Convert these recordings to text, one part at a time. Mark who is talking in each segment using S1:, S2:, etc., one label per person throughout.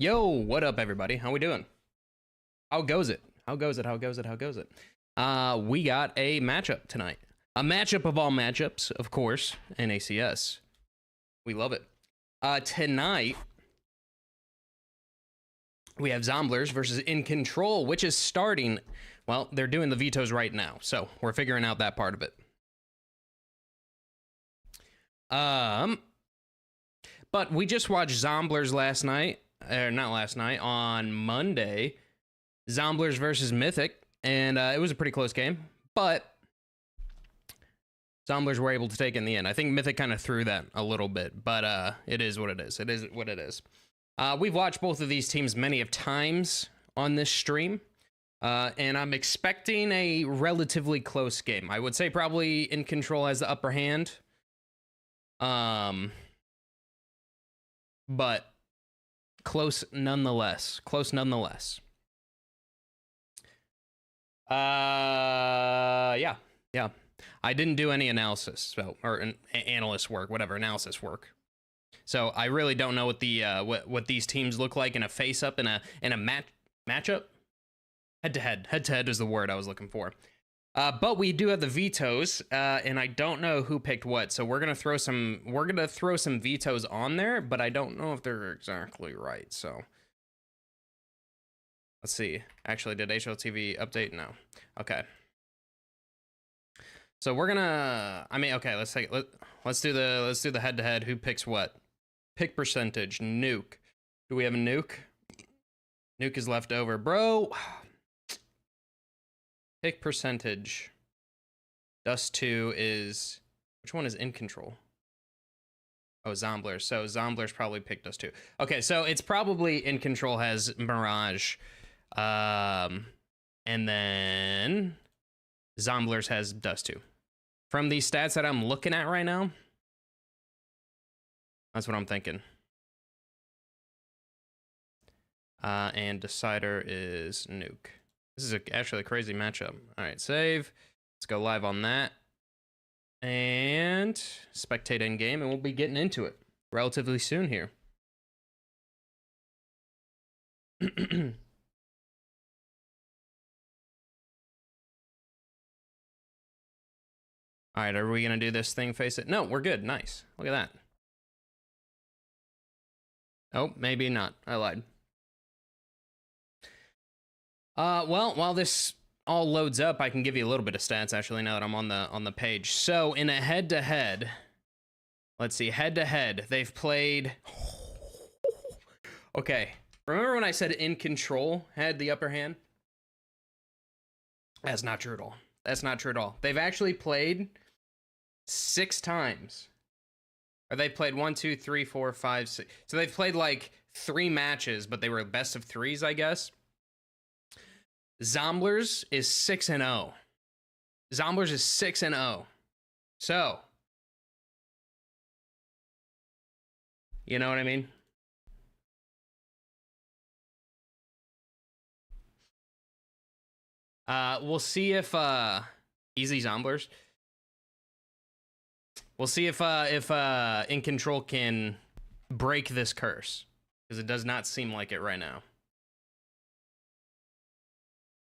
S1: Yo, what up, everybody? How we doing? How goes it? How goes it? How goes it? How goes it? We got a matchup tonight. A matchup of all matchups, of course, in ACS. We love it. Tonight, we have Zomblers versus InControl, which is starting. Well, they're doing the vetoes right now, so we're figuring out that part of it. But we just watched Zomblers last night. Not last night, on Monday. Zomblers versus Mythic, and it was a pretty close game, but Zomblers were able to take it in the end. I think Mythic kind of threw that a little bit, but it is what it is. It is what it is. We've watched both of these teams many of times on this stream, and I'm expecting a relatively close game. I would say probably InControl has the upper hand, but close nonetheless. Close nonetheless. Yeah. I didn't do any analysis, or analyst work, whatever, analysis work. So I really don't know what the what these teams look like in a face-up, in a matchup. Head-to-head is the word I was looking for. But we do have the vetoes, and I don't know who picked what. So we're gonna throw some vetoes on there, but I don't know if they're exactly right. So let's see. Actually, did HLTV update? No. Okay. So we're gonna. I mean, okay. Let's do the head-to-head. Who picks what? Pick percentage. Nuke. Do we have a nuke? Nuke is left over, bro. Pick percentage. Dust 2 is... Which one is InControl? Oh, Zomblers. So Zomblers probably picked Dust 2. Okay, so it's probably InControl has Mirage. And then Zomblers has Dust 2. From these stats that I'm looking at right now, that's what I'm thinking. And Decider is Nuke. This is actually a crazy matchup. All right, save. Let's go live on that. And spectate in game, and we'll be getting into it relatively soon here. All right, are we going to do this thing, face it? No, we're good. Nice. Look at that. Oh, maybe not. I lied. Well, while this all loads up, I can give you a little bit of stats, actually, now that I'm on the page. So, in a head-to-head, let's see, head-to-head, they've played... Okay, remember when I said InControl had the upper hand? That's not true at all. That's not true at all. They've actually played 6 times. Or they played 1, 2, 3, 4, 5, 6. So they've played like 3 matches, but they were best of 3s, I guess. Zomblers is 6-0. Zomblers is 6-0. So, you know what I mean? We'll see if easy Zomblers. We'll see if InControl can break this curse, because it does not seem like it right now.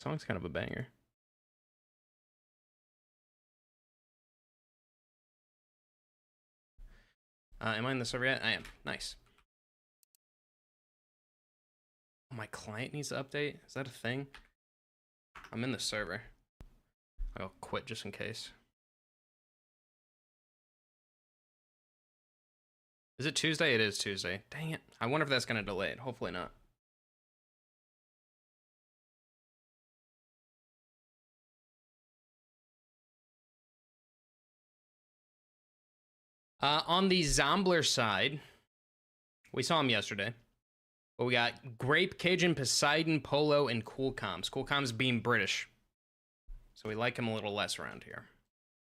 S1: Song's kind of a banger. Am I in the server yet? I am. Nice. Oh, my client needs to update? Is that a thing? I'm in the server. I'll quit just in case. Is it Tuesday? It is Tuesday. Dang it. I wonder if that's going to delay it. Hopefully not. On the Zombler side, we saw him yesterday. But we got Grape, Cajun, Poseidon, Polo, and Cool Comms. Cool Comms being British. So we like him a little less around here.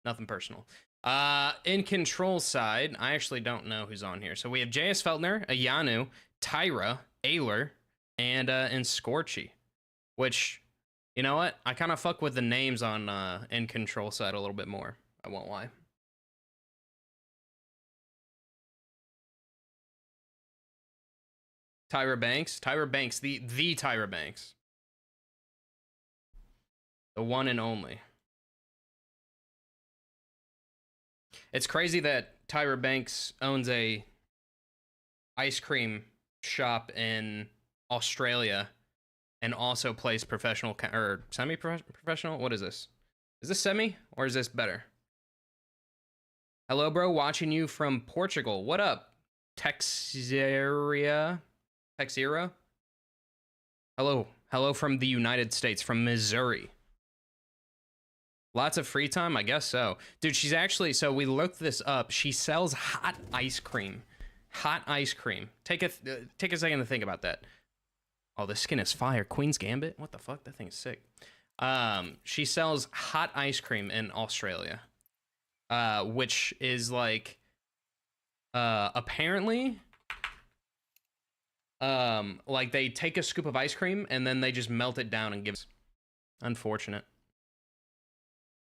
S1: Nothing personal. InControl side, I actually don't know who's on here. So we have JS Feltner, Ayanu, Tyra, Ayler, and Scorchy. Which, you know what? I kind of fuck with the names on InControl side a little bit more. I won't lie. Tyra Banks. Tyra Banks, the Tyra Banks. The one and only. It's crazy that Tyra Banks owns a ice cream shop in Australia and also plays professional or semi-professional. What is this? Is this semi or is this better? Hello, bro. Watching you from Portugal. What up, Texera? Hello from the United States, from Missouri. Lots of free time? I guess so. Dude, she's actually, so we looked this up. She sells hot ice cream. Hot ice cream. Take a second to think about that. Oh, the skin is fire. Queen's Gambit? What the fuck? That thing is sick. She sells hot ice cream in Australia. Which is like, apparently, like they take a scoop of ice cream and then they just melt it down and give. Unfortunate.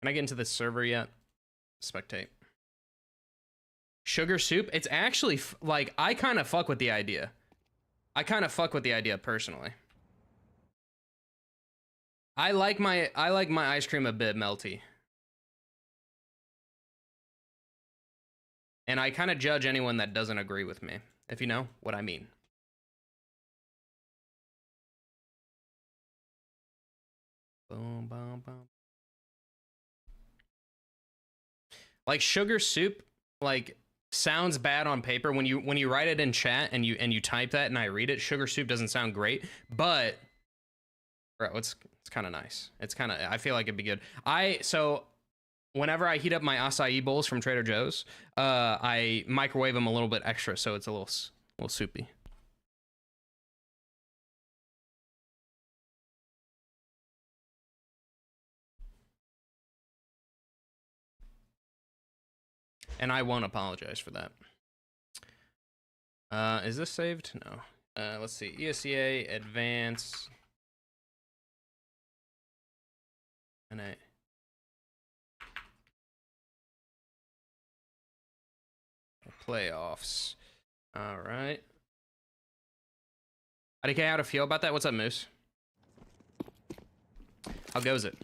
S1: Can I get into the server yet? Spectate. Sugar soup? It's actually, like, I kind of fuck with the idea. I kind of fuck with the idea personally. I like my ice cream a bit melty. And I kind of judge anyone that doesn't agree with me, if you know what I mean. Boom, boom, boom. Like sugar soup, like sounds bad on paper when you write it in chat and you type that and I read it. Sugar soup doesn't sound great, but bro, it's kind of nice. It's kind of, I feel like it'd be good. So whenever I heat up my acai bowls from Trader Joe's, I microwave them a little bit extra so it's a little soupy. And I won't apologize for that. Is this saved? No. Let's see. ESEA, advance. And playoffs. All right. IDK, how to feel about that? What's up, Moose? How goes it?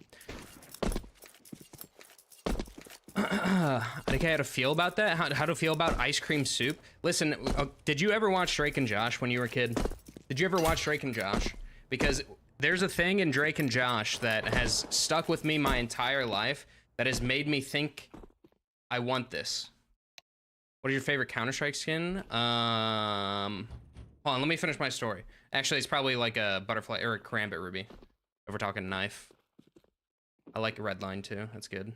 S1: IDK, how to feel about that? How to feel about ice cream soup? Listen, did you ever watch Drake and Josh when you were a kid? Did you ever watch Drake and Josh? Because there's a thing in Drake and Josh that has stuck with me my entire life that has made me think I want this. What is your favorite Counter-Strike skin? Hold on, let me finish my story. Actually, it's probably like a butterfly or a karambit ruby. If we're talking knife. I like red line too. That's good.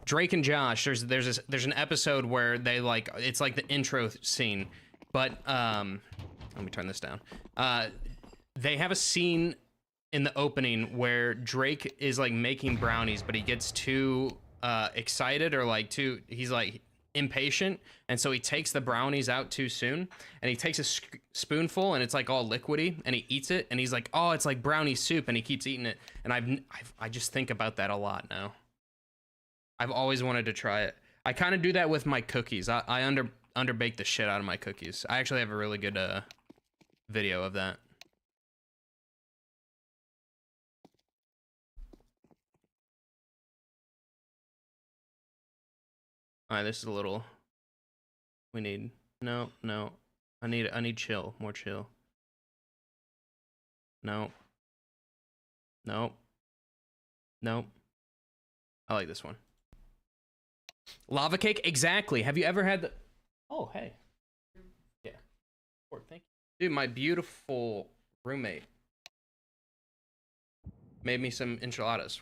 S1: Drake and Josh, there's an episode where they like, it's like the intro scene, but let me turn this down. They have a scene in the opening where Drake is like making brownies, but he gets too excited or like he's like impatient, and so he takes the brownies out too soon, and he takes a spoonful and it's like all liquidy, and he eats it and he's like, oh, it's like brownie soup, and he keeps eating it. And I just think about that a lot now. I've always wanted to try it. I kind of do that with my cookies. I underbake the shit out of my cookies. I actually have a really good video of that. All right, this is a little. We need no. I need chill, more chill. No. I like this one. Lava cake, exactly. Have you ever had the? Oh, hey. Yeah. Thank you, dude. My beautiful roommate made me some enchiladas.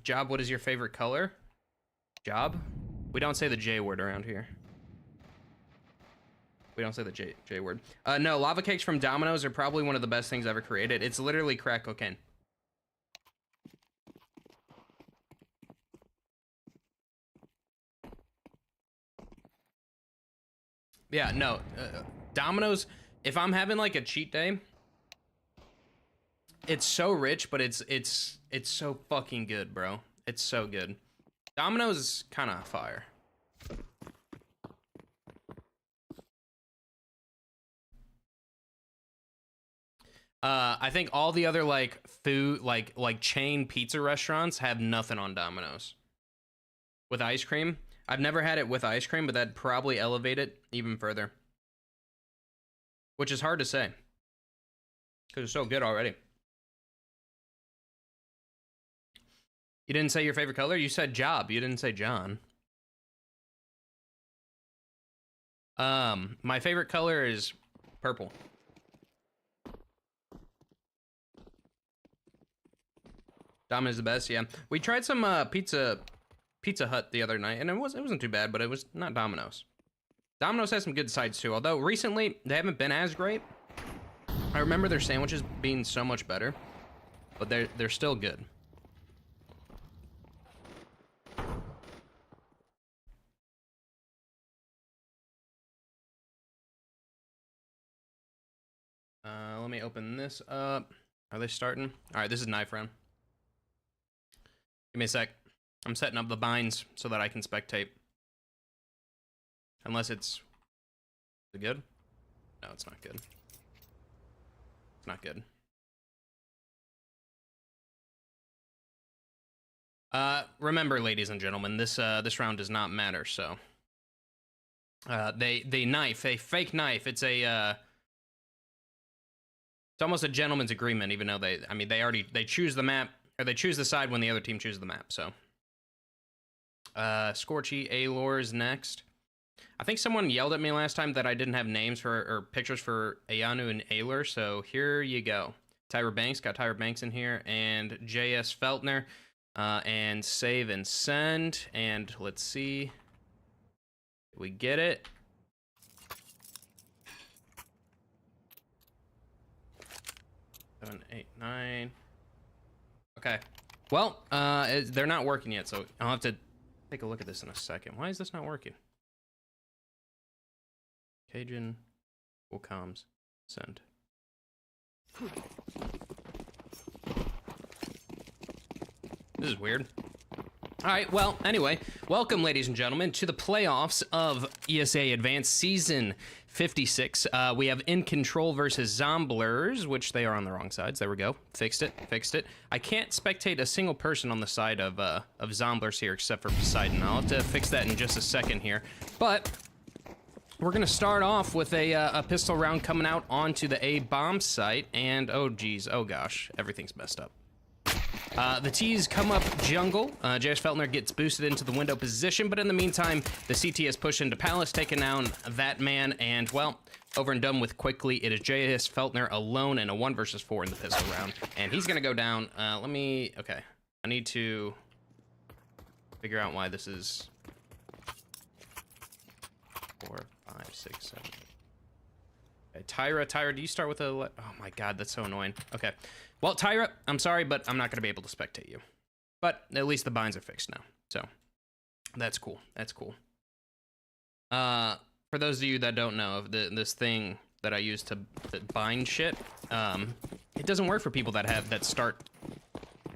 S1: Job, what is your favorite color? Job? We don't say the J word around here. We don't say the J word. No, lava cakes from Domino's are probably one of the best things ever created. It's literally crack cocaine. Yeah, no. Domino's, if I'm having like a cheat day, it's so rich, but it's so fucking good, bro. It's so good. Domino's is kind of fire. I think all the other like food, like chain pizza restaurants have nothing on Domino's. With ice cream, I've never had it with ice cream, but that'd probably elevate it even further. Which is hard to say, because it's so good already. You didn't say your favorite color? You said Job. You didn't say John. My favorite color is purple. Domino's the best, yeah. We tried some Pizza Hut the other night, and it wasn't too bad, but it was not Domino's. Domino's has some good sides too, although recently they haven't been as great. I remember their sandwiches being so much better, but they're still good. Let me open this up. Are they starting? All right, this is knife round. Give me a sec. I'm setting up the binds so that I can spectate. Unless it's... Is it good? No, it's not good. It's not good. Remember, ladies and gentlemen, this round does not matter, so... They knife, a fake knife. It's a, It's almost a gentleman's agreement, even though they choose the map, or they choose the side when the other team chooses the map, so. Scorchy Aylor's next. I think someone yelled at me last time that I didn't have names for, or pictures for Ayanu and Aylor, so here you go. Tyra Banks, got Tyra Banks in here, and J.S. Feltner, and save and send, and let's see. Did we get it? Seven, 8, 9. Okay. Well, they're not working yet, so I'll have to take a look at this in a second. Why is this not working? Cajun, full comms, send. This is weird. All right, well, anyway, welcome, ladies and gentlemen, to the playoffs of ESEA Advanced Season 56. We have InControl versus Zomblers, which they are on the wrong sides. There we go. Fixed it. I can't spectate a single person on the side of Zomblers here except for Poseidon. I'll have to fix that in just a second here. But we're going to start off with a pistol round coming out onto the A-bomb site, and oh geez, oh gosh, everything's messed up. The T's come up jungle. J.S. Feltner gets boosted into the window position, but in the meantime, the CT has pushed into Palace, taken down that man, and, well, over and done with quickly. It is J.S. Feltner alone in a 1 versus 4 in the pistol round, and he's gonna go down. Okay. I need to figure out why this is 4, 5, 6, 7. Okay, Tyra, do you start with a... Oh my god, that's so annoying. Okay. Well, Tyra, I'm sorry, but I'm not going to be able to spectate you. But at least the binds are fixed now. So, that's cool. That's cool. For those of you that don't know, this thing that I use to bind shit, it doesn't work for people that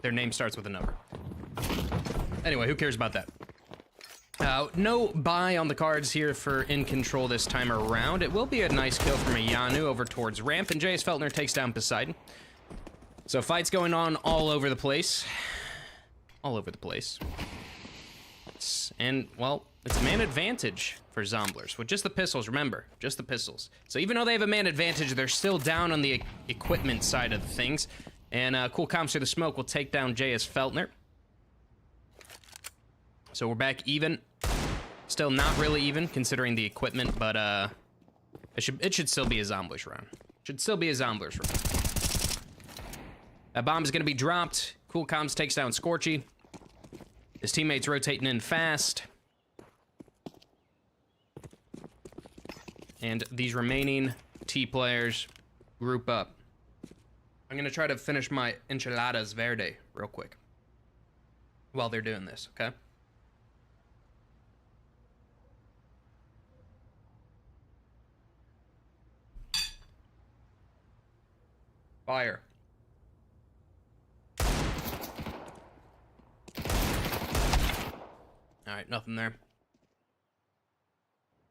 S1: their name starts with a number. Anyway, who cares about that? No buy on the cards here for InControl this time around. It will be a nice kill from Ayanu over towards ramp, and J.S. Feltner takes down Poseidon. So fights going on all over the place. All over the place. And, well, it's a man advantage for Zomblers. With just the pistols, remember, just the pistols. So even though they have a man advantage, they're still down on the equipment side of things. And Cool Comms through the smoke will take down J.S. Feltner. So we're back even. Still not really even, considering the equipment, but it should still be a Zomblers round. Should still be a Zomblers round. That bomb is going to be dropped. Cool Comms takes down Scorchy. His teammates rotating in fast. And these remaining T players group up. I'm going to try to finish my enchiladas verde real quick while they're doing this, okay? Fire. All right, nothing there.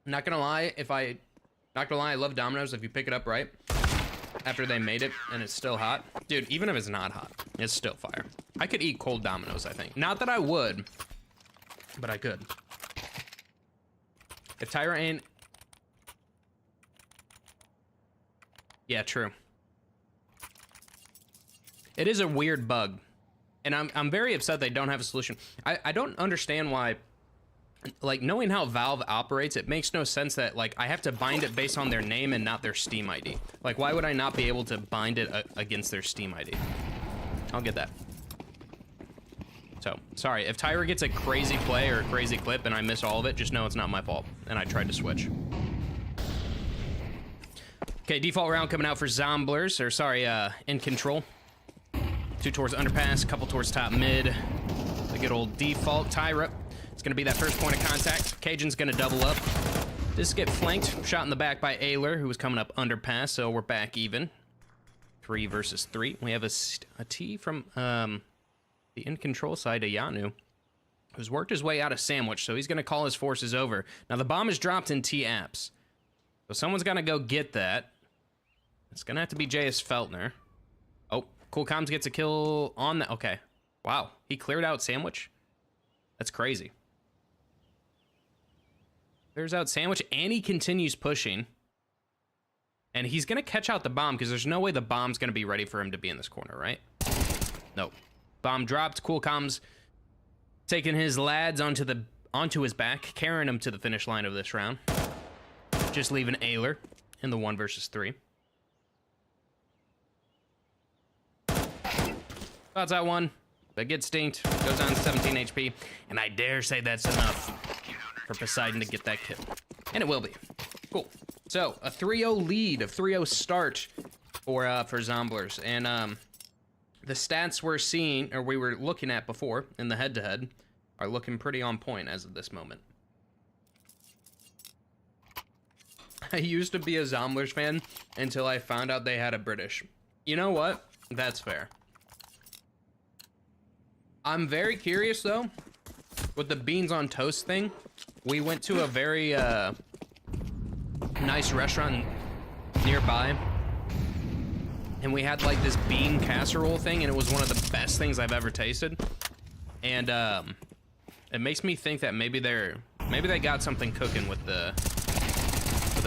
S1: Not gonna lie, I love Domino's if you pick it up right. after they made it and it's still hot. Dude, even if it's not hot, it's still fire. I could eat cold Dominoes, I think. Not that I would, but I could. If Tyra ain't... Yeah, true. It is a weird bug. And I'm very upset they don't have a solution. I don't understand why... Like, knowing how Valve operates, it makes no sense that, like, I have to bind it based on their name and not their Steam ID. Like, why would I not be able to bind it against their Steam ID? I'll get that. So, sorry. If Tyra gets a crazy play or a crazy clip and I miss all of it, just know it's not my fault. And I tried to switch. Okay, default round coming out for Zomblers. Or, sorry, InControl. 2 towards underpass, a couple towards top mid. The good old default. Tyra. It's going to be that first point of contact. Cajun's going to double up. This get flanked. Shot in the back by Ayler, who was coming up underpass, so we're back even. 3 versus 3. We have a T from the InControl side, Ayanu, who's worked his way out of Sandwich, so he's going to call his forces over. Now, the bomb is dropped in T-Apps, so someone's got to go get that. It's going to have to be J.S. Feltner. Oh, Cool Comms gets a kill on that. Okay. Wow. He cleared out Sandwich? That's crazy. Clears out Sandwich, and he continues pushing. And he's going to catch out the bomb, because there's no way the bomb's going to be ready for him to be in this corner, right? Nope. Bomb dropped. Cool Comms taking his lads onto his back, carrying him to the finish line of this round. Just leaving Ayler in the 1 versus 3. Spots out one, but gets stinked. Goes down to 17 HP, and I dare say that's enough for Poseidon to get that kill. And it will be. Cool. So, a 3-0 lead, a 3-0 start for Zomblers. And the stats we're seeing, or we were looking at before in the head-to-head, are looking pretty on point as of this moment. I used to be a Zomblers fan until I found out they had a British. You know what? That's fair. I'm very curious, though, with the beans on toast thing. We went to a very nice restaurant nearby, and we had like this bean casserole thing, and it was one of the best things I've ever tasted. And it makes me think that maybe they got something cooking with the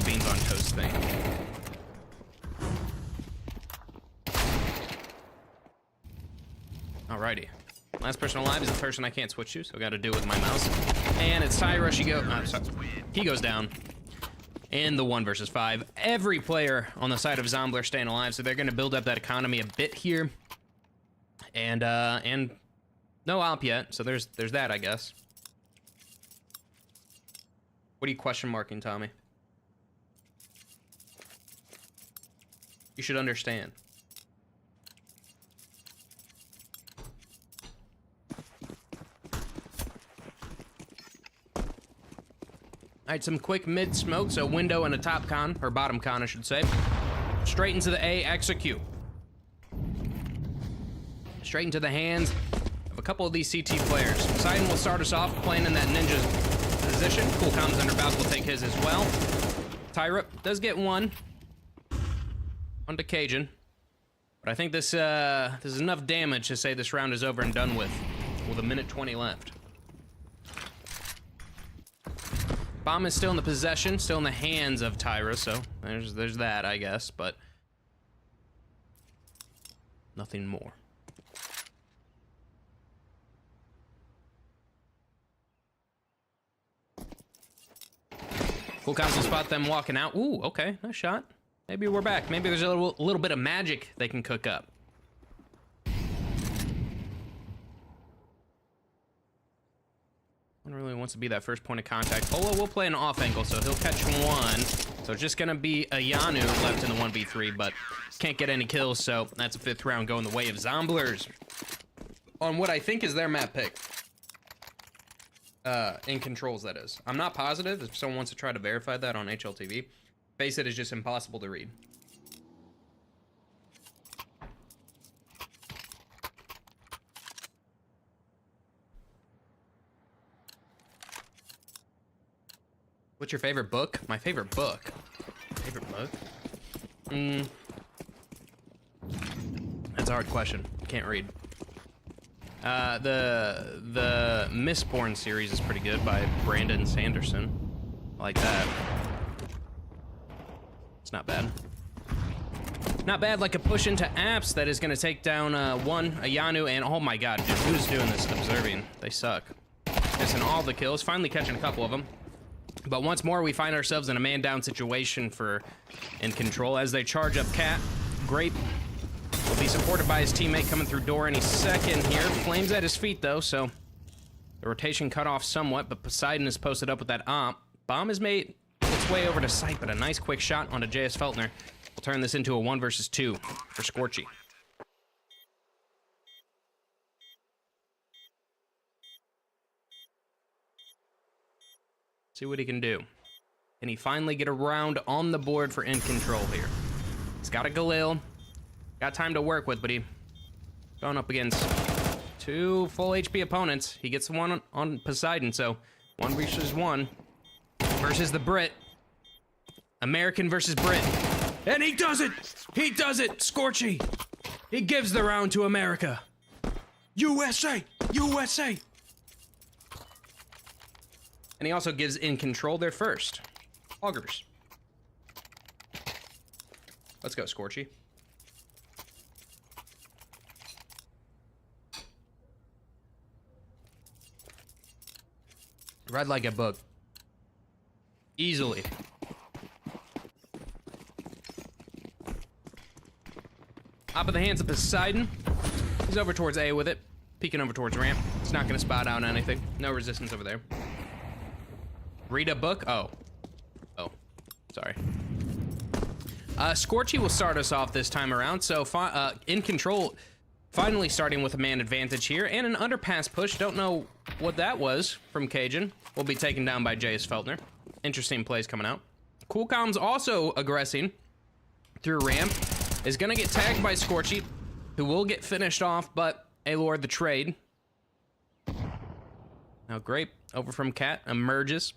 S1: beans on toast thing. Alrighty. Last person alive is the person I can't switch to, so I gotta do it with my mouse. And it's Tyra. He goes down in the 1 versus 5. Every player on the side of Zombler staying alive, so they're gonna build up that economy a bit here. And no op yet, so there's that, I guess. What are you question marking, Tommy? You should understand. All right, some quick mid smoke, so window and a top con, or bottom con, I should say. Straight into the A, execute. Straight into the hands of a couple of these CT players. Poseidon will start us off playing in that ninja position. Cool Comms under Valve will take his as well. Tyra does get one onto Cajun, but I think this is enough damage to say this round is over and done with a minute 20 left. Bomb is still in the possession, still in the hands of Tyra, so there's that, I guess, but nothing more. Cool Comms will spot them walking out. Ooh, okay, nice shot. Maybe we're back. Maybe there's a little bit of magic they can cook up. One really wants to be that first point of contact. Polo will play an off angle, so he'll catch one. So it's just gonna be Ayanu left in the 1v3, but can't get any kills, so that's a 5th round going the way of Zomblers. On what I think is their map pick. InControls, that is. I'm not positive. If someone wants to try to verify that on HLTV, face it is just impossible to read. What's your favorite book? My favorite book? Favorite book? a hard question. Can't read. The Mistborn series is pretty good by Brandon Sanderson. I like that. It's not bad. Not bad, like a push into apps that is going to take down one, a Yanu, and oh my god, dude, who's doing this? Observing. They suck. Missing all the kills, finally catching a couple of them. But once more, we find ourselves in a man-down situation for InControl as they charge up Cat. Grape will be supported by his teammate coming through door any second here. Flames at his feet, though, so the rotation cut off somewhat, but Poseidon is posted up with that op. Bomb is made its way over to site, but a nice quick shot onto JS Feltner will turn this into a 1 versus 2 for Scorchy. See what he can do. Can he finally get around on the board for InControl here? He's got a Galil. Got time to work with, but he going up against 2 full HP opponents. He gets one on Poseidon, so 1 versus 1 versus the Brit. American versus Brit. And he does it! He does it! Scorchy! He gives the round to America. USA! USA! And he also gives InControl their first. Augers. Let's go, Scorchy. Read like a book. Easily. Top of the hands of Poseidon. He's over towards A with it. Peeking over towards ramp. It's not going to spot out anything. No resistance over there. Read a book? Oh. Oh. Sorry. Scorchy will start us off this time around. So, InControl finally starting with a man advantage here. And an underpass push. Don't know what that was from Cajun. Will be taken down by JS Feltner. Interesting plays coming out. Coolcom's also aggressing through ramp. Is going to get tagged by Scorchy, who will get finished off, but Alor the trade. Now Grape over from Cat emerges.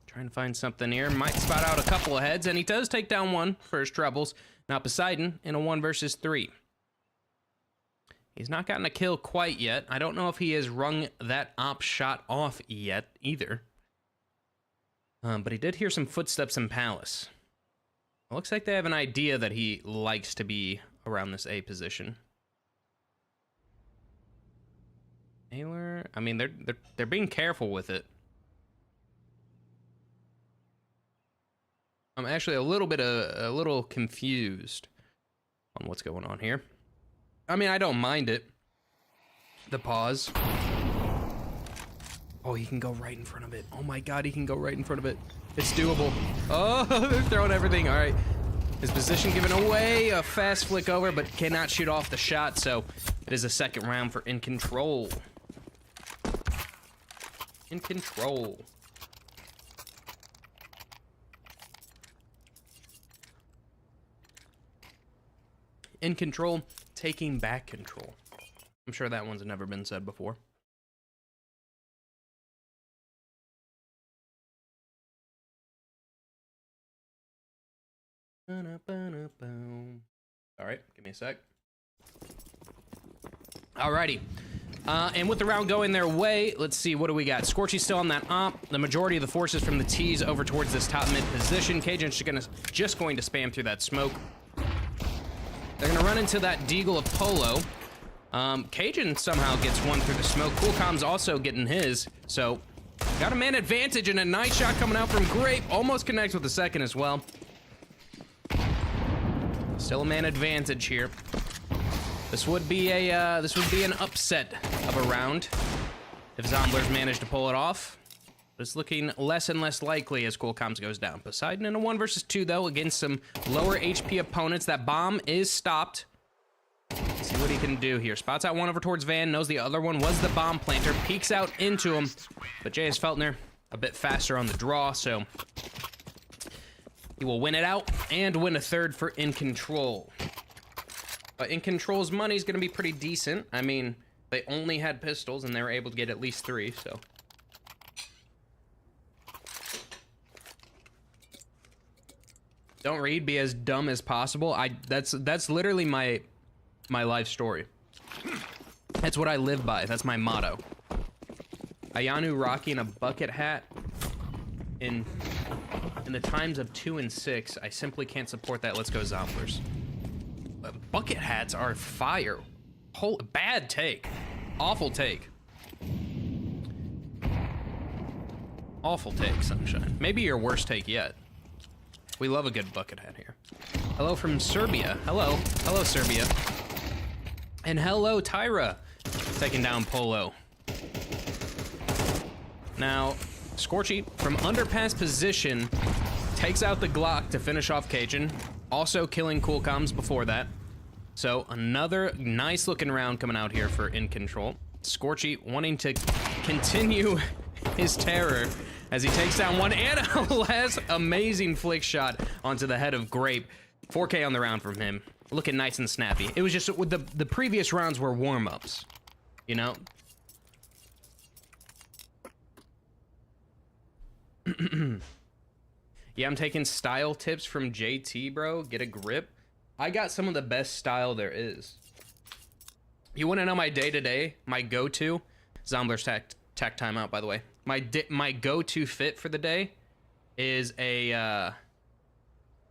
S1: Trying to find something here. Might spot out a couple of heads, and he does take down one for his troubles. Now Poseidon in a 1 versus 3. He's not gotten a kill quite yet. I don't know if he has rung that op shot off yet either. But he did hear some footsteps in Palace. It looks like they have an idea that he likes to be around this A position. Taylor, I mean, they're being careful with it. I'm actually a little confused on what's going on here. I mean, I don't mind it. The pause. Oh, he can go right in front of it. Oh my god, he can go right in front of it. It's doable. Oh, they're throwing everything. All right. His position given away. A fast flick over, but cannot shoot off the shot, so it is a second round for InControl. InControl. InControl, taking back control. I'm sure that one's never been said before. All right, give me a sec. Alrighty. And with the round going their way, let's see, what do we got? Scorchy's still on that op. The majority of the forces from the T's over towards this top mid position. Cajun's just going to spam through that smoke. They're going to run into that Deagle of Polo. Cajun somehow gets one through the smoke. Coolcom's also getting his. So, got a man advantage and a nice shot coming out from Grape. Almost connects with the second as well. Still a man advantage here. This would be an upset of a round if Zomblers manage to pull it off. It's looking less and less likely as Coolcoms goes down. Poseidon in a 1 versus 2 though against some lower HP opponents. That bomb is stopped. Let's see what he can do here. Spots out one over towards Van. Knows the other one was the bomb planter. Peeks out into him, but JS Feltner a bit faster on the draw, so he will win it out and win a third for InControl. But InControl's money is going to be pretty decent. I mean, they only had pistols and they were able to get at least 3, so. Don't read, be as dumb as possible. That's literally my my life story. That's what I live by. That's my motto. Ayanu Rocky in a bucket hat. In the times of 2 and 6, I simply can't support that. Let's go Zomblers. Bucket hats are fire. Bad take. Awful take. Awful take, Sunshine. Maybe your worst take yet. We love a good bucket hat here. Hello from Serbia. Hello. Hello, Serbia. And hello, Tyra. Taking down Polo. Now, Scorchy, from underpass position, takes out the Glock to finish off Cajun. Also killing Cool Comms before that. So, another nice looking round coming out here for InControl. Scorchy wanting to continue his terror as he takes down one and a last amazing flick shot onto the head of Grape. 4K on the round from him. Looking nice and snappy. It was just the previous rounds were warm-ups, you know? Yeah, I'm taking style tips from JT, bro. Get a grip. I got some of the best style there is. You want to know my day-to-day? My go-to? Zomblers tech timeout, by the way. My go-to fit for the day is a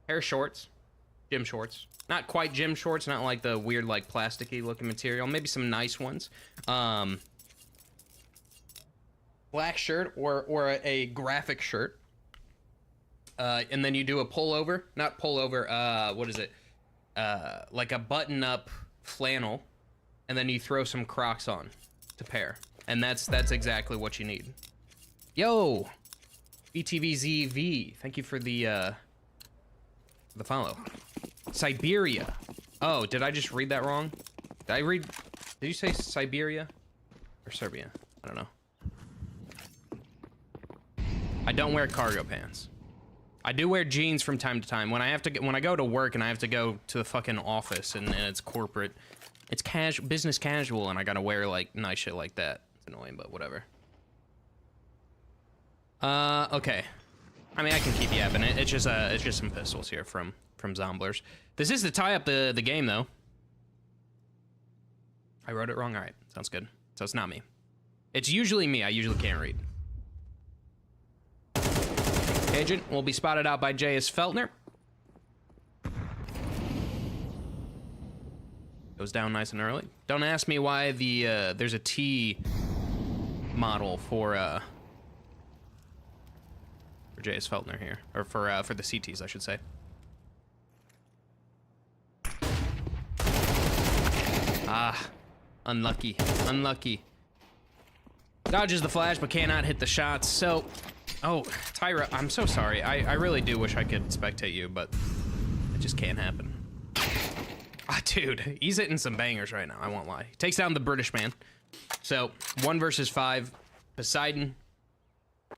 S1: pair of shorts. Gym shorts. Not quite gym shorts, not like the weird, like, plasticky looking material. Maybe some nice ones. Black shirt or a graphic shirt. And then you do a pullover. Not pullover, what is it? Like a button-up flannel. And then you throw some Crocs on to pair. And that's exactly what you need. Yo! BTVZV, thank you for the follow. Siberia. Oh, did I just read that wrong? Did you say Siberia? Or Serbia? I don't know. I don't wear cargo pants. I do wear jeans from time to time. When I go to work and I have to go to the fucking office and it's corporate, it's business casual, and I gotta wear like nice shit like that. It's annoying, but whatever. Okay. I mean, I can keep yapping it. It's just some pistols here from Zomblers. This is to tie up the game, though. I wrote it wrong. All right, sounds good. So it's not me. It's usually me. I usually can't read. Agent will be spotted out by J.S. Feltner. Goes down nice and early. Don't ask me why there's a T model for J.S. Feltner here, or for the CTs, I should say. Ah, unlucky, unlucky. Dodges the flash, but cannot hit the shots. So, oh, Tyra, I'm so sorry. I really do wish I could spectate you, but it just can't happen. Ah, dude, he's hitting some bangers right now, I won't lie. Takes down the British man. So, 1 versus 5. Poseidon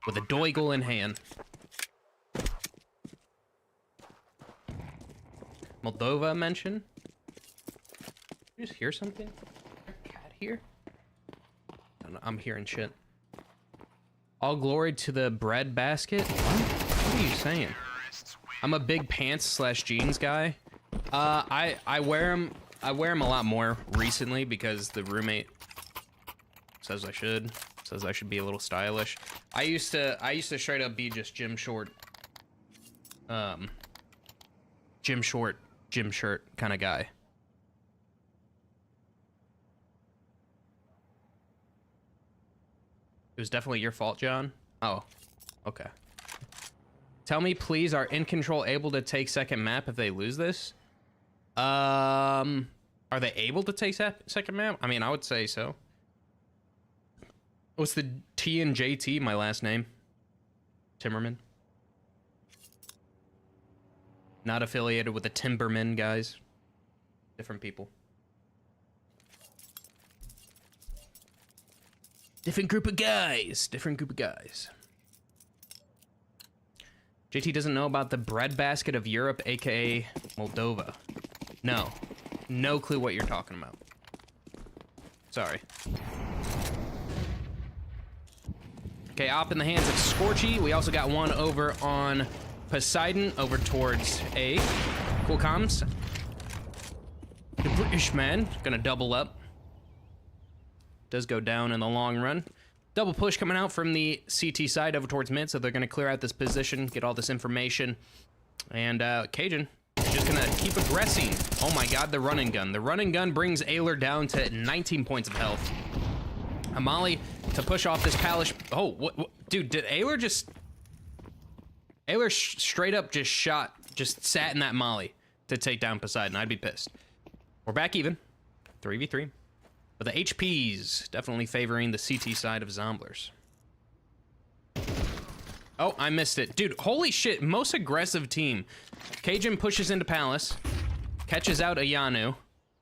S1: with a doigle in hand. Moldova mention. Did you just hear something? Is there a cat here? I don't know, I'm hearing shit. All glory to the bread basket? What are you saying? I'm a big pants / jeans guy. I wear them a lot more recently because the roommate says I should. Says I should be a little stylish. I used to straight up be just gym shirt kind of guy. It was definitely your fault, John. Oh, okay. Tell me, please, are InControl able to take second map if they lose this? Are they able to take second map? I mean, I would say so. What's the T and JT, my last name? Timmerman. Not affiliated with the Timberman, guys. Different people. Different group of guys. Different group of guys. JT doesn't know about the breadbasket of Europe, aka Moldova. No. No clue what you're talking about. Sorry. Okay, op in the hands of Scorchy. We also got one over on Poseidon, over towards A. Cool comms. British man. Gonna double up. Does go down in the long run. Double push coming out from the CT side over towards mid, so they're gonna clear out this position, get all this information. And Cajun is just gonna keep aggressing. Oh my god, the run and gun. The run and gun brings Ayler down to 19 points of health. A molly to push off this palace. Oh, what? Dude, did Ayler just... Ayler straight up just sat in that molly to take down Poseidon. I'd be pissed. We're back even. 3v3. But the HPs definitely favoring the CT side of Zomblers. Oh, I missed it. Dude, holy shit, most aggressive team. Cajun pushes into Palace, catches out Ayanu,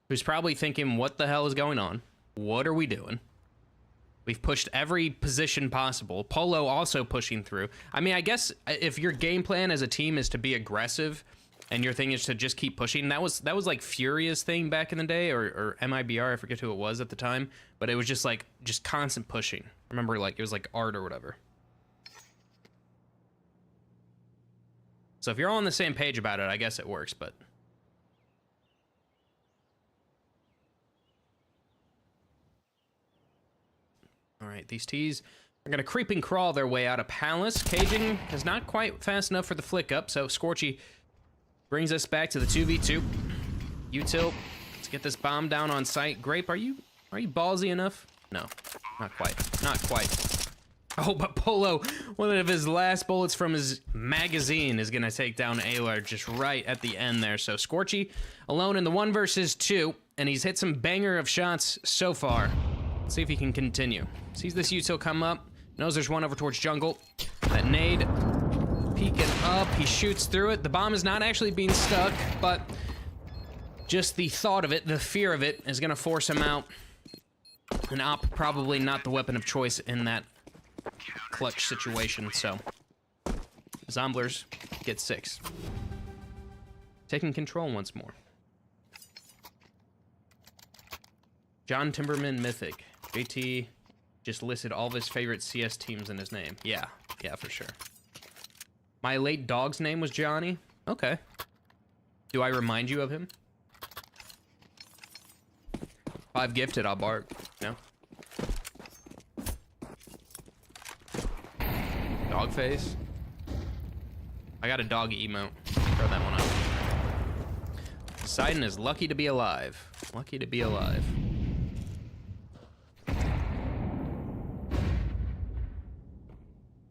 S1: who's probably thinking, what the hell is going on? What are we doing? We've pushed every position possible. Polo also pushing through. I mean, I guess if your game plan as a team is to be aggressive and your thing is to just keep pushing, that was like Furia's thing back in the day, or MIBR, I forget who it was at the time, but it was just like, just constant pushing. Remember, like, it was like art or whatever. So if you're all on the same page about it, I guess it works, but... All right, these T's are gonna creep and crawl their way out of Palace. Cajun is not quite fast enough for the flick up, so Scorchy brings us back to the 2v2. Util, let's get this bomb down on site. Grape, are you ballsy enough? No, not quite, not quite. Oh, but Polo, one of his last bullets from his magazine is gonna take down Aylar just right at the end there. So Scorchy alone in the 1 versus 2, and he's hit some banger of shots so far. Let's see if he can continue. Sees this util come up, knows there's one over towards jungle. That nade peeking up, he shoots through it. The bomb is not actually being stuck, but just the thought of it, the fear of it, is gonna force him out. An op probably not the weapon of choice in that clutch situation, so Zomblers get 6. Taking control once more. John Timberman Mythic. JT just listed all of his favorite CS teams in his name. Yeah, for sure. My late dog's name was Johnny. Okay. Do I remind you of him? If I've gifted, I'll bark. No? Dog face. I got a dog emote. Throw that one up. Poseidon is lucky to be alive. Lucky to be alive.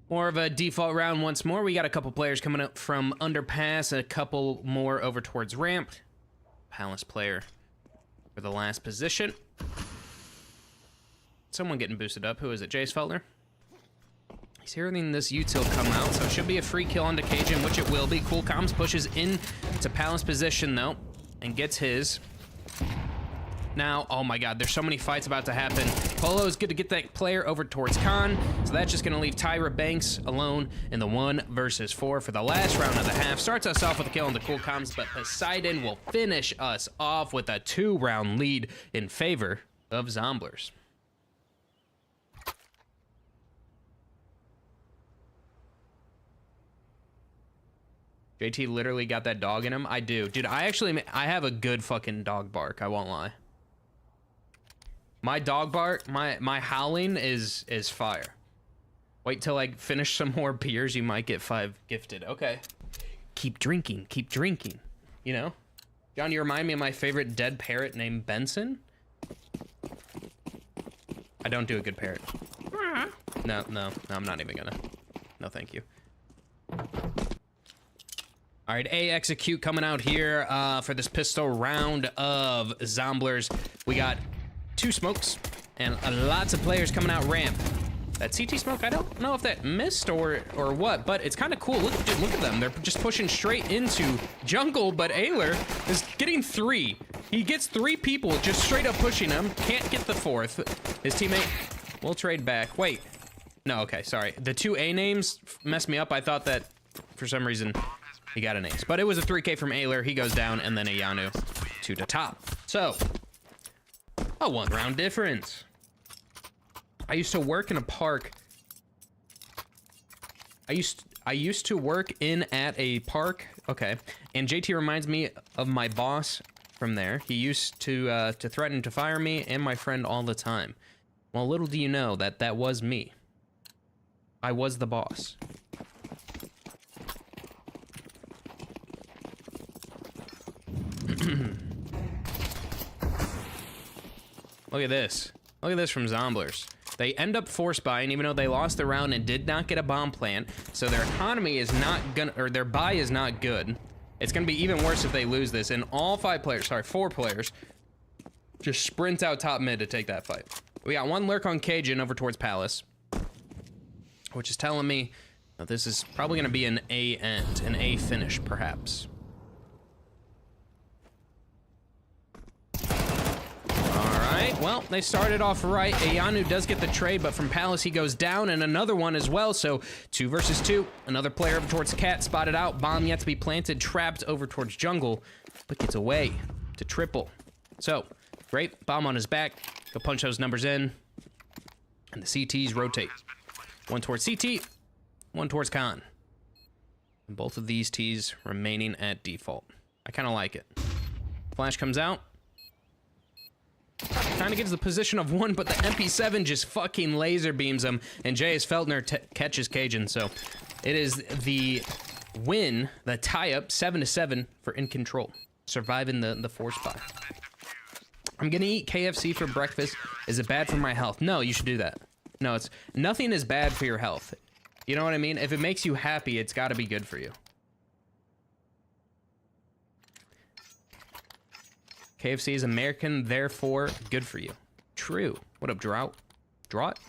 S1: More of a default round once more. We got a couple players coming up from underpass, a couple more over towards ramp. Palace player for the last position. Someone getting boosted up. Who is it? Jace Feltner? He's hearing this util come out, so it should be a free kill onto Cajun, which it will be. Cool Comms pushes in to Palace position, though, and gets his. Now, oh my god, there's so many fights about to happen. Polo is good to get that player over towards Khan, so that's just going to leave Tyra Banks alone in the 1 versus 4 for the last round of the half. Starts us off with a kill on the Cool Comms, but Poseidon will finish us off with a 2-round lead in favor of Zomblers. JT literally got that dog in him. I do. Dude, I have a good fucking dog bark, I won't lie. My dog bark, my howling is fire. Wait till I finish some more beers, you might get 5 gifted. Okay. Keep drinking, you know? John, you remind me of my favorite dead parrot named Benson. I don't do a good parrot. No, I'm not even gonna. No, thank you. All right, A execute coming out here for this pistol round of Zomblers. We got 2 smokes and lots of players coming out ramp. That CT smoke, I don't know if that missed or what, but it's kind of cool. Look at them. They're just pushing straight into jungle, but Ayler is getting 3. He gets 3 people just straight up pushing him. Can't get the 4th. His teammate will trade back. Wait. No, okay, sorry. The 2 A names messed me up. I thought that for some reason he got an ace, but it was a 3K from Ayler. He goes down, and then a Yanu to the top. So, a 1-round difference. I used to work in a park. I used to work in at a park. Okay, and JT reminds me of my boss from there. He used to threaten to fire me and my friend all the time. Well, little do you know that that was me. I was the boss. Look at this. Look at this from Zomblers. They end up force buying, even though they lost the round and did not get a bomb plant. So their economy is not gonna, or their buy is not good. It's gonna be even worse if they lose this. And all 4 players, just sprint out top mid to take that fight. We got one lurk on Cajun over towards Palace, which is telling me that this is probably gonna be an A end, an A finish, perhaps. Well, they started off right. Ayanu does get the trade, but from Palace he goes down, and another one as well. So 2 versus 2. Another player over towards Cat, spotted out. Bomb yet to be planted, trapped over towards Jungle, but gets away to Triple. So, great. Bomb on his back. Go punch those numbers in. And the CTs rotate. One towards CT, one towards Khan. And both of these Ts remaining at default. I kind of like it. Flash comes out. Kind of gives the position of 1, but the MP7 just fucking laser beams him, and J.S. Feltner catches Cajun. So it is the win, the tie-up, 7-7 for InControl, surviving the force buy. I'm gonna eat KFC for breakfast. Is it bad for my health? No, you should do that. No, it's nothing is bad for your health. You know what I mean? If it makes you happy, it's got to be good for you. KFC is American, therefore good for you. True. What up, Drought? Drought?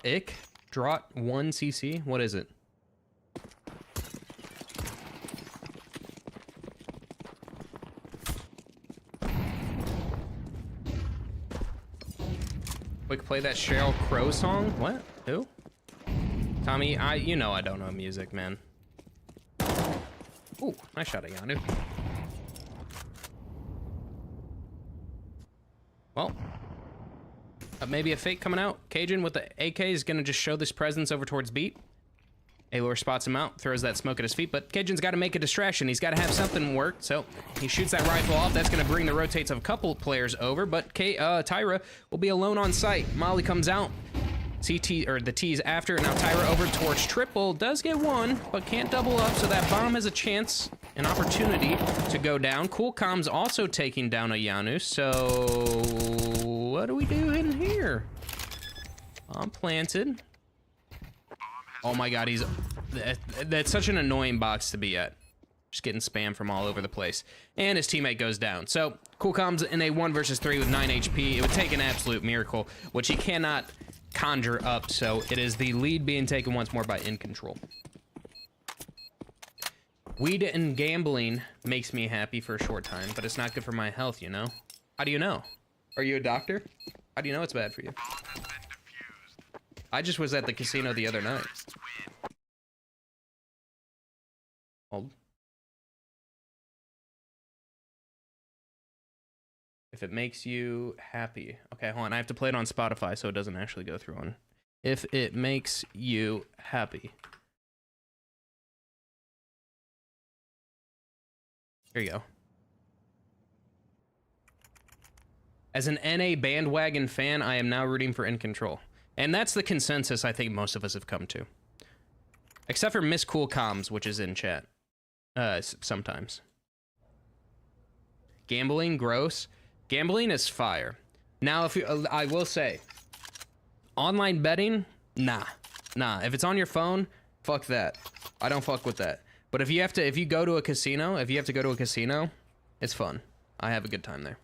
S1: Ick? Drought 1 CC? What is it? Quick, play that Sheryl Crow song? What? Who? Tommy, you know I don't know music, man. Ooh, nice shot at Yanu. Well, maybe a fake coming out. Cajun with the AK is gonna just show this presence over towards Beat. Aloy spots him out, throws that smoke at his feet, but Cajun's gotta make a distraction. He's gotta have something work, so he shoots that rifle off. That's gonna bring the rotates of a couple players over, but Tyra will be alone on site. Molly comes out. CT, or the T's after. Now Tyra over towards Triple, does get 1, but can't double up, so that bomb has a chance, an opportunity to go down. Cool Comms also taking down a Yanu, so what do we do in here? Bomb planted. Oh my god, that's such an annoying box to be at. Just getting spam from all over the place. And his teammate goes down. So, Cool Comms in a 1 versus 3 with 9 HP. It would take an absolute miracle, which he cannot conjure up, so it is the lead being taken once more by InControl. Weed and gambling makes me happy for a short time, but it's not good for my health, you know? How do you know? Are you a doctor? How do you know it's bad for you? I just was at the casino the other night. Hold. If it makes you happy. Okay, hold on. I have to play it on Spotify so it doesn't actually go through on. If it makes you happy. Here you go. As an NA bandwagon fan, I am now rooting for InControl. And that's the consensus I think most of us have come to. Except for Miss Cool Comms, which is in chat. Sometimes. Gambling, gross. Gambling is fire. Now, if you, I will say, online betting, nah. If it's on your phone, fuck that. I don't fuck with that. But if you have to, if you go to a casino, it's fun. I have a good time there.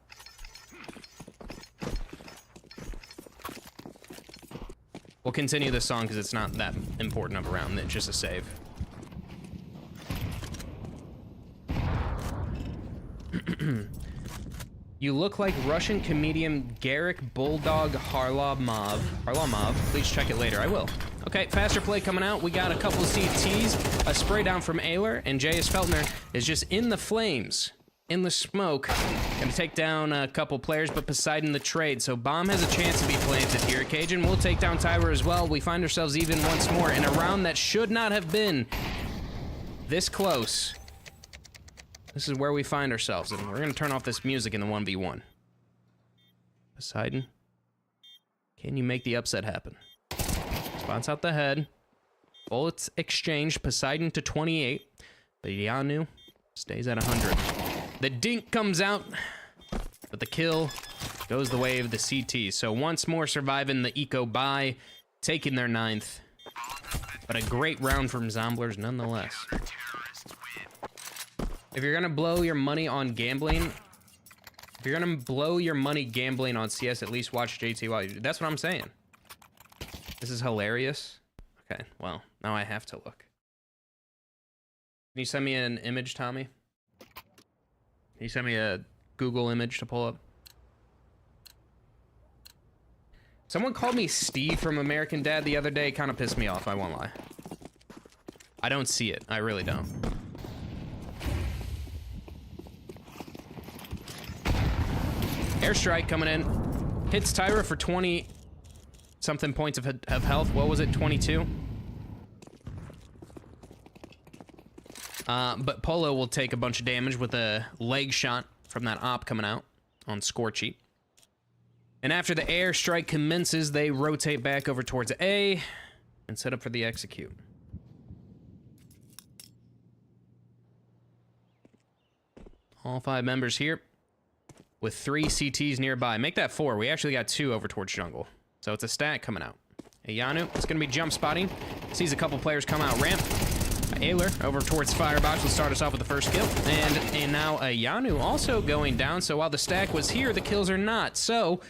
S1: We'll continue this song because it's not that important of a round. It's just a save. You look like Russian comedian Garrick Bulldog Harlamov. Please check it later. I will. Okay, faster play coming out. We got a couple of CTs, a spray down from Ayler, and J.S. Feltner is just in the flames, in the smoke. Gonna take down a couple players, but Poseidon the trade. So bomb has a chance to be planted here. Cajun will take down Tyra as well. We find ourselves even once more in a round that should not have been this close. This is where we find ourselves, and we're gonna turn off this music in the 1v1. Poseidon, can you make the upset happen? Spots out the head. Bullets exchanged. Poseidon to 28. But Yanu stays at 100. The dink comes out, but the kill goes the way of the CT. So once more surviving the eco buy, taking their 9th. But a great round from Zomblers nonetheless. If you're gonna blow your money on gambling, if you're gonna blow your money gambling on CS, at least watch JT while you do. That's what I'm saying. This is hilarious. Okay, well, now I have to look. Can you send me an image, Tommy? Can you send me a Google image to pull up? Someone called me Steve from American Dad the other day. Kind of pissed me off, I won't lie. I don't see it. I really don't. Airstrike coming in. Hits Tyra for 20-something points of health. What was it, 22? But Polo will take a bunch of damage with a leg shot from that op coming out on Scorchy. And after the airstrike commences, they rotate back over towards A and set up for the execute. All 5 members here with 3 CTs nearby. Make that 4. We actually got 2 over towards jungle. So it's a stack coming out. Ayanu, it's going to be jump spotting. Sees a couple players come out ramp. Ayler over towards Firebox will start us off with the first kill. And now Ayanu also going down. So while the stack was here, the kills are not. So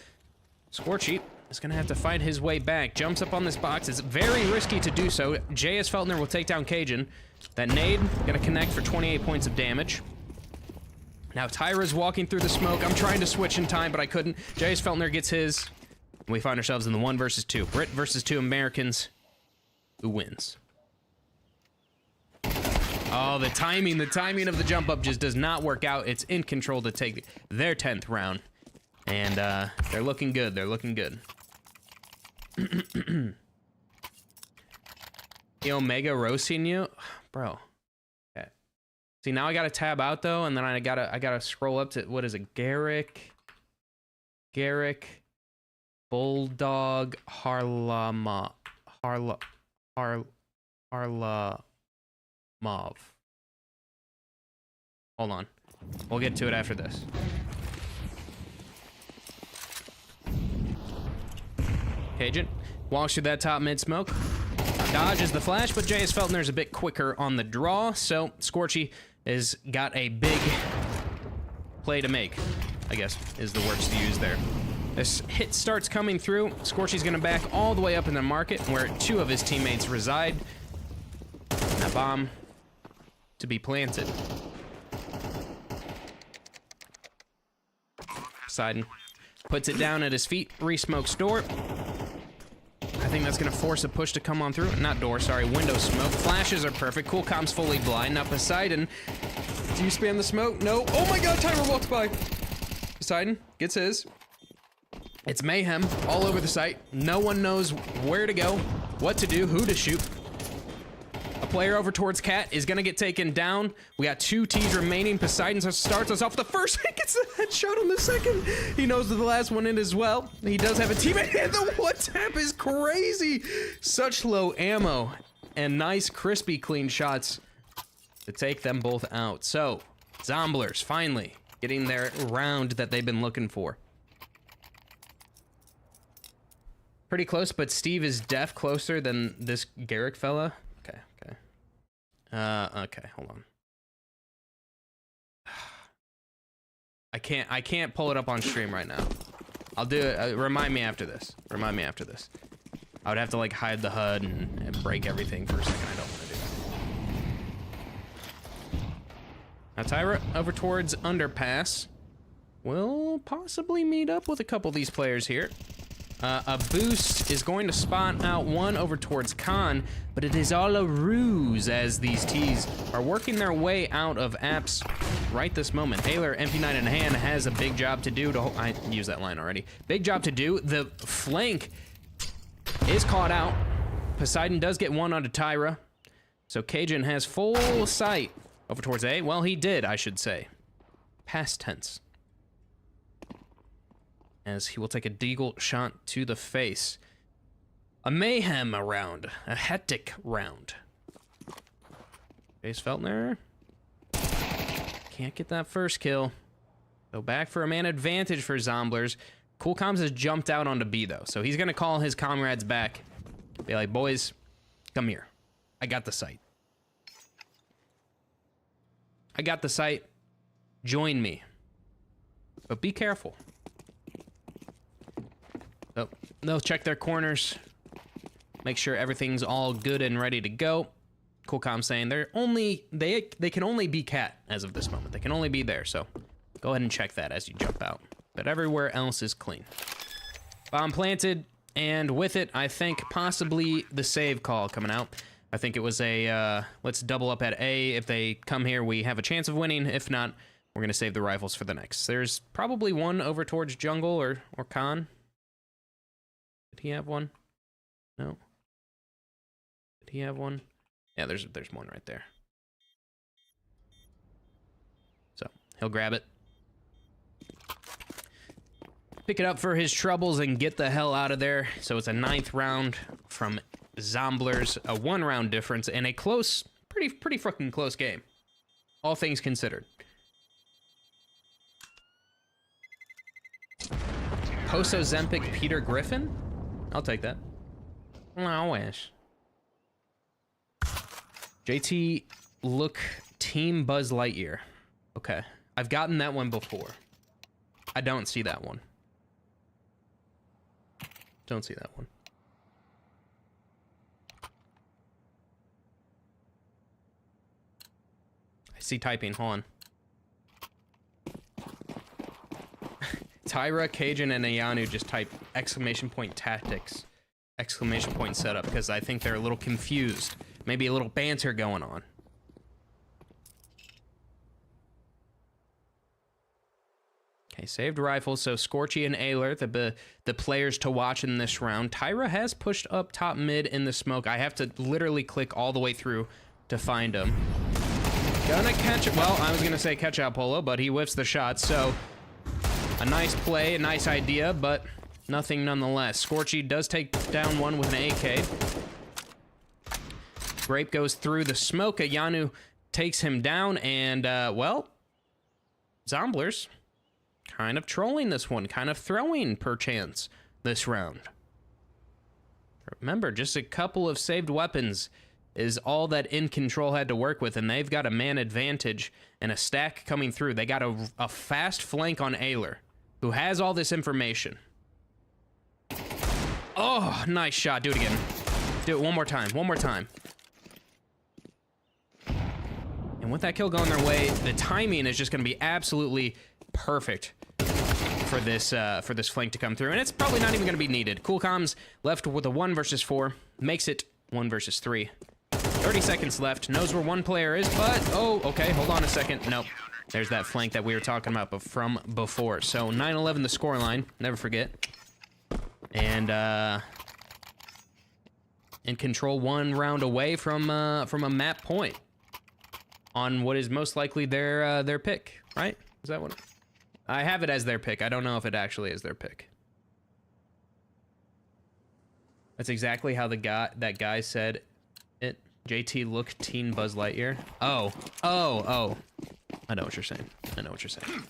S1: Scorchy is going to have to fight his way back. Jumps up on this box. It's very risky to do so. JS Feltner will take down Cajun. That nade going to connect for 28 points of damage. Now Tyra's walking through the smoke. I'm trying to switch in time, but I couldn't. JS Feltner gets his. We find ourselves in the 1 versus 2. Brit versus 2 Americans. Who wins? Oh, the timing of the jump up just does not work out. It's InControl to take their 10th round. And they're looking good. They're looking good. The Omega roasting you? Bro. Okay. See, now I gotta tab out though, and then I gotta scroll up to, what is it? Garrick, Bulldog, Harlamov. Hold on. We'll get to it after this. Cajun walks through that top mid smoke. Dodges the flash, but JS Feltner's a bit quicker on the draw, so Scorchy has got a big play to make, I guess is the words to use there. This hit starts coming through. Scorchy's gonna back all the way up in the market where 2 of his teammates reside. That bomb to be planted. Poseidon puts it down at his feet, re-smokes door. I think that's gonna force a push to come on through. Not door, sorry, window smoke. Flashes are perfect. Cool Com's fully blind. Now Poseidon, do you spam the smoke? No. Oh my god, Tyra walks by. Poseidon gets his. It's mayhem all over the site. No one knows where to go, what to do, who to shoot. A player over towards Cat is gonna get taken down. We got 2 T's remaining. Poseidon starts us off the first. He gets a headshot on the second. He knows that the last one in as well. He does have a teammate, and the one tap is crazy. Such low ammo and nice, crispy, clean shots to take them both out. So, Zomblers finally getting their round that they've been looking for. Pretty close, but Steve is def closer than this Garrick fella. Okay, hold on. I can't pull it up on stream right now. I'll do it. Remind me after this. Remind me after this. I would have to like hide the HUD and break everything for a second. I don't want to do that. Now Tyra over towards Underpass. We'll possibly meet up with a couple of these players here. A boost is going to spot out one over towards Khan, but it is all a ruse as these T's are working their way out of apps right this moment. Taylor, MP9 in hand, has a big job to do to I used that line already. Big job to do. The flank is caught out. Poseidon does get one onto Tyra. So Cajun has full sight Over towards A. Well, he did, I should say. Past tense. As he will take a deagle shot to the face. A mayhem round. A hectic round. Chase Feltner. Can't get that first kill. So back for a man advantage for Zomblers. Cool Comms has jumped out onto B, though. So he's going to call his comrades back. Be like, boys, come here. I got the site. I got the site. Join me. But be careful. So they'll check their corners. Make sure everything's all good and ready to go. Cool Comms saying they can only be cat as of this moment. They can only be there, so go ahead and check that as you jump out. But everywhere else is clean. Bomb planted, and with it, I think possibly the save call coming out. I think it was a, let's double up at A. If they come here, we have a chance of winning. If not, we're going to save the rifles for the next. There's probably one over towards jungle or con. Did he have one? No. Did he have one? Yeah, there's one right there. So, he'll grab it. Pick it up for his troubles and get the hell out of there. So it's a 9th round from Zomblers, a 1-round difference, and a close, pretty fucking close game. All things considered. Post-Ozempic Peter Griffin? I'll take that. I wish. JT look Team Buzz Lightyear. Okay. I've gotten that one before. I don't see that one. Don't see that one. I see typing. Hold on. Tyra, Cajun, and Ayanu just type exclamation point tactics, exclamation point setup, because I think they're a little confused. Maybe a little banter going on. Okay, saved rifles. So Scorchy and Ayler, the players to watch in this round. Tyra has pushed up top mid in the smoke. I have to literally click all the way through to find him. Gonna catch it. Well, I was gonna say catch out Polo, but he whiffs the shot. So a nice play, a nice idea, but nothing nonetheless. Scorchy does take down one with an AK. Grape goes through the smoke. Ayanu takes him down, and, well, Zomblers kind of trolling this one, kind of throwing, perchance, this round. Remember, just a couple of saved weapons is all that InControl had to work with, and they've got a man advantage and a stack coming through. They got a fast flank on Ayler, who has all this information. Oh, nice shot. Do it again. Do it one more time. One more time. And with that kill going their way, the timing is just going to be absolutely perfect for this flank to come through. And it's probably not even going to be needed. Cool Comms left with a 1 versus 4. Makes it 1 versus 3. 30 seconds left. Knows where one player is, but... Oh, okay. Hold on a second. Nope. There's that flank that we were talking about from before. So 9-11 the scoreline. Never forget. And InControl 1 round away from a map point on what is most likely their pick, right? Is that what? I have it as their pick. I don't know if it actually is their pick. That's exactly how that guy said it. JT look teen Buzz Lightyear. Oh. I know what you're saying. I know what you're saying.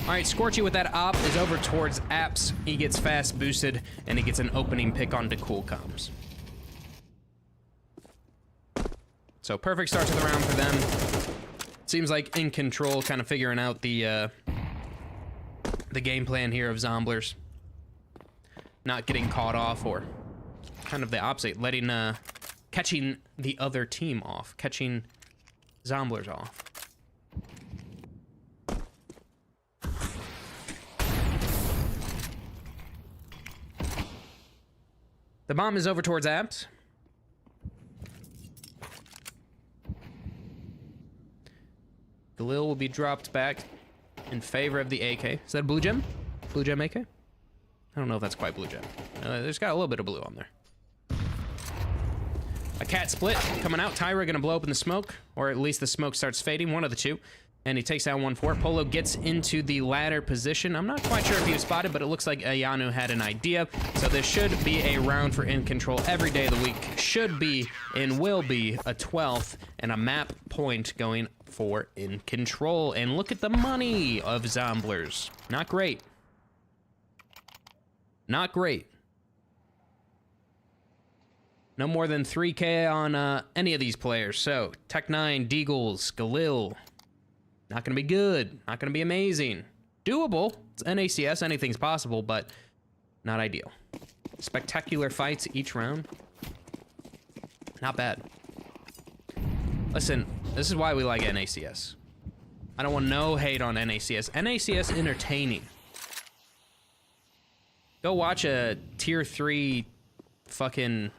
S1: All right, Scorchy with that op is over towards Apps. He gets fast boosted, and he gets an opening pick onto Cool Comms. So perfect start to the round for them. Seems like InControl kind of figuring out the game plan here of Zomblers. Not getting caught off, or kind of the opposite, catching the other team off, catching Zomblers off. The bomb is over towards Apps. Galil will be dropped back in favor of the AK. Is that a blue gem? Blue gem AK? I don't know if that's quite blue gem. There's got a little bit of blue on there. A cat split coming out. Tyra gonna blow up in the smoke, or at least the smoke starts fading, one of the two. And he takes down 1-4. Polo gets into the ladder position. I'm not quite sure if he was spotted, but it looks like Ayanu had an idea. So this should be a round for InControl every day of the week. Should be and will be a 12th and a map point going for InControl. And look at the money of Zomblers. Not great. Not great. No more than 3K on any of these players. So, Tech9, Deagles, Galil. Not gonna be good. Not gonna be amazing. Doable. It's NACS. Anything's possible, but not ideal. Spectacular fights each round. Not bad. Listen, this is why we like NACS. I don't want no hate on NACS. NACS entertaining. Go watch a tier 3 fucking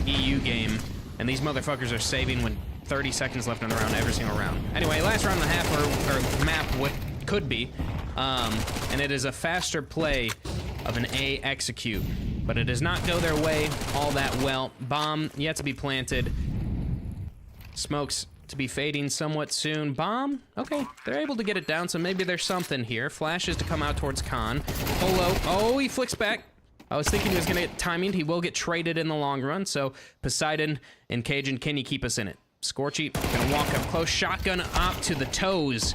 S1: EU game, and these motherfuckers are saving when 30 seconds left in the round every single round. Anyway, last round and a half, or map what could be, and it is a faster play of an A execute, but it does not go their way all that well. Bomb yet to be planted. Smokes to be fading somewhat soon. Bomb, okay, they're able to get it down, so maybe there's something here. Flashes to come out towards Khan. Polo, oh, he flicks back. I was thinking he was gonna get timing. He will get traded in the long run, so Poseidon and Cajun, can you keep us in it? Scorchy, gonna walk up close. Shotgun up to the toes.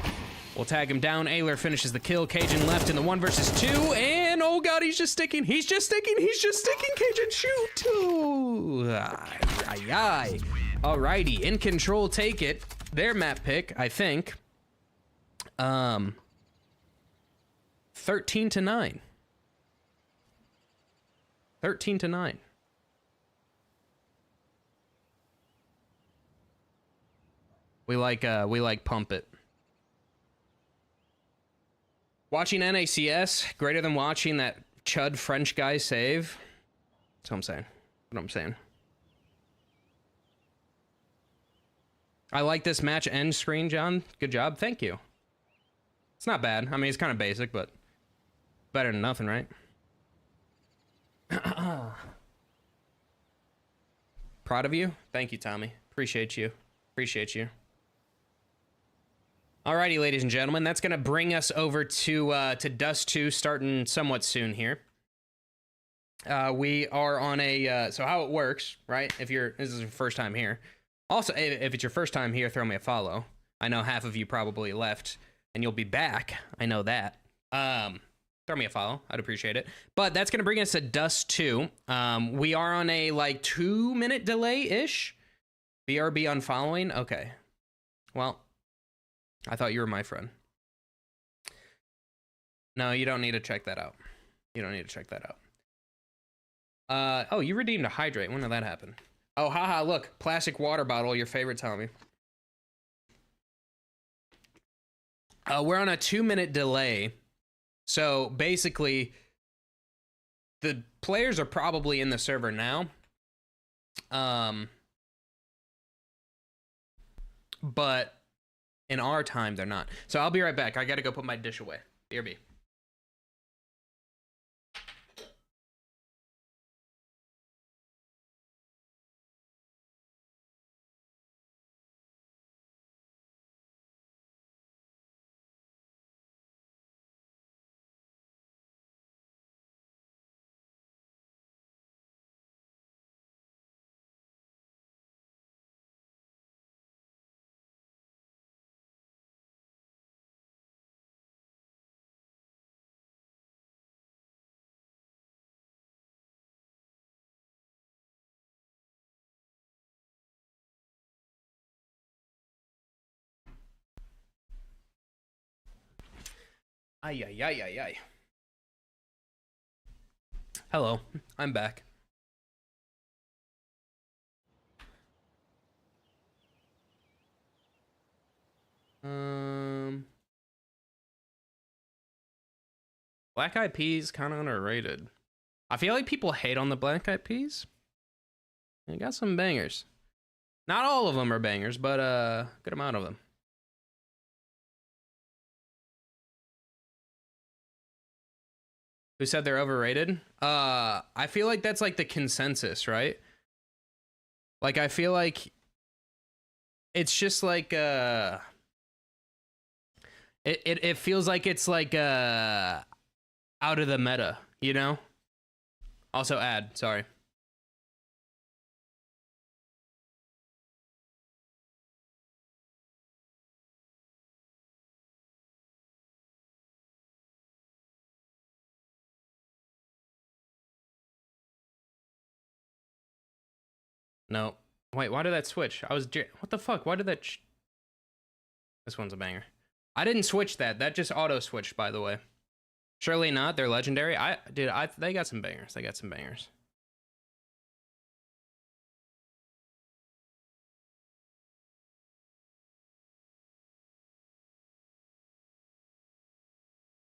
S1: We'll tag him down. Ayler finishes the kill. Cajun left in the 1 versus 2, and oh god, he's just sticking. He's just sticking. He's just sticking. Cajun, shoot. Ooh. Ay, ay. Alrighty, InControl take it. Their map pick, I think. 13-9. 13-9. We like pump it. Watching NACS greater than watching that chud French guy save. That's what I'm saying. What I'm saying. I like this match end screen, John. Good job. Thank you. It's not bad. I mean, it's kind of basic, but better than nothing, right? Proud of you. Thank you, Tommy. Appreciate you. Appreciate you. Alrighty, ladies and gentlemen, that's gonna bring us over to Dust 2 starting somewhat soon here. We are on a so how it works, right? If this is your first time here. Also, if it's your first time here, throw me a follow. I know half of you probably left, and you'll be back. I know that. Throw me a follow. I'd appreciate it. But that's gonna bring us to Dust 2. We are on a like 2-minute delay-ish. BRB unfollowing. Okay. Well, I thought you were my friend. No, you don't need to check that out. You don't need to check that out. Oh, you redeemed a hydrate. When did that happen? Oh, haha, look. Plastic water bottle, your favorite, Tommy. We're on a 2-minute delay. So, basically, the players are probably in the server now. But in our time, they're not. So I'll be right back. I gotta go put my dish away. BRB. Ay, ay, ay, ay, ay. Hello, I'm back. Black Eyed Peas, kind of underrated. I feel like people hate on the Black Eyed Peas. They got some bangers. Not all of them are bangers, but a good amount of them. Who said they're overrated? I feel like that's like the consensus, right? Like, I feel like it's just like it feels like it's like out of the meta, you know? Also sorry. No. Wait, why did that switch? What the fuck? Why did that This one's a banger. I didn't switch that. That just auto switched, by the way. Surely not. They're legendary. They got some bangers. They got some bangers.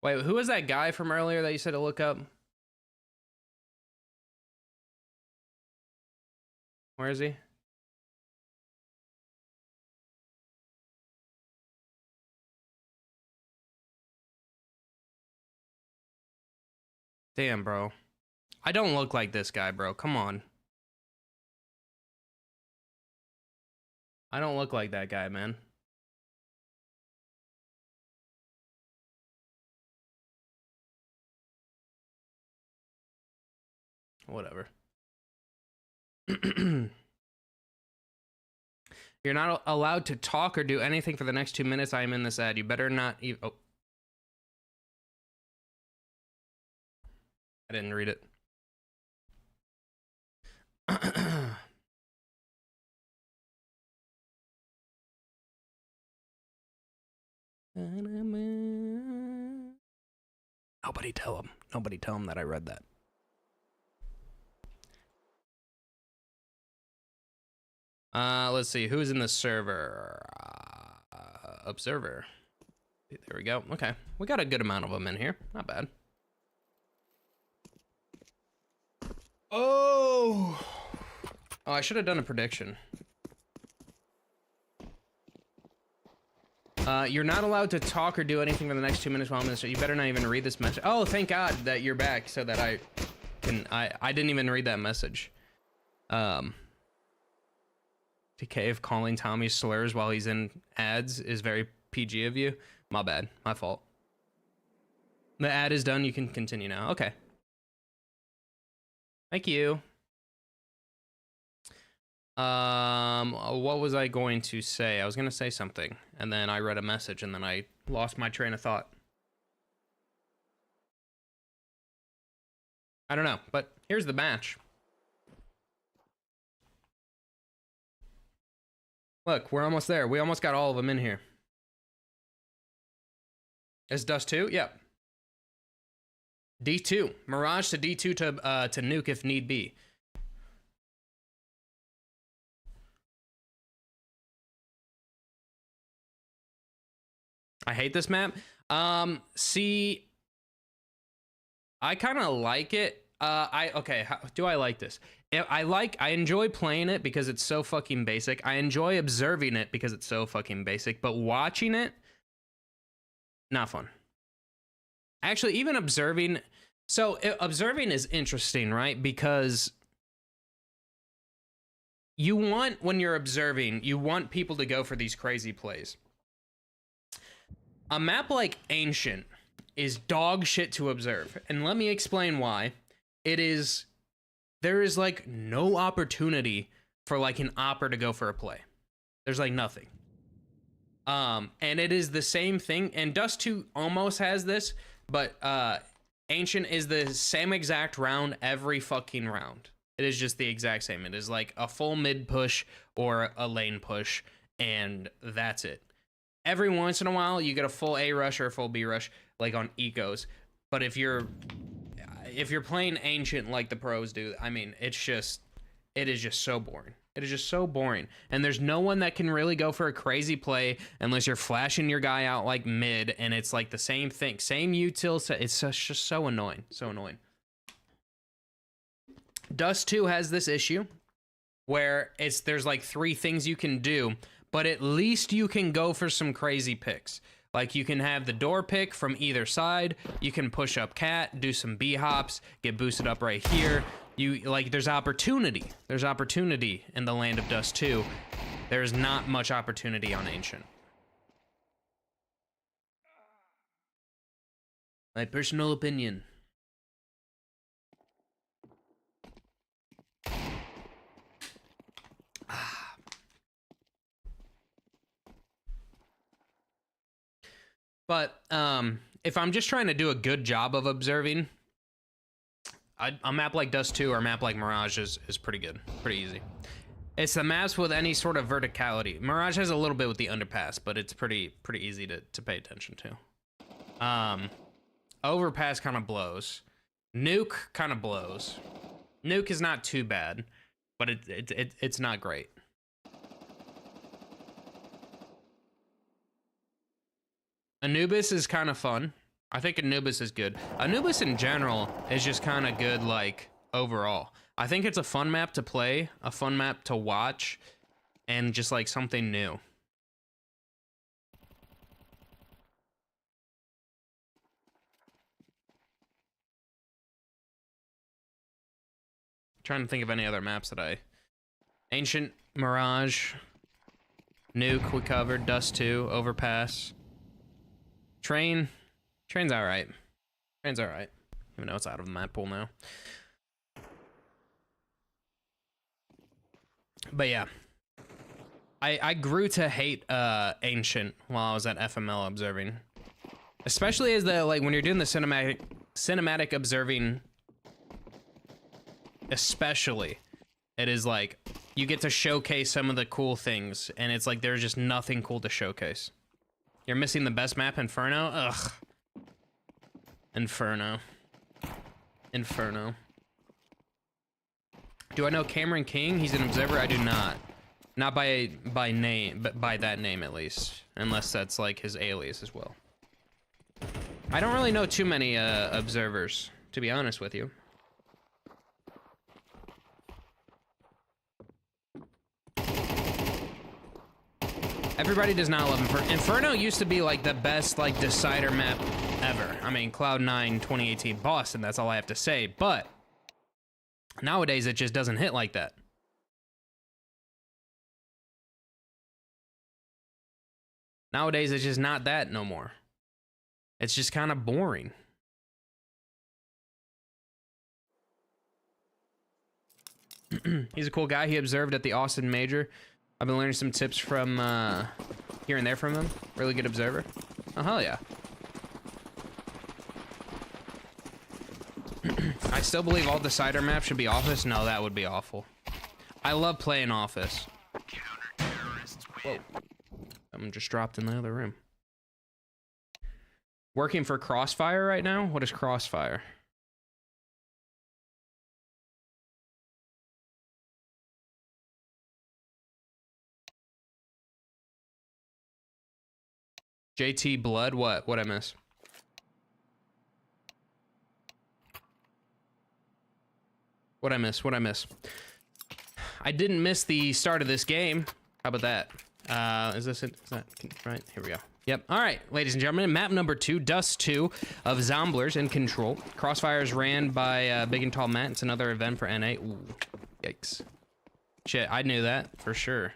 S1: Wait, who was that guy from earlier that you said to look up? Where is he? Damn, bro. I don't look like this guy, bro. Come on. I don't look like that guy, man. Whatever. You're not allowed to talk or do anything for the next 2 minutes. I am in this ad. You better not even... Oh. I didn't read it. Nobody tell him. Nobody tell him that I read that. Let's see. Who's in the server? Observer. There we go. Okay. We got a good amount of them in here. Not bad. Oh, I should have done a prediction. You're not allowed to talk or do anything for the next 2 minutes while I'm in this. You better not even read this message. Oh, thank God that you're back so that I didn't even read that message. TK, if calling Tommy slurs while he's in ads is very PG of you. My bad. My fault. The ad is done. You can continue now. Okay. Thank you. What was I going to say? I was going to say something, and then I read a message, and then I lost my train of thought. I don't know, but here's the match. Look, we're almost there. We almost got all of them in here. Is Dust 2? Yep. D2. Mirage to D2 to nuke if need be. I hate this map. See, I kind of like it. Okay, do I like this? I enjoy playing it because it's so fucking basic. I enjoy observing it because it's so fucking basic, but watching it, not fun. Actually, even observing, observing is interesting, right? Because you want, when you're observing, you want people to go for these crazy plays. A map like Ancient is dog shit to observe, and let me explain why. There is like no opportunity for like an opper to go for a play. There's like nothing. And it is the same thing, and Dust 2 almost has this, but Ancient is the same exact round every fucking round. It is just the exact same. It is like a full mid push or a lane push, and that's it. Every once in a while, you get a full A rush or a full B rush, like on ecos. But if you're playing Ancient like the pros do, I mean, it is just so boring. It is just so boring. And there's no one that can really go for a crazy play unless you're flashing your guy out like mid, and it's like the same thing. Same util, it's just so annoying. So annoying. Dust 2 has this issue where there's like 3 things you can do, but at least you can go for some crazy picks. Like, you can have the door pick from either side. You can push up cat, do some B hops, get boosted up right here. There's opportunity. There's opportunity in the Land of Dust 2. There's not much opportunity on Ancient. My personal opinion. But if I'm just trying to do a good job of observing, a map like Dust 2 or a map like Mirage is pretty good, pretty easy. It's the maps with any sort of verticality. Mirage has a little bit with the underpass, but it's pretty easy to pay attention to. Overpass kind of blows. Nuke kind of blows. Nuke is not too bad, but it's not great. Anubis is kind of fun. I think Anubis is good. Anubis in general is just kind of good, like, overall. I think it's a fun map to play, a fun map to watch, and just, like, something new. Trying to think of any other maps that Ancient, Mirage, Nuke we covered, Dust 2, Overpass. Train's alright. Train's alright. Even though it's out of the map pool now. But yeah. I grew to hate Ancient while I was at FML observing. Especially as when you're doing the cinematic observing, especially, it is like you get to showcase some of the cool things, and it's like there's just nothing cool to showcase. You're missing the best map, Inferno? Ugh. Inferno. Do I know Cameron King? He's an observer? I do not. Not by name, but by that name at least. Unless that's like his alias as well. I don't really know too many observers, to be honest with you. Everybody does not love Inferno. Inferno used to be like the best like decider map ever. I mean, Cloud9 2018 Boston, that's all I have to say. But nowadays it just doesn't hit like that. Nowadays it's just not that no more. It's just kind of boring. He's a cool guy. He observed at the Austin Major. I've been learning some tips from here and there from him. Really good observer. Oh, hell yeah. I still believe all decider maps should be Office. No, that would be awful. I love playing Office. Whoa. Someone just dropped in the other room. Working for Crossfire right now? What is Crossfire? JT Blood, what? What'd I miss? What'd I miss? What'd I miss? I didn't miss the start of this game. How about that? Is this it? Is that right? Here we go. Yep. All right, ladies and gentlemen, map number 2, Dust 2 of Zomblers in control. Crossfire is ran by Big and Tall Matt. It's another event for NA. Ooh, yikes. Shit, I knew that for sure.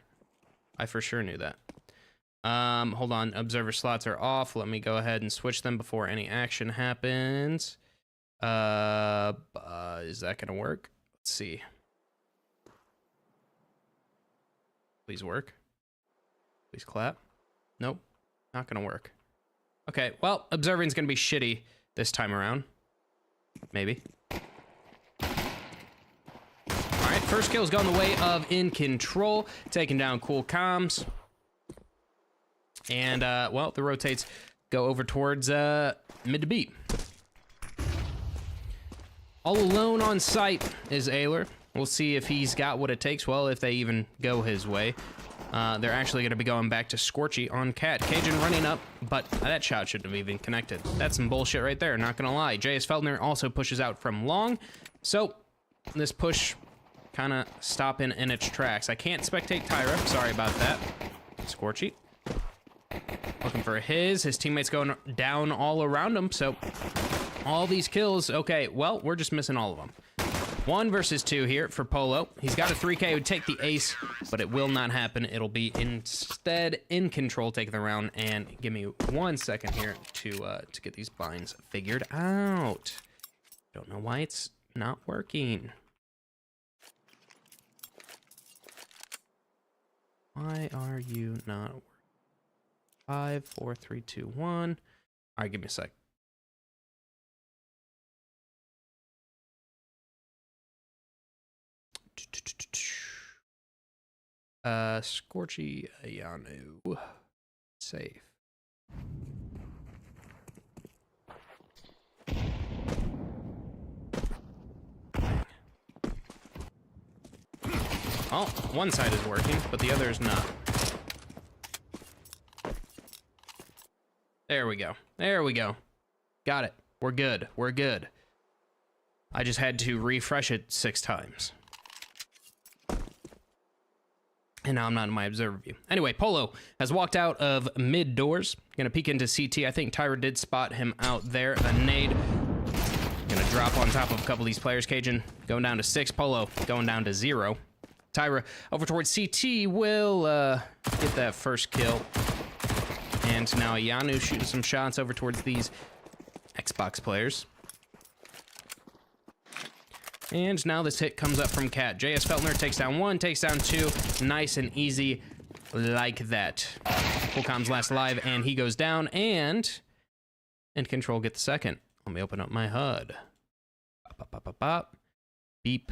S1: I for sure knew that. Hold on, observer slots are off. Let me go ahead and switch them before any action happens. Is that gonna work? Let's see. Please work. Please clap. Nope, not gonna work. Okay, well, observing's gonna be shitty this time around. Maybe. Alright, first kill's going the way of InControl, taking down Cool Comms. And, well, the rotates go over towards, mid to beat. All alone on site is Ayler. We'll see if he's got what it takes. Well, if they even go his way. They're actually going to be going back to Scorchy on Cat. Cajun running up, but that shot shouldn't have even connected. That's some bullshit right there, not going to lie. J.S. Feldner also pushes out from long. So, this push kind of stopping in its tracks. I can't spectate Tyra. Sorry about that. Scorchy. Looking for his teammates going down all around him, so all these kills. Okay, well, we're just missing all of them. 1 versus 2 here for Polo. He's got a 3K, he would take the ace, but it will not happen. It'll be instead InControl taking the round, and give me 1 second here to get these binds figured out. Don't know why it's not working. Why are you not working? 5, 4, 3, 2, 1. All right, give me a sec. Scorchy Ayanu. Save. Oh, one side is working, but the other is not. There we go. There we go. Got it. We're good. We're good. I just had to refresh it 6 times. And now I'm not in my observer view. Anyway, Polo has walked out of mid doors. Gonna peek into CT. I think Tyra did spot him out there. A nade. Gonna drop on top of a couple of these players. Cajun going down to 6. Polo going down to 0. Tyra over towards CT will get that first kill. And now Yanu shooting some shots over towards these Xbox players. And now this hit comes up from Cat. JS Feltner takes down 1, takes down 2. Nice and easy like that. Fullcom's last alive, and he goes down, and InControl get the second. Let me open up my HUD. Bop, bop, bop, bop, bop. Beep.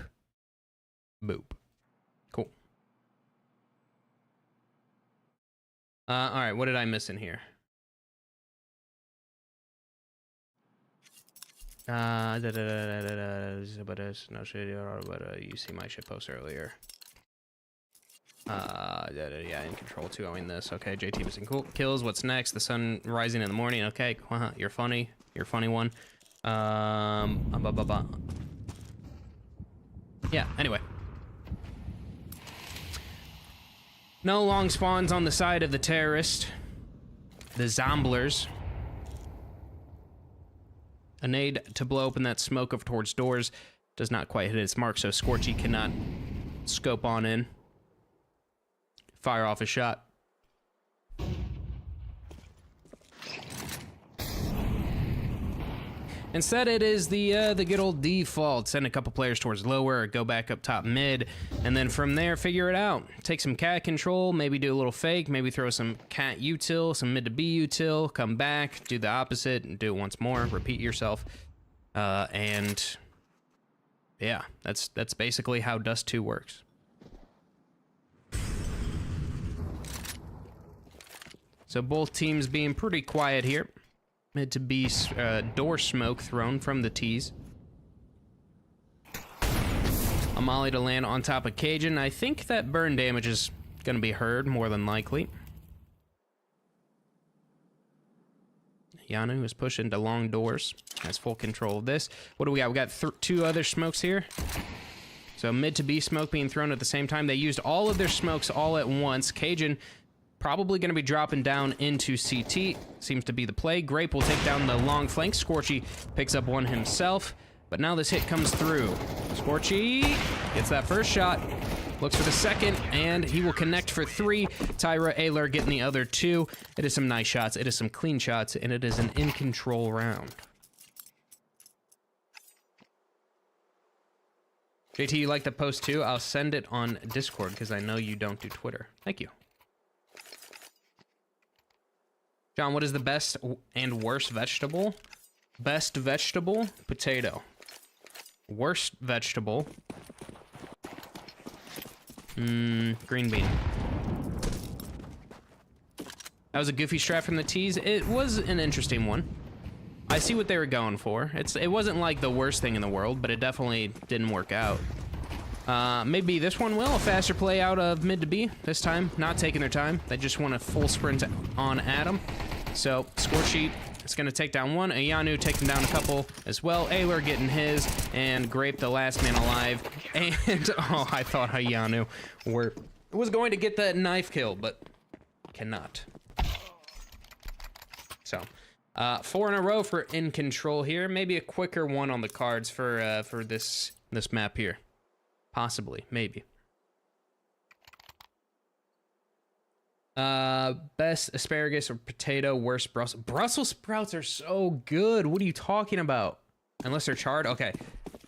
S1: Boop. Cool. All right, what did I miss in here? But you see my shit post earlier. Yeah, InControl 2 owing this. Okay, JT missing cool kills. What's next? The sun rising in the morning. Okay, you're funny. You're a funny one. Yeah, anyway. No long spawns on the side of the terrorist. The Zomblers. A nade to blow open that smoke over towards doors. Does not quite hit its mark, so Scorchy cannot scope on in. Fire off a shot. Instead, it is the good old default. Send a couple players towards lower, or go back up top mid, and then from there, figure it out. Take some cat control, maybe do a little fake, maybe throw some cat util, some mid to B util, come back, do the opposite, and do it once more, repeat yourself. And yeah, that's basically how Dust 2 works. So both teams being pretty quiet here. Mid to B door smoke thrown from the T's. A molly to land on top of Cajun. I think that burn damage is going to be heard more than likely. Yanu is pushing to long doors. Has full control of this. What do we got? We got 2 other smokes here. So mid to B smoke being thrown at the same time. They used all of their smokes all at once. Cajun probably going to be dropping down into CT. Seems to be the play. Grape will take down the long flank. Scorchy picks up one himself. But now this hit comes through. Scorchy gets that first shot. Looks for the second, and he will connect for 3. Tyra Ayler getting the other 2. It is some nice shots. It is some clean shots, and it is an InControl round. JT, you like the post too? I'll send it on Discord because I know you don't do Twitter. Thank you. John, what is the best and worst vegetable? Best vegetable, potato. Worst vegetable, green bean. That was a goofy strat from the T's. It was an interesting one. I see what they were going for. It wasn't like the worst thing in the world, but it definitely didn't work out. Maybe this one will. A faster play out of mid to B this time. Not taking their time. They just want a full sprint on Adam. So, Scorchy is going to take down 1. Ayanu taking down a couple as well. Ayler getting his. And Grape, the last man alive. And, oh, I thought Ayanu was going to get that knife kill, but cannot. So, 4 in a row for InControl here. Maybe a quicker one on the cards for this map here. Possibly, maybe. Best asparagus or potato, worst Brussels. Brussels sprouts are so good. What are you talking about? Unless they're charred? Okay.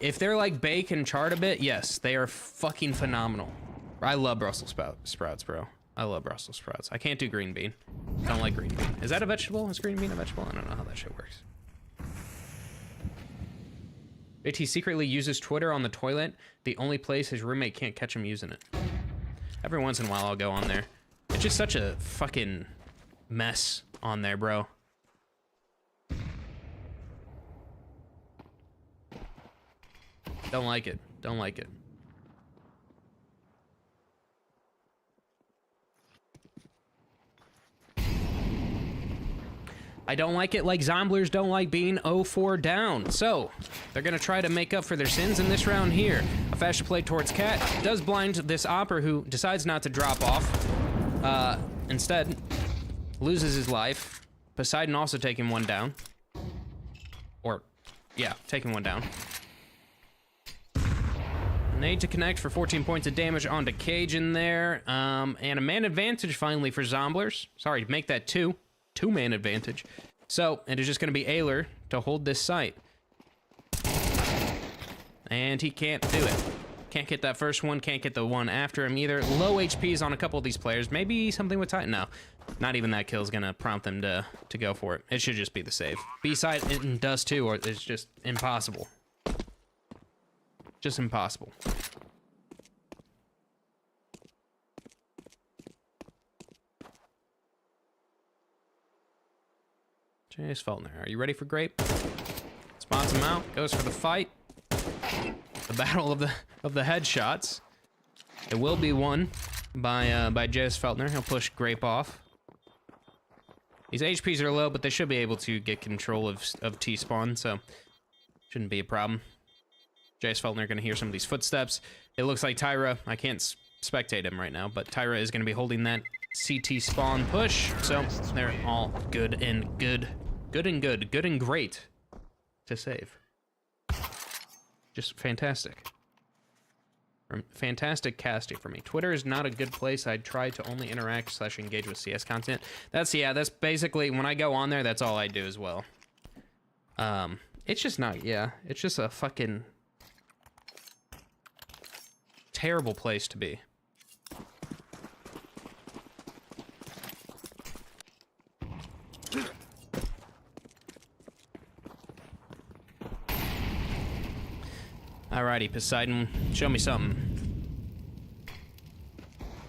S1: If they're like baked and charred a bit, yes, they are fucking phenomenal. I love Brussels sprouts, bro. I love Brussels sprouts. I can't do green bean. Don't like green bean. Is that a vegetable? Is green bean a vegetable? I don't know how that shit works. JT secretly uses Twitter on the toilet, the only place his roommate can't catch him using it. Every once in a while I'll go on there. It's just such a fucking mess on there, bro. Don't like it. Don't like it. I don't like it like Zomblers don't like being 0-4 down. So, they're gonna try to make up for their sins in this round here. A faster play towards Cat does blind this Opper who decides not to drop off. Instead, loses his life. Poseidon also taking one down. Or, yeah, taking one down. Need to connect for 14 points of damage onto Cajun there. And a man advantage finally for Zomblers. Sorry, make that 2. 2-man advantage. So, it is just going to be Ayler to hold this site. And he can't do it. Can't get that first one, can't get the one after him either. Low HPs on a couple of these players. Maybe something with Titan. No, not even that kill is going to prompt them to go for it. It should just be the save. B-side, it does too, or it's just impossible. Just impossible. J.S. Feltner, are you ready for Grape? Spots him out, goes for the fight. The battle of the headshots. It will be won by J.S. Feltner. He'll push Grape off. These HPs are low, but they should be able to get control of T-spawn, so shouldn't be a problem. J.S. Feltner gonna hear some of these footsteps. It looks like Tyra, I can't spectate him right now, but Tyra is gonna be holding that CT spawn push, so they're all good and good. Good and great to save. Just fantastic. Fantastic casting for me. Twitter is not a good place. I try to only interact / engage with CS content. That's basically, when I go on there, that's all I do as well. It's just not, it's just a fucking terrible place to be. Alrighty, Poseidon, show me something.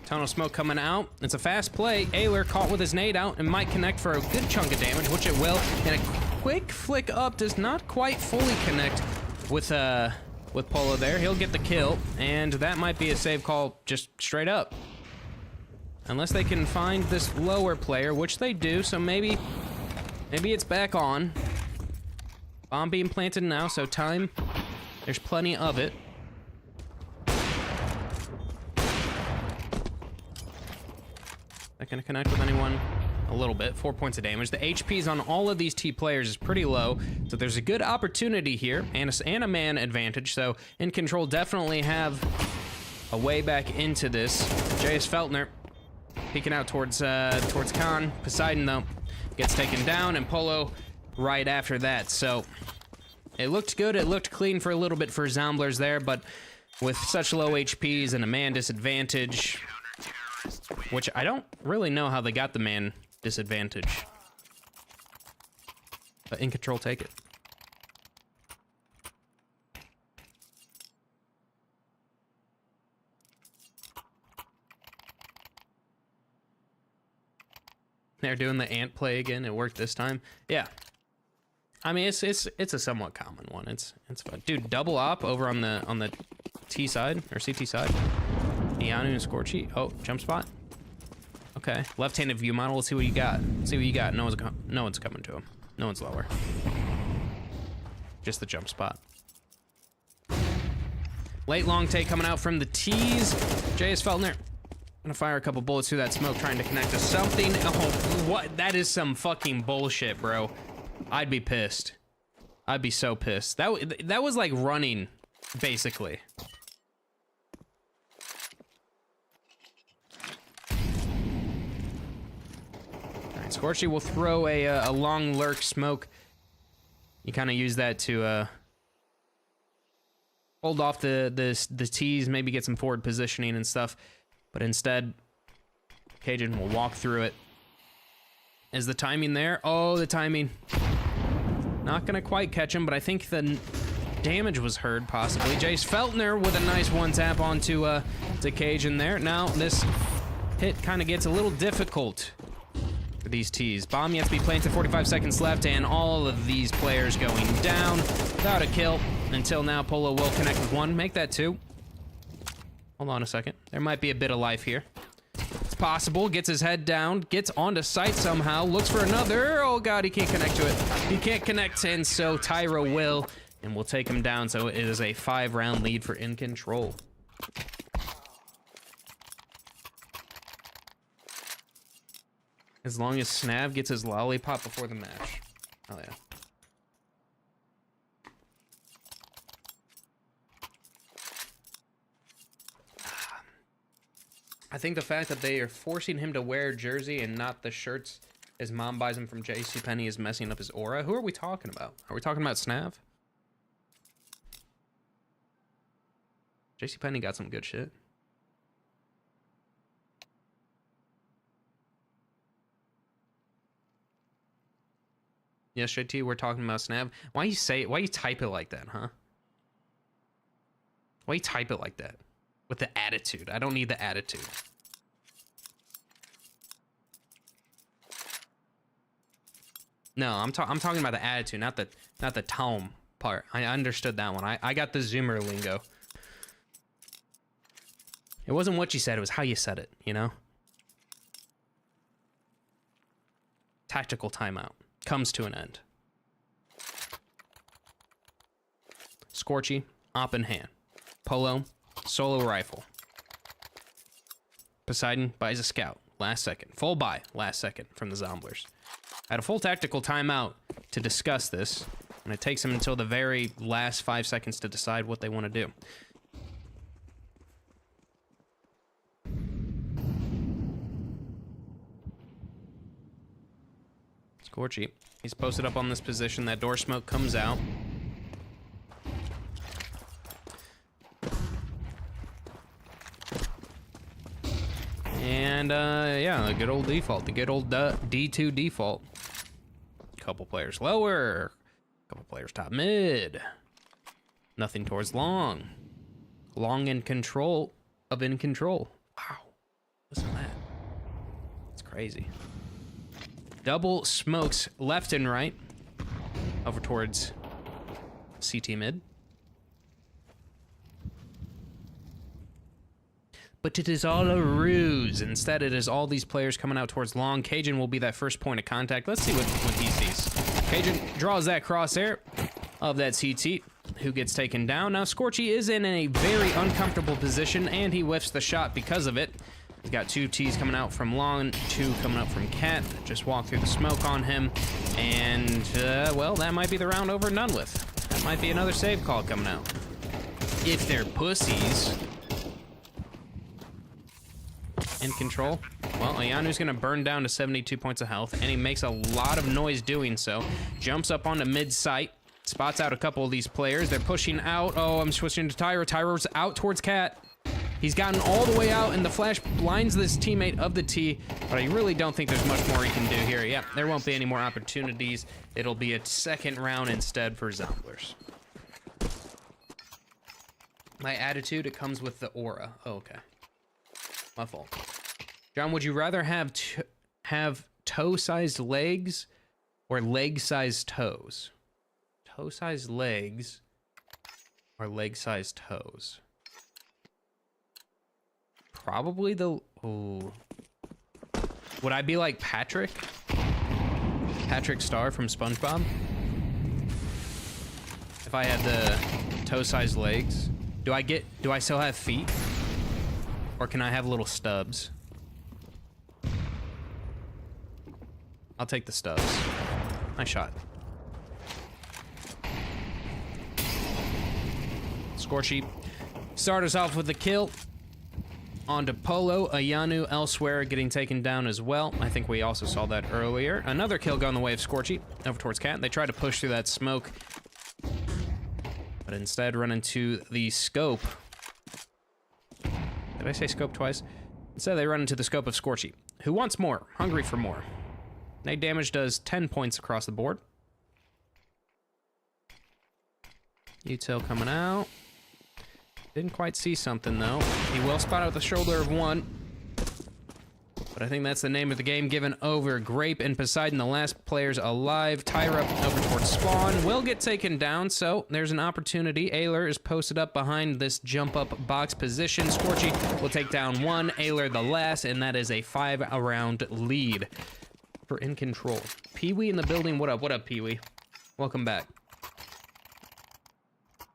S1: Tunnel smoke coming out. It's a fast play. Ayler caught with his nade out and might connect for a good chunk of damage, which it will. And a quick flick up does not quite fully connect with Polo there. He'll get the kill, and that might be a save call just straight up. Unless they can find this lower player, which they do, so maybe it's back on. Bomb being planted now, so time. There's plenty of it. Not gonna connect with anyone. A little bit, 4 points of damage. The HPs on all of these T players is pretty low, so there's a good opportunity here, and a man advantage, so InControl definitely have a way back into this. J.S. Feltner peeking out towards Khan. Poseidon, though, gets taken down, and Polo right after that, so it looked good, it looked clean for a little bit for Zomblers there, but with such low HPs and a man disadvantage, which I don't really know how they got the man disadvantage. But InControl, take it. They're doing the ant play again. It worked this time. Yeah. I mean, it's a somewhat common one. It's fun. Dude, double op over on the T side or CT side. Ianu and Scorchy. Oh, jump spot. Okay, left-handed view model. Let's see what you got. See what you got. No one's coming to him. No one's lower. Just the jump spot. Late long take coming out from the T's. J.S. Feltner Gonna fire a couple bullets through that smoke trying to connect to something. Oh, what? That is some fucking bullshit, bro. I'd be pissed. I'd be so pissed. That was like running, basically. Alright, Scorchy will throw a long lurk smoke. You kind of use that to hold off the T's, maybe get some forward positioning and stuff. But instead, Cajun will walk through it. Is the timing there? Oh, the timing. Not gonna quite catch him, but I think the damage was heard, possibly. Jace Feltner with a nice one-tap onto to Cajun there. Now, this hit kind of gets a little difficult for these T's. Bomb yet to be planted, 45 seconds left, and all of these players going down without a kill. Until now, Polo will connect with one, make that two. Hold on a second. There might be a bit of life here. It's possible. Gets his head down. Gets onto sight somehow. Looks for another. Oh, God, he can't connect to it. He can't connect, and so Tyra will. And we'll take him down, so it is a 5-round lead for InControl. As long as Snav gets his lollipop before the match. Oh, yeah. I think the fact that they are forcing him to wear a jersey and not the shirts his mom buys him from JCPenney is messing up his aura. Who are we talking about? Are we talking about Snav? JCPenney got some good shit. Yes, JT, we're talking about Snav. Why you type it like that, huh? Why you type it like that? With the attitude. I don't need the attitude. No, I'm talking about the attitude, not the tone part. I understood that one. I got the Zoomer lingo. It wasn't what you said, it was how you said it, you know? Tactical timeout. Comes to an end. Scorchy, op in hand. Polo, solo rifle. Poseidon buys a scout. Last second. Full buy. Last second from the Zomblers. Had a full tactical timeout to discuss this. And it takes them until the very last 5 seconds to decide what they want to do. Scorchy. He's posted up on this position. That door smoke comes out. And, yeah, the good old default. The good old D2 default. Couple players lower. Couple players top mid. Nothing towards long. Long in control of InControl. Wow. Listen to that. It's crazy. Double smokes left and right. Over towards CT mid. But it is all a ruse. Instead, it is all these players coming out towards long. Cajun will be that first point of contact. Let's see what he sees. Cajun draws that crosshair of that CT, who gets taken down. Now, Scorchy is in a very uncomfortable position, and he whiffs the shot because of it. He's got 2 T's coming out from long, 2 coming up from Cat. Just walk through the smoke on him. And, well, that might be the round over and done with. That might be another save call coming out. If they're pussies. InControl. Well, Ayanu's gonna burn down to 72 points of health, and he makes a lot of noise doing so. Jumps up onto mid-sight, spots out a couple of these players. They're pushing out. Oh, I'm switching to Tyra. Tyra's out towards Cat. He's gotten all the way out, and the flash blinds this teammate of the T, but I really don't think there's much more he can do here. Yep, there won't be any more opportunities. It'll be a second round instead for Zomblers. My attitude, it comes with the aura. Oh, okay. My fault. John, would you rather have toe-sized legs or leg-sized toes? Toe-sized legs or leg-sized toes? Probably the... Ooh. Would I be like Patrick? Patrick Star from SpongeBob? If I had the toe-sized legs? Do I still have feet? Or can I have little stubs? I'll take the stubs. Nice shot. Scorchy. Start us off with the kill. On to Polo. Ayanu elsewhere getting taken down as well. I think we also saw that earlier. Another kill going the way of Scorchy. Over towards Cat. They tried to push through that smoke. But instead run into the scope. Did I say scope twice? Instead they run into the scope of Scorchy, who wants more. Hungry for more. Nade damage does 10 points across the board. Util coming out. Didn't quite see something, though. He will spot out the shoulder of one. But I think that's the name of the game. Given over. Grape and Poseidon, the last players alive. Tyra over towards spawn. Will get taken down, so there's an opportunity. Ayler is posted up behind this jump-up box position. Scorchy will take down one. Ayler the last, and that is a 5-round lead for InControl. Pee-wee in the building. What up? What up, Pee-wee? Welcome back.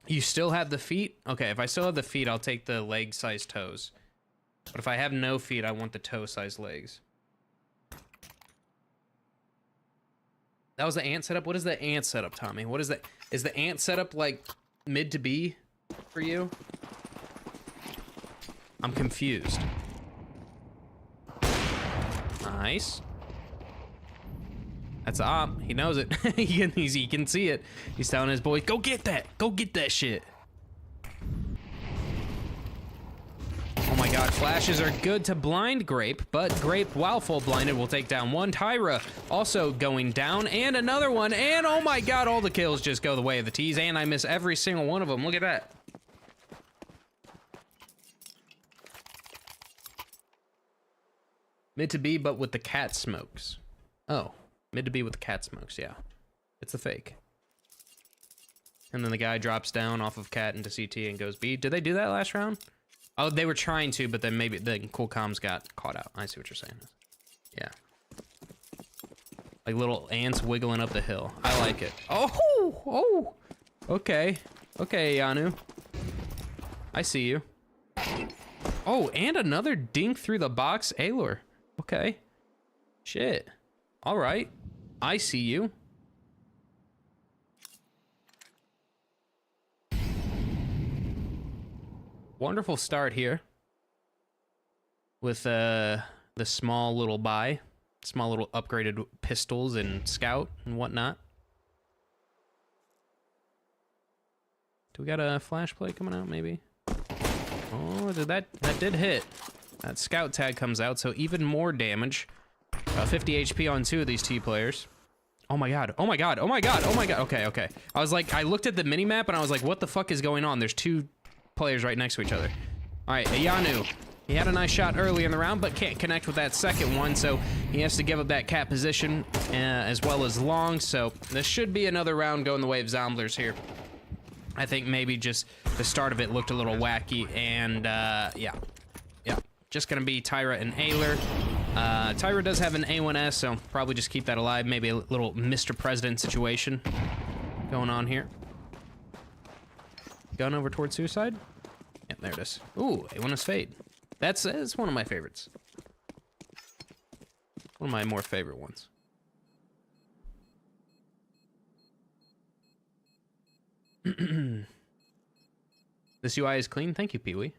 S1: You still have the feet? Okay, if I still have the feet, I'll take the leg-sized toes. But if I have no feet, I want the toe-sized legs. That was the ant setup? What is the ant setup, Tommy? What is that? Is the ant setup, like, mid to B for you? I'm confused. Nice. That's op. He knows it. he can see it. He's telling his boys, go get that. Go get that shit. Oh my god, flashes are good to blind Grape, but Grape, while full blinded, will take down one. Tyra also going down, and another one, and oh my god, all the kills just go the way of the T's, and I miss every single one of them. Look at that. Mid to B, but with the cat smokes. Oh. Mid to be with the cat smokes, yeah. It's a fake. And then the guy drops down off of cat into CT and goes B. Did they do that last round? Oh, they were trying to, but then maybe the cool comms got caught out. I see what you're saying. Yeah. Like little ants wiggling up the hill. I like it. Oh! Okay. Okay, Yanu. I see you. Oh, and another dink through the box. Ayler. Okay. Shit. All right. I see you. Wonderful start here. With the small little buy. Small little upgraded pistols and scout and whatnot. Do we got a flash play coming out, maybe? Oh, that did hit. That scout tag comes out, so even more damage. 50 HP on two of these T players. Oh my god, oh my god, oh my god, oh my god. Okay, okay. I was like, I looked at the mini-map and I was like, what the fuck is going on? There's two players right next to each other. All right, Ayanu. He had a nice shot early in the round, but can't connect with that second one, so he has to give up that cat position as well as long, so this should be another round going the way of Zomblers here. I think maybe just the start of it looked a little wacky, and yeah. Just gonna be Tyra and Ayler. Tyra does have an A1S, so probably just keep that alive. Maybe a little Mr. President situation going on here. Gun over towards suicide. Yep, there it is. Ooh, A1S fade. That's one of my favorites. One of my more favorite ones. This UI is clean. Thank you, Pee-wee.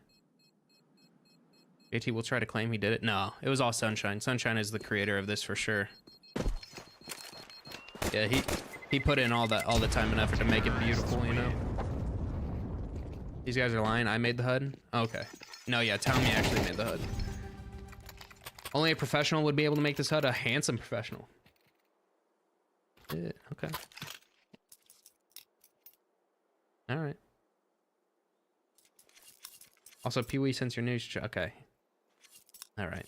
S1: JT will try to claim he did it. No, it was all Sunshine. Sunshine is the creator of this for sure. Yeah, he put in all the time and effort to make it beautiful, you know. These guys are lying. I made the HUD. Okay. No, yeah, Tommy actually made the HUD. Only a professional would be able to make this HUD. A handsome professional. Yeah, okay. All right. Also, Pee-wee, since you're new, okay. All right.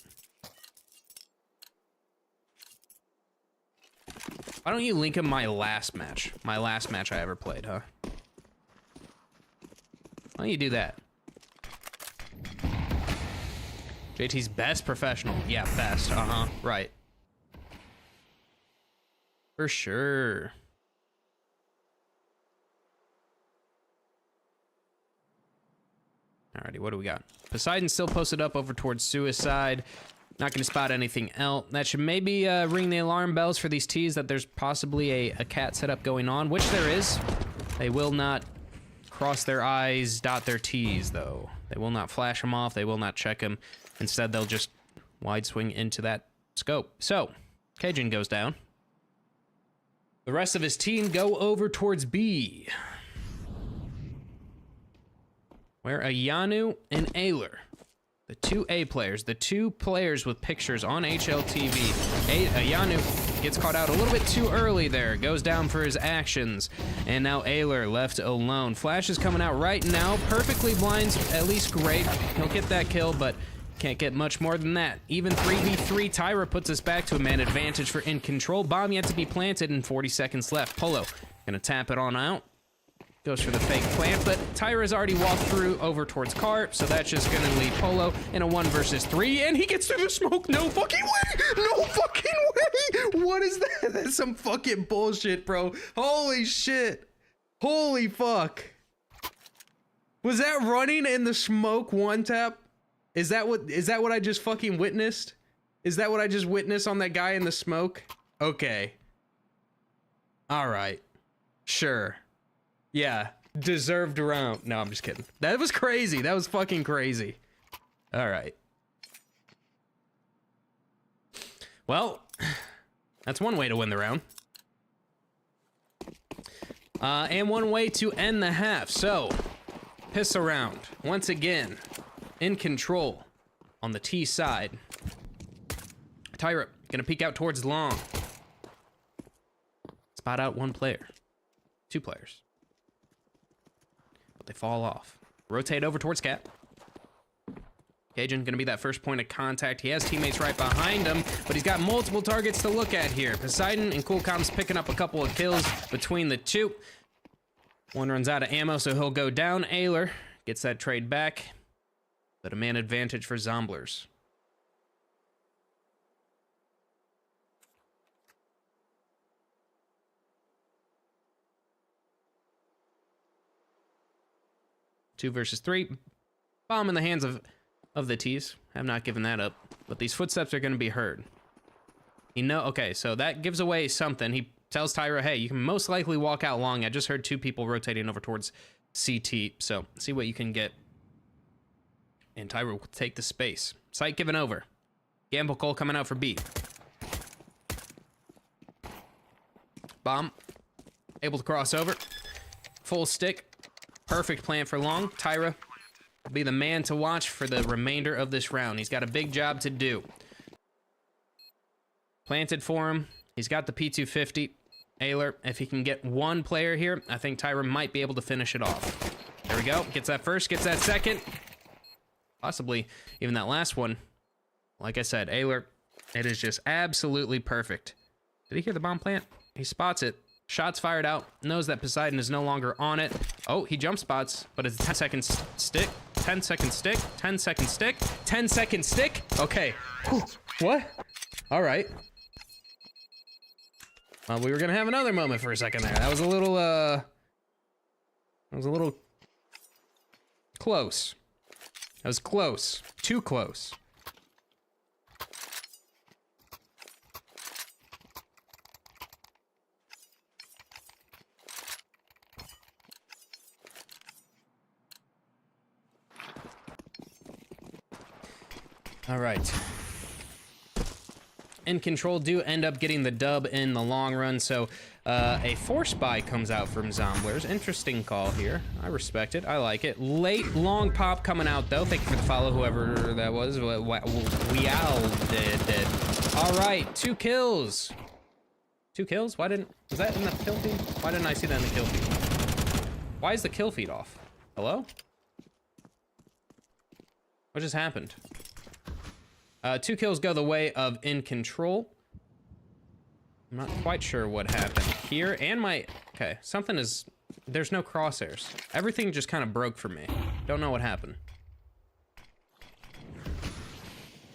S1: Why don't you link him my last match? My last match I ever played, huh? Why don't you do that? JT's best professional. Yeah, best. Uh-huh. Right. For sure. Alrighty, what do we got? Poseidon still posted up over towards Suicide. Not going to spot anything else. That should maybe ring the alarm bells for these T's that there's possibly a cat setup going on, which there is. They will not cross their I's, dot their T's, though. They will not flash them off. They will not check them. Instead, they'll just wide swing into that scope. So, Cajun goes down. The rest of his team go over towards B, where Ayanu and Ayler, the two A players, the two players with pictures on HLTV. Ayanu gets caught out a little bit too early there, goes down for his actions, and now Ayler left alone. Flash is coming out right now, perfectly blinds at least Grape. He'll get that kill, but can't get much more than that. Even 3v3, Tyra puts us back to a man advantage for InControl. Bomb yet to be planted and 40 seconds left. Polo gonna tap it on out. Goes for the fake plant, but Tyra's already walked through over towards Carp, so that's just gonna leave Polo in a 1 versus 3, and he gets through the smoke. No fucking way! No fucking way! What is that? That's some fucking bullshit, bro. Holy shit. Holy fuck. Was that running in the smoke one tap? Is that what I just fucking witnessed? Is that what I just witnessed on that guy in the smoke? Okay. All right. Sure. Yeah. Deserved round. No, I'm just kidding. That was crazy. That was fucking crazy. All right. Well, that's one way to win the round. And one way to end the half. So, piss around. Once again. InControl on the T side. Tyra gonna peek out towards long. Spot out one player. 2 players. But they fall off. Rotate over towards Cat. Cajun gonna be that first point of contact. He has teammates right behind him, but he's got multiple targets to look at here. Poseidon and Coolcom's picking up a couple of kills between the two. One runs out of ammo, so he'll go down. Ayler gets that trade back. But a man advantage for Zomblers. Two versus 3. Bomb in the hands of the T's. Have not given that up. But these footsteps are going to be heard. Okay, so that gives away something. He tells Tyra, hey, you can most likely walk out long. I just heard 2 people rotating over towards CT. So see what you can get. And Tyra will take the space. Sight given over. Gamble Cole coming out for B. Bomb. Able to cross over. Full stick. Perfect plan for long. Tyra will be the man to watch for the remainder of this round. He's got a big job to do. Planted for him. He's got the P250. Ayler, if he can get one player here, I think Tyra might be able to finish it off. There we go. Gets that first, gets that second. Possibly even that last one. Like I said, Ayler, it is just absolutely perfect. Did he hear the bomb plant? He spots it. Shots fired out. Knows that Poseidon is no longer on it. Oh, he jump spots, but it's a 10-second stick. 10-second stick. 10-second stick. 10-second stick. Okay. Whew. What? All right. Well, we were gonna have another moment for a second there. That was a little, close. That was close. Too close. All right. InControl do end up getting the dub in the long run, so a force buy comes out from Zomblers. Interesting call here. I respect it. I like it. Late long pop coming out, though. Thank you for the follow, whoever that was. Did. All right, 2 kills. 2 kills? Was that in the kill feed? Why didn't I see that in the kill feed? Why is the kill feed off? Hello? What just happened? 2 kills go the way of InControl. I'm not quite sure what happened here. And okay, there's no crosshairs. Everything just kind of broke for me. Don't know what happened.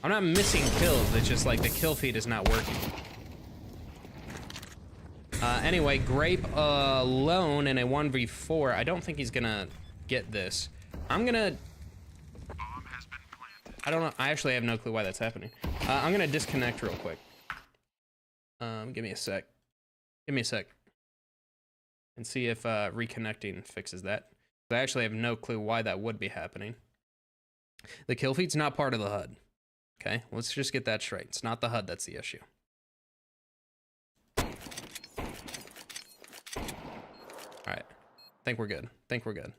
S1: I'm not missing kills. It's just like the kill feed is not working. Anyway, Grape alone in a 1v4. I don't think he's gonna get this. I'm gonna I don't know. I actually have no clue why that's happening. I'm gonna disconnect real quick. Give me a sec. Give me a sec. And see if reconnecting fixes that. I actually have no clue why that would be happening. The kill feed's not part of the HUD. Okay, let's just get that straight. It's not the HUD that's the issue. Alright. Think we're good. Think we're good.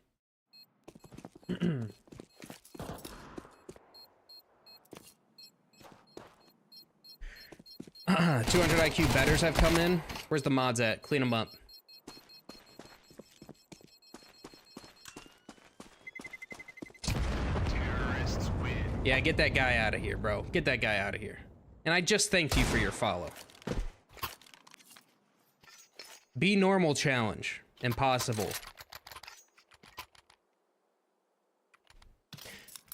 S1: 200 IQ betters have come in. Where's the mods at? Clean them up.
S2: Terrorists win.
S1: Yeah, get that guy out of here, bro. Get that guy out of here. And I just thanked you for your follow. Be normal challenge. Impossible.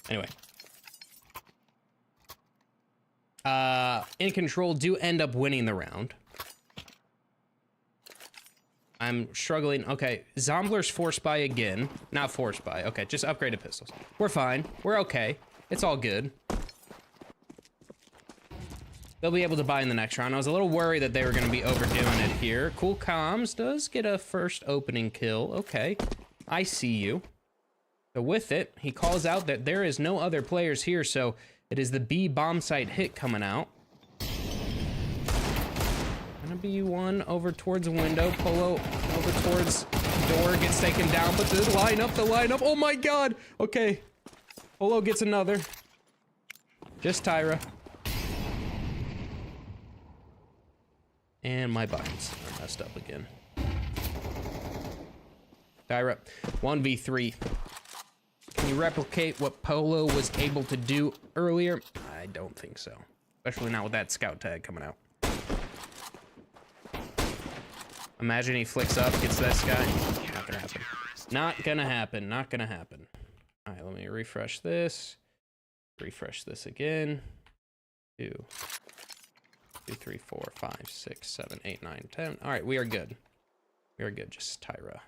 S1: Anyway. InControl do end up winning the round. I'm struggling. Okay, Zomblers force buy again. Not force buy. Okay, just upgraded pistols. We're fine. We're okay. It's all good. They'll be able to buy in the next round. I was a little worried that they were going to be overdoing it here. Cool Comms does get a first opening kill. Okay, I see you. So with it, he calls out that there is no other players here, so it is the B bomb site hit coming out. Gonna be one over towards the window. Polo over towards door, gets taken down, but the lineup. Oh my god! Okay. Polo gets another. Just Tyra. And my buttons are messed up again. Tyra, 1v3. Can you replicate what Polo was able to do earlier? I don't think so. Especially not with that scout tag coming out. Imagine he flicks up, gets this guy. Not gonna happen. Not gonna happen. Not gonna happen. All right, let me refresh this. Refresh this again. 2, 3, 4, 5, 6, 7, 8, 9, 10. All right, we are good. We are good. Just Tyra.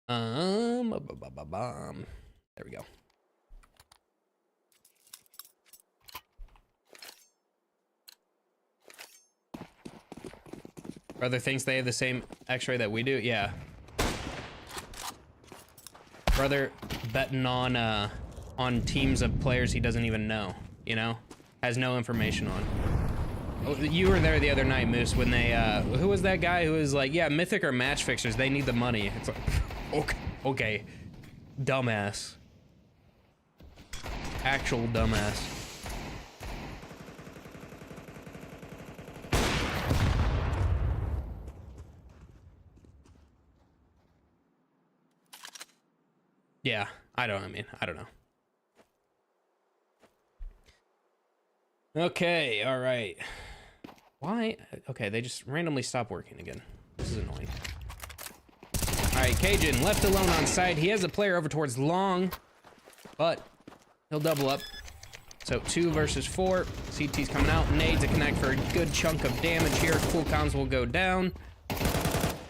S1: There we go. Brother thinks they have the same X-ray that we do. Yeah. Brother betting on teams of players he doesn't even know. You know, has no information on. Oh, you were there the other night, Moose, when they who was that guy who was like, yeah, Mythic or match fixers, they need the money. It's like, okay, dumbass. Actual dumbass. Yeah, I don't know. Okay, all right. Why? Okay, they just randomly stopped working again. This is annoying. All right, Cajun left alone on side. He has a player over towards long, but he'll double up. So 2 versus 4. CT's coming out. Nades to connect for a good chunk of damage here. Cool Comms will go down.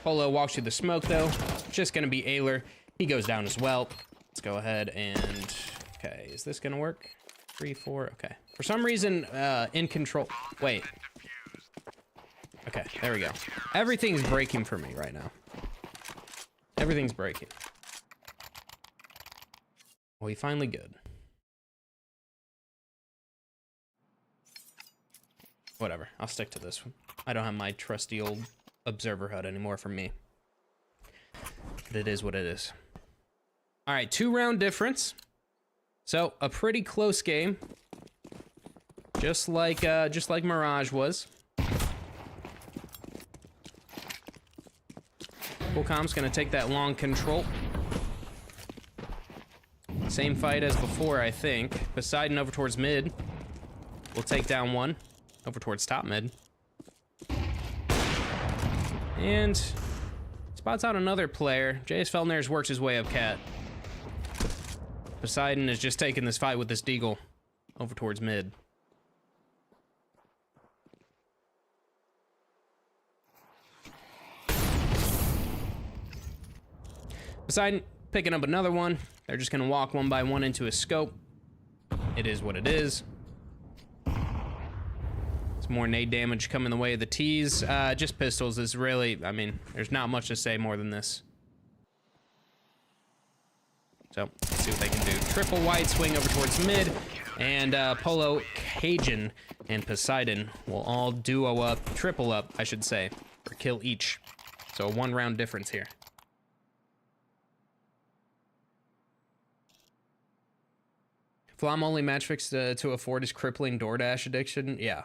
S1: Polo walks through the smoke though. Just gonna be Ayler. He goes down as well. Let's go ahead and, okay, is this gonna work? 3, 4, okay. For some reason, InControl, wait. Okay, there we go. Everything's breaking for me right now. Everything's breaking. Well, we finally good. Whatever, I'll stick to this one. I don't have my trusty old observer HUD anymore for me. But it is what it is. All right, 2-round difference. So a pretty close game. Just like Mirage was. Cool Comms gonna take that long control. Same fight as before, I think. Poseidon over towards mid. We'll take down one. Over towards top mid. And spots out another player. JS Feldner's works his way up cat. Poseidon is just taking this fight with this Deagle over towards mid. Poseidon picking up another one. They're just gonna walk one by one into a scope. it is what it is. Some more nade damage coming the way of the T's. Just pistols is really, I mean, there's not much to say more than this. So, let's see what they can do. Triple wide swing over towards mid, and Polo, Cajun, and Poseidon will all duo up, triple up, I should say, for kill each. So a 1 round difference here. Flom only match fixed to afford his crippling DoorDash addiction. Yeah.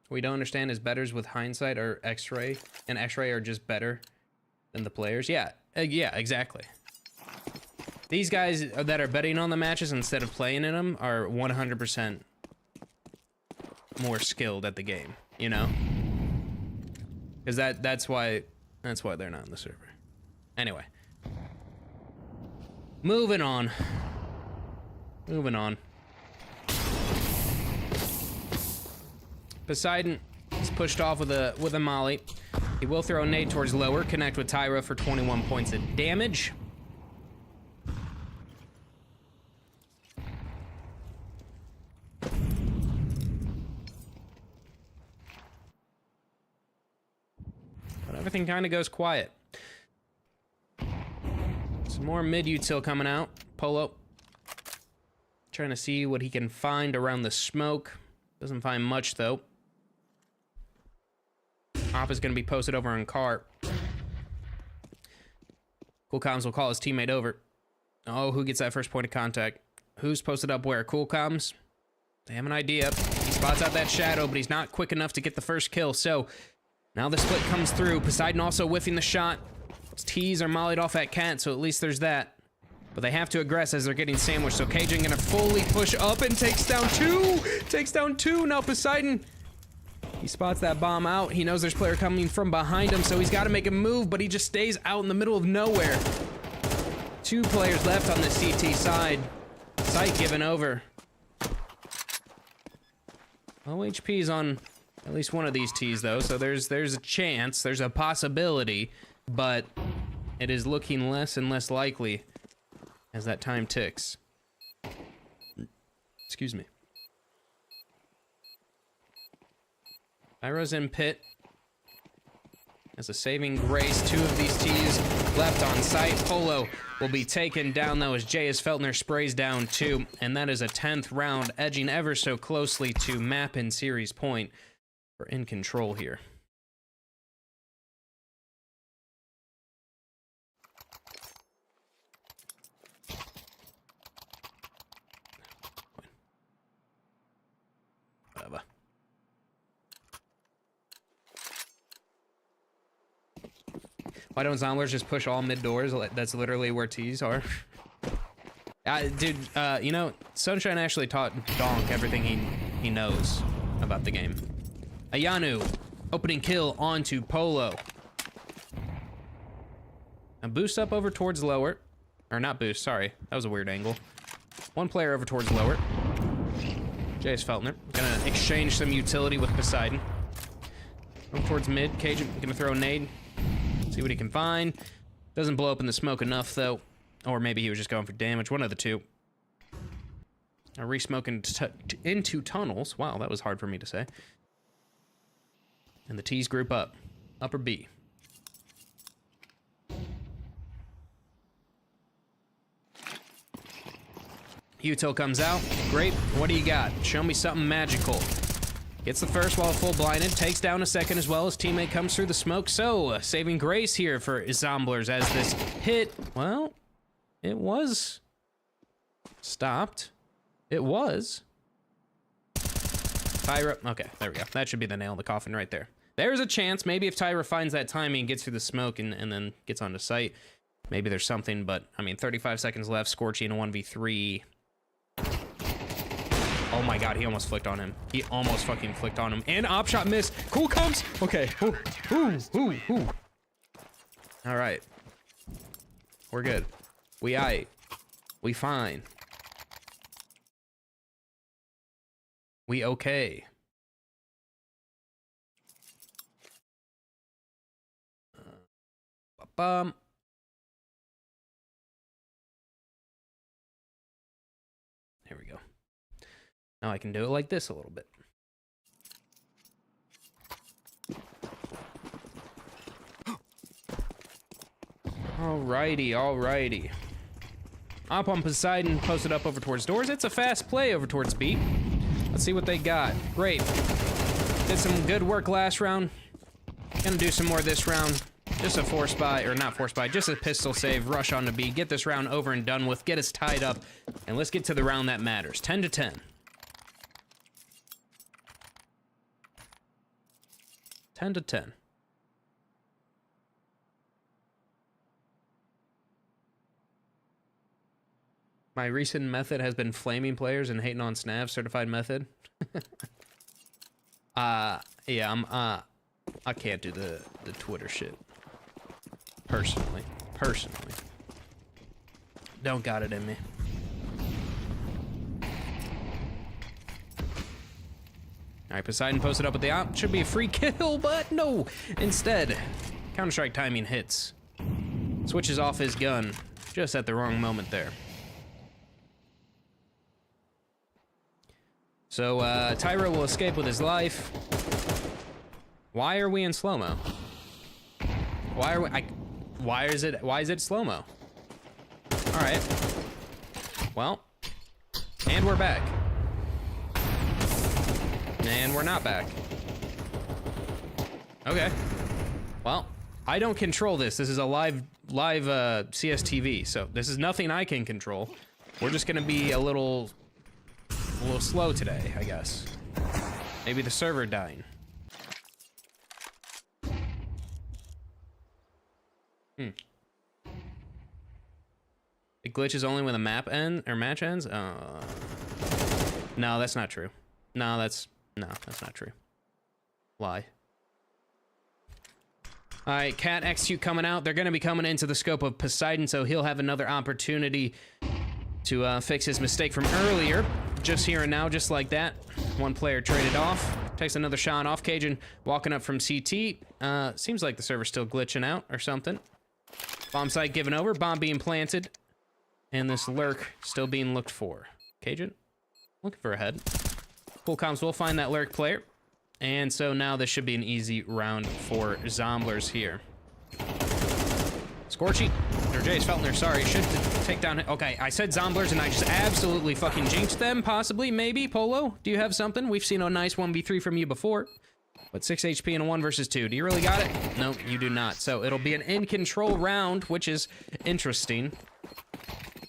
S1: We don't understand his betters with hindsight or X-ray, and X-ray are just better than the players. Yeah, yeah, exactly. These guys that are betting on the matches instead of playing in them are 100% more skilled at the game, you know? Because that's why they're not in the server. Anyway. Moving on. Moving on. Poseidon is pushed off with a molly. He will throw a nade towards lower, connect with Tyra for 21 points of damage. But everything kind of goes quiet. Some more mid-util coming out. Polo. Trying to see what he can find around the smoke. Doesn't find much, though. Op is going to be posted over on cart. Cool Comms will call his teammate over. Oh, who gets that first point of contact? Who's posted up where? Cool Comms? They have an idea. He spots out that shadow, but he's not quick enough to get the first kill. So now the split comes through. Poseidon also whiffing the shot. His T's are mollied off at Cat, so at least there's that. But they have to aggress as they're getting sandwiched. So Cajun gonna fully push up and takes down 2. Takes down 2. Now Poseidon, he spots that bomb out. He knows there's a player coming from behind him, so he's got to make a move, but he just stays out in the middle of nowhere. 2 players left on the CT side. Sight given over. Low HP's on at least one of these T's, though, so there's a chance, there's a possibility, but it is looking less and less likely as that time ticks. Excuse me. Pyro's in pit. As a saving grace, 2 of these T's left on site. Polo will be taken down, though, as J.S. Feltner sprays down 2, and that is a 10th round, edging ever so closely to map and series point for InControl here. Whatever. Why don't Zomblers just push all mid doors? That's literally where T's are. Dude, you know, Sunshine actually taught Donk everything he knows about the game. Ayanu, opening kill onto Polo. And boost up over towards lower. Or not boost, sorry. That was a weird angle. 1 player over towards lower. J.S. Feltner. Gonna exchange some utility with Poseidon. Over towards mid. Cajun gonna throw a nade. See what he can find. Doesn't blow up in the smoke enough, though. Or maybe he was just going for damage. One of the 2. Now re-smoking into tunnels. Wow, that was hard for me to say. And the T's group up. Upper B. Util comes out. Great. What do you got? Show me something magical. Gets the first while full blinded. Takes down a second as well as teammate comes through the smoke. So, saving grace here for Zomblers as this hit, well, it was stopped. It was. Tyra, okay, there we go. That should be the nail in the coffin right there. There's a chance, maybe if Tyra finds that timing and gets through the smoke and then gets onto site, maybe there's something, but, I mean, 35 seconds left, Scorchy in a 1v3. Oh my god, he almost flicked on him. He almost fucking flicked on him. And op shot miss. Cool Comms. Okay. Ooh. All right. We're good. We aight. We fine. We okay. Here we go. Now I can do it like this a little bit. Alrighty, alrighty. Up on Poseidon, posted up over towards doors. It's a fast play over towards B. Let's see what they got. Great. Did some good work last round. Gonna do some more this round. Just a force buy, or not force buy, just a pistol save, rush on to B, get this round over and done with, get us tied up, and let's get to the round that matters. 10 to 10. 10 to 10. My recent method has been flaming players and hating on Snav, certified method. Yeah, I can't do the Twitter shit. Personally. Don't got it in me. Alright, Poseidon posted up with the op. Should be a free kill, but no! Instead, Counter-Strike timing hits. Switches off his gun, just at the wrong moment there. So, Tyro will escape with his life. Why are we in slow-mo? Why is it slow-mo? Alright. Well. And we're back. And we're not back. Okay. Well, I don't control this. This is a live CSTV, so this is nothing I can control. We're just gonna be a little slow today, I guess. Maybe the server dying. It glitches only when the map ends or match ends. No, that's not true. No, that's not true. Lie. All right, Cat Execute coming out. They're going to be coming into the scope of Poseidon, so he'll have another opportunity to fix his mistake from earlier. Just here and now, just like that. One player traded off. Takes another shot off. Cajun walking up from CT. Seems like the server's still glitching out or something. Bomb site given over. Bomb being planted. And this lurk still being looked for. Cajun looking for a head. Cool comms will find that lurk player. And so now this should be an easy round for Zomblers here. Scorchy, or Jace Feltner, sorry, should take down... Okay, I said Zomblers and I just absolutely fucking jinxed them, possibly, maybe. Polo, do you have something? We've seen a nice 1v3 from you before. But 6 HP in a 1 versus 2. Do you really got it? No, you do not. So it'll be an InControl round, which is interesting.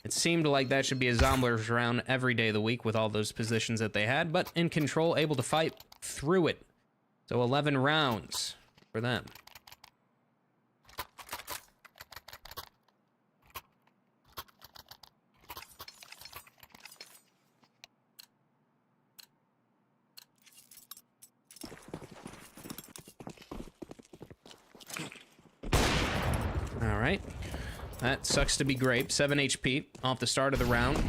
S1: It seemed like that should be a Zomblers round every day of the week with all those positions that they had, but InControl able to fight through it. So 11 rounds for them. All right. That sucks to be Grape. 7 HP off the start of the round.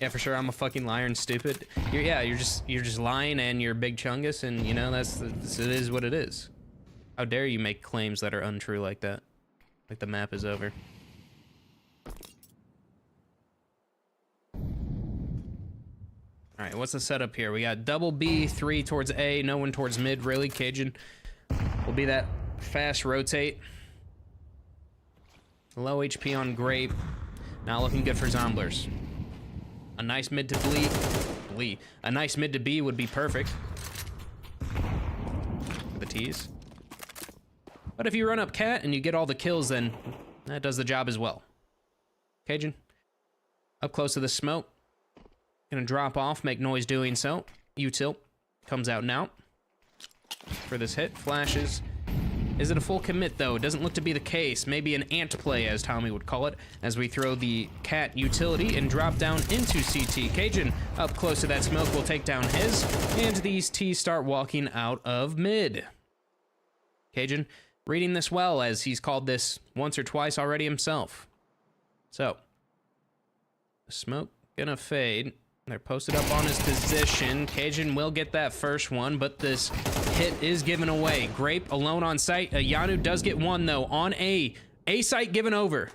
S1: Yeah, for sure. I'm a fucking liar and stupid. You're just lying and you're big chungus, and you know it is what it is. How dare you make claims that are untrue like that? Like the map is over. All right, what's the setup here? We got double B, 3 towards A, no one towards mid. Really, Cajun will be that fast rotate. Low HP on Grape. Not looking good for Zomblers. A nice mid to B. A nice mid to B would be perfect. For the tease. But if you run up Cat and you get all the kills, then that does the job as well. Cajun, up close to the smoke. Gonna drop off, make noise doing so. Util comes out now. For this hit, flashes. Is it a full commit though? It doesn't look to be the case. Maybe an ant play, as Tommy would call it, as we throw the Cat utility and drop down into CT. Cajun up close to that smoke will take down his, and these T's start walking out of mid. Cajun reading this well, as he's called this once or twice already himself. So, the smoke gonna fade. They're posted up on his position. Cajun will get that first one, but this hit is given away. Grape alone on site. Yanu does get one, though, on A. A site given over.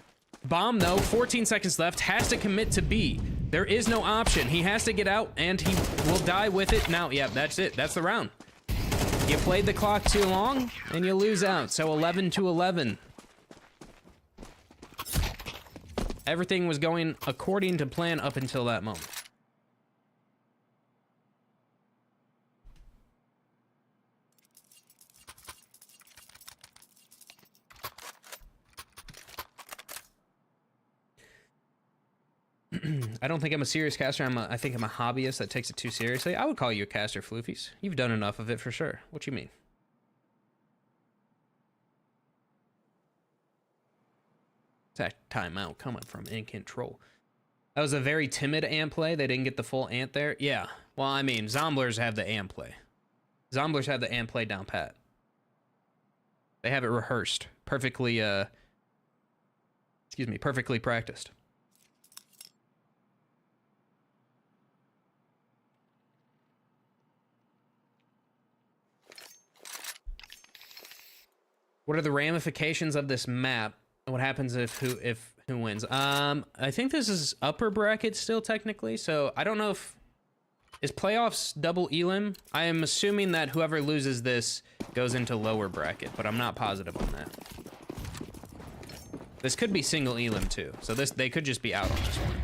S1: Bomb, though, 14 seconds left, has to commit to B. There is no option. He has to get out, and he will die with it. Now, yeah, that's it. That's the round. You played the clock too long, and you lose out. So 11-11. Everything was going according to plan up until that moment. I don't think I'm a serious caster. I think I'm a hobbyist that takes it too seriously. I would call you a caster, Floofies. You've done enough of it for sure. What you mean? That timeout coming from InControl. That was a very timid ant play. They didn't get the full ant there. Yeah. Well, I mean, Zomblers have the ant play. Zomblers have the ant play down pat. They have it rehearsed. Perfectly, perfectly practiced. What are the ramifications of this map? What happens if who wins? I think this is upper bracket still technically, so I don't know if is playoffs double elim. I am assuming that whoever loses this goes into lower bracket, but I'm not positive on that. This could be single elim too, so they could just be out on this one.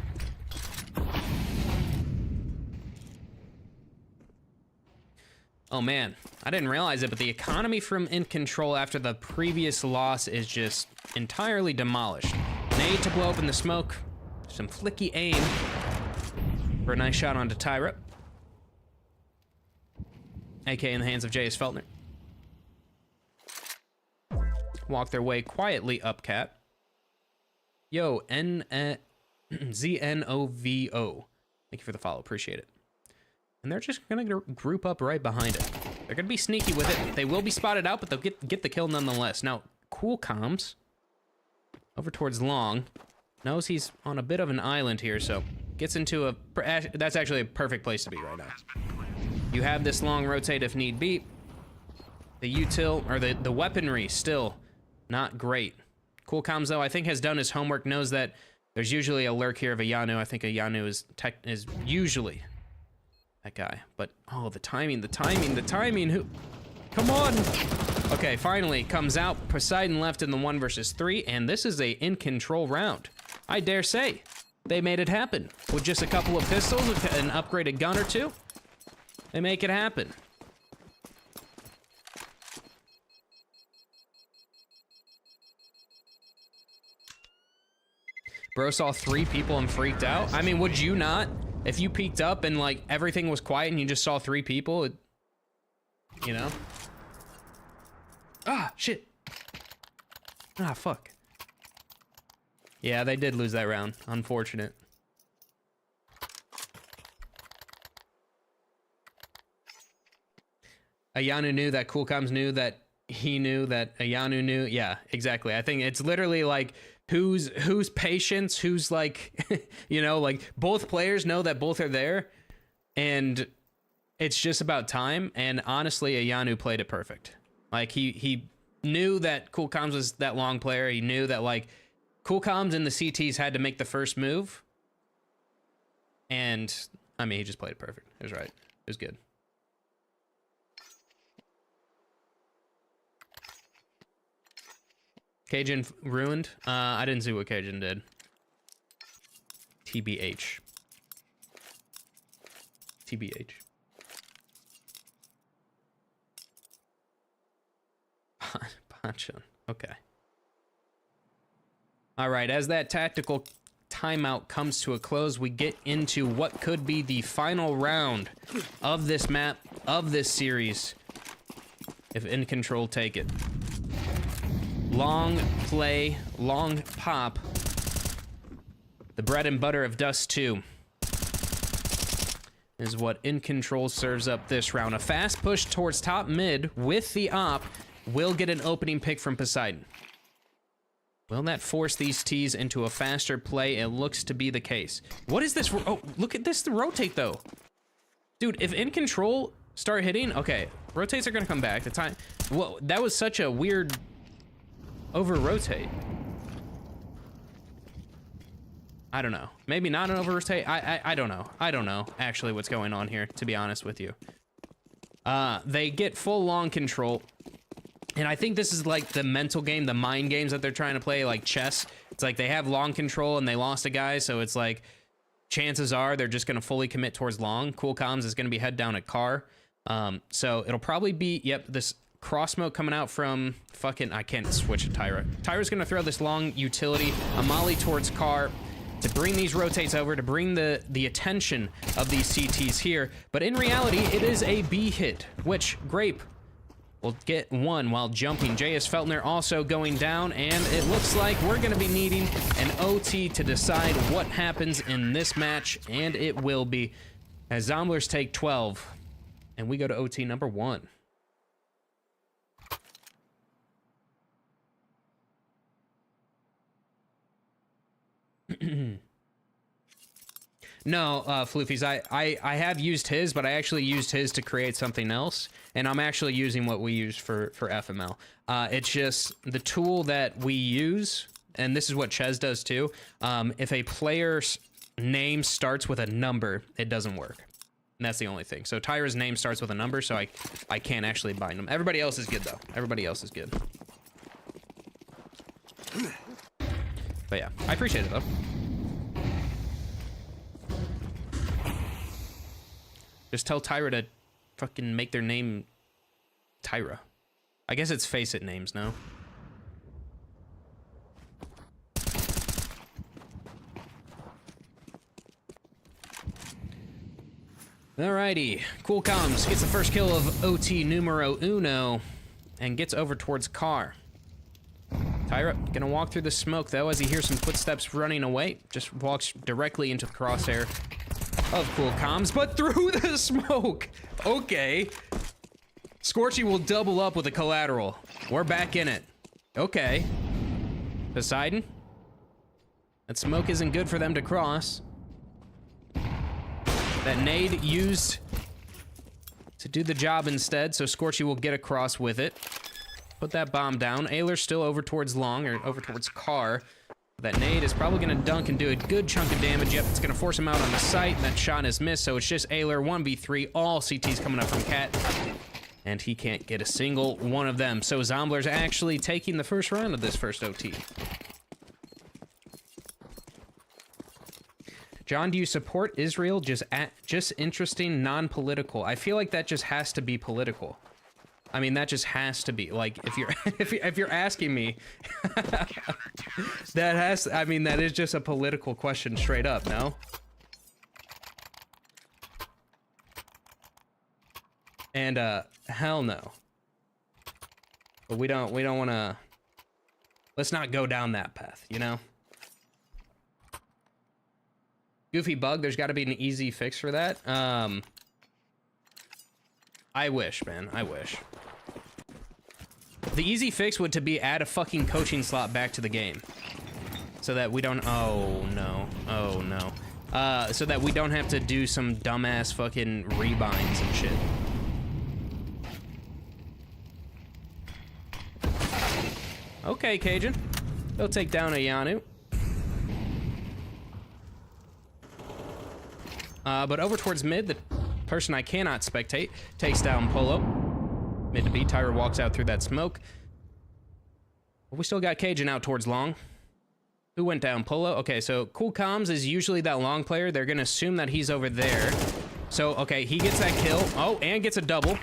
S1: Oh man, I didn't realize it, but the economy from InControl after the previous loss is just entirely demolished. Nade to blow up in the smoke, some flicky aim for a nice shot onto Tyra. AK in the hands of J.S. Feltner. Walk their way quietly up cat. Yo, ZNOVO. Thank you for the follow, appreciate it. And they're just gonna group up right behind it. They're gonna be sneaky with it. They will be spotted out, but they'll get the kill nonetheless. Now, Cool Comms over towards Long. Knows he's on a bit of an island here, so gets into a... That's actually a perfect place to be right now. You have this Long rotate if need be. The util, or the weaponry, still not great. Cool Comms, though, I think has done his homework, knows that there's usually a lurk here of a Yanu. I think a Yanu is usually... that guy, but oh, the timing, who, come on. Okay, finally comes out. Poseidon left in the 1 versus 3, and this is a InControl round. I dare say they made it happen with just a couple of pistols, an upgraded gun or two. They make it happen. Bro saw 3 people and freaked out. I mean, would you not? If you peeked up and like everything was quiet and you just saw 3 people, you know? Ah, shit. Ah, fuck. Yeah, they did lose that round. Unfortunate. Ayanu knew that Cool Comms knew that he knew that Ayanu knew. Yeah, exactly. I think it's literally like who's patience, who's like, you know, like both players know that both are there and it's just about time. And honestly, Ayanu played it perfect. Like he knew that Cool Comms was that Long player. He knew that like Cool Comms and the CTs had to make the first move. And I mean, he just played it perfect. It was right. It was good. Cajun ruined. I didn't see what Cajun did. TBH. TBH. Panchon. Okay. All right, as that tactical timeout comes to a close, we get into what could be the final round of this map, of this series, if InControl take it. Long play, long pop. The bread and butter of Dust 2 is what InControl serves up this round. A fast push towards top mid with the op will get an opening pick from Poseidon. Will that force these T's into a faster play? It looks to be the case. What is this? Oh, look at this rotate though. Dude, if InControl start hitting, okay, rotates are gonna come back. The time, well, that was such a weird over rotate. I don't know. Maybe not an overtake. I don't know. I don't know actually what's going on here, to be honest with you. They get full long control. And I think this is like the mental game, the mind games that they're trying to play, like chess. It's like they have long control and they lost a guy, so it's like chances are they're just going to fully commit towards long. Cool Comms is going to be head down at car. So it'll probably be, yep, this cross smoke coming out from fucking, I can't switch to Tyra. Tyra's going to throw this long utility, a molly towards car to bring these rotates over, to bring the attention of these CTs here. But in reality, it is a B hit, which Grape will get one while jumping. J.S. Feltner also going down, and it looks like we're going to be needing an OT to decide what happens in this match, and it will be as Zomblers take 12, and we go to OT number 1. No, Floofies, I have used his, but I actually used his to create something else, and I'm actually using what we use for FML. It's just the tool that we use, and this is what Ches does too. If a player's name starts with a number, it doesn't work. And that's the only thing. So Tyra's name starts with a number, so I can't actually bind them. Everybody else is good, though. Everybody else is good. But yeah, I appreciate it, though. Just tell Tyra to fucking make their name Tyra. I guess it's Face It names, no? Alrighty. Cool Comms gets the first kill of OT numero uno and gets over towards car. Tyra gonna walk through the smoke, though, as he hears some footsteps running away. Just walks directly into the crosshair of Cool Comms, but through the smoke. Okay. Scorchy will double up with a collateral. We're back in it. Okay. Poseidon. That smoke isn't good for them to cross. That nade used to do the job instead, so Scorchy will get across with it. Put that bomb down. Ayler's still over towards long, or over towards car. That nade is probably going to dunk and do a good chunk of damage. Yep, it's going to force him out on the site. That shot is missed, so it's just Ayler 1v3. All CTs coming up from Cat. And he can't get a single one of them. So Zomblers actually taking the first round of this first OT. John, do you support Israel? Just interesting, non-political. I feel like that just has to be political. I mean, that just has to be, like, if you're if you're asking me, that has, I mean, that is just a political question straight up, no? And hell no. But we don't want to, let's not go down that path, you know? Goofy bug, there's got to be an easy fix for that. I wish, man, I wish. The easy fix would to be add a fucking coaching slot back to the game. So that we don't, oh no, so that we don't have to do some dumbass fucking rebinds and shit. Okay, Cajun. They'll take down a Yanu. But over towards mid, the person I cannot spectate takes down Polo. Mid to B, Tyra walks out through that smoke. But we still got Cajun out towards long. Who went down? Polo? Okay, so Cool Comms is usually that long player. They're gonna assume that he's over there. So, okay, he gets that kill. Oh, and gets a double.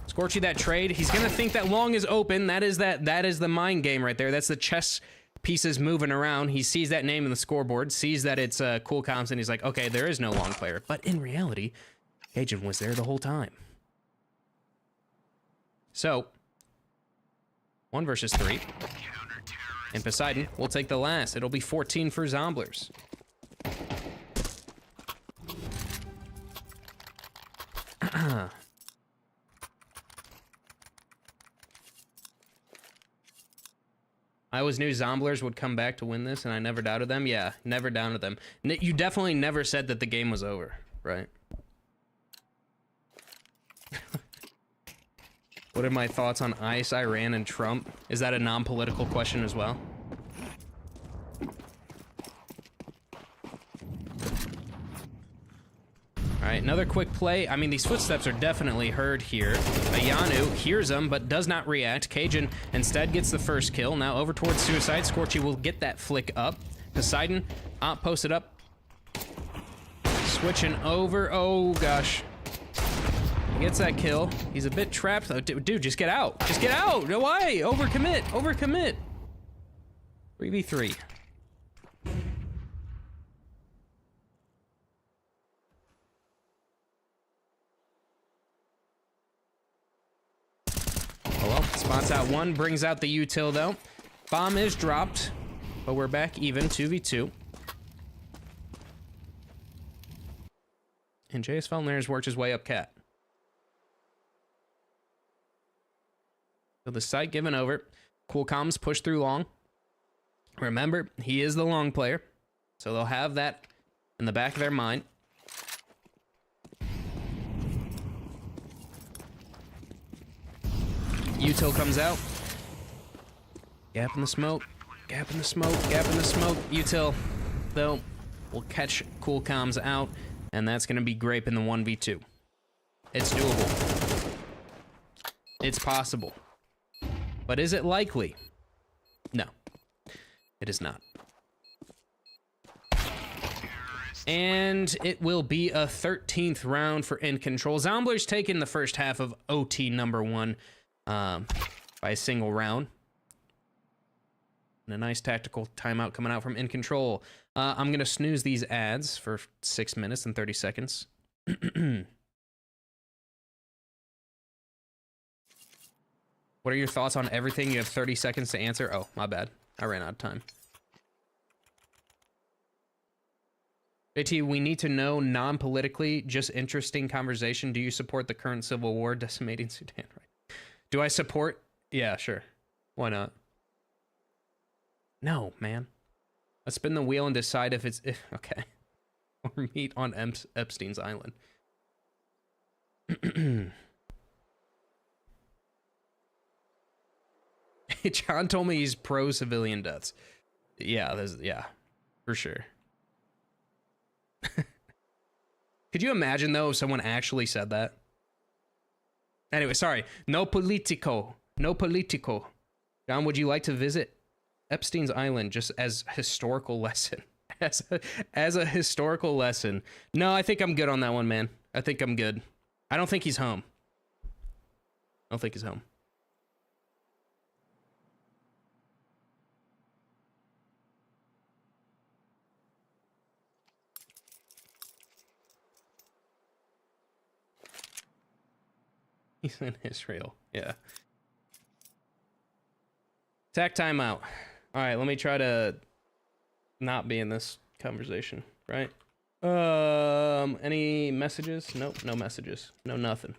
S1: Scorchy that trade. He's gonna think that long is open. That is the mind game right there. That's the chess pieces moving around. He sees that name in the scoreboard, sees that it's Cool Comms, and he's like, okay, there is no long player. But in reality, Cajun was there the whole time. So, 1 versus 3. And Poseidon will take the last. It'll be 14 for Zomblers. I always knew Zomblers would come back to win this, and I never doubted them. Yeah, never doubted them. You definitely never said that the game was over, right? What are my thoughts on ICE, Iran, and Trump? Is that a non-political question as well? right, another quick play. I mean, these footsteps are definitely heard here. Ayanu hears them, but does not react. Cajun instead gets the first kill. Now over towards Suicide. Scorchy will get that flick up. Poseidon, posted up. Switching over. Oh, gosh. He gets that kill. He's a bit trapped, though. Dude, just get out. Just get out. Why? Overcommit. Overcommit. 3v3. Oh well, spots out one, brings out the util though. Bomb is dropped, but we're back even, 2v2. And JS Felner's worked his way up cat. So the site given over. Cool comms push through long. Remember, he is the long player, so they'll have that in the back of their mind. Util comes out. Gap in the smoke. Gap in the smoke. Gap in the smoke. Util, though, will catch Cool comms out, and that's going to be Grape in the 1v2. It's doable. It's possible. But is it likely? No. It is not. And it will be a 13th round for InControl. Zomblers taking the first half of OT number 1 by a single round. And a nice tactical timeout coming out from InControl. I'm going to snooze these ads for 6 minutes and 30 seconds. What are your thoughts on everything? You have 30 seconds to answer. Oh, my bad. I ran out of time. JT, we need to know non-politically, just interesting conversation. Do you support the current civil war decimating Sudan? Right. Do I support? Yeah, sure. Why not? No, man. Let's spin the wheel and decide if it's... okay. Or meet on Epstein's Island. John told me he's pro-civilian deaths. Yeah, yeah, for sure. Could you imagine, though, if someone actually said that? Anyway, sorry. No politico. No politico. John, would you like to visit Epstein's Island just as historical lesson? As a historical lesson. No, I think I'm good on that one, man. I think I'm good. I don't think he's home. I don't think he's home. He's in Israel. Yeah. Attack timeout. All right, let me try to not be in this conversation, right? Any messages? Nope, no messages. No nothing.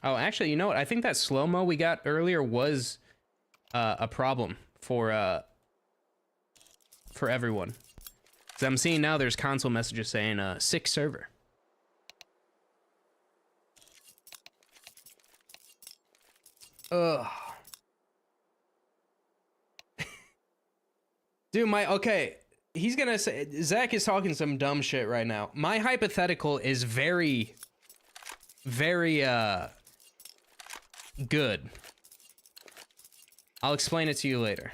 S1: Oh, actually, you know what? I think that slow-mo we got earlier was a problem for everyone. So I'm seeing now there's console messages saying sick server. Ugh. Dude, okay, he's gonna say, Zach is talking some dumb shit right now. My hypothetical is very, very, good. I'll explain it to you later.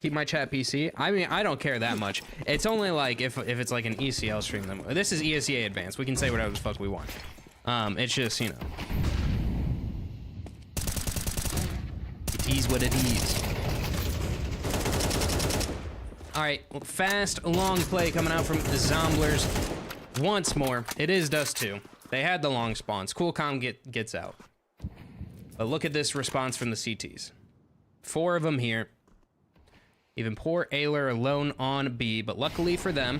S1: Keep my chat PC. I mean, I don't care that much. It's only like if it's like an ECL stream. This is ESEA Advanced. We can say whatever the fuck we want. It's just, you know. It is what it is. Alright, fast, long play coming out from the Zomblers. Once more, it is Dust 2. They had the long spawns. Coolcom gets out. But look at this response from the CTs. 4 of them here. Even poor Ayler alone on B, but luckily for them,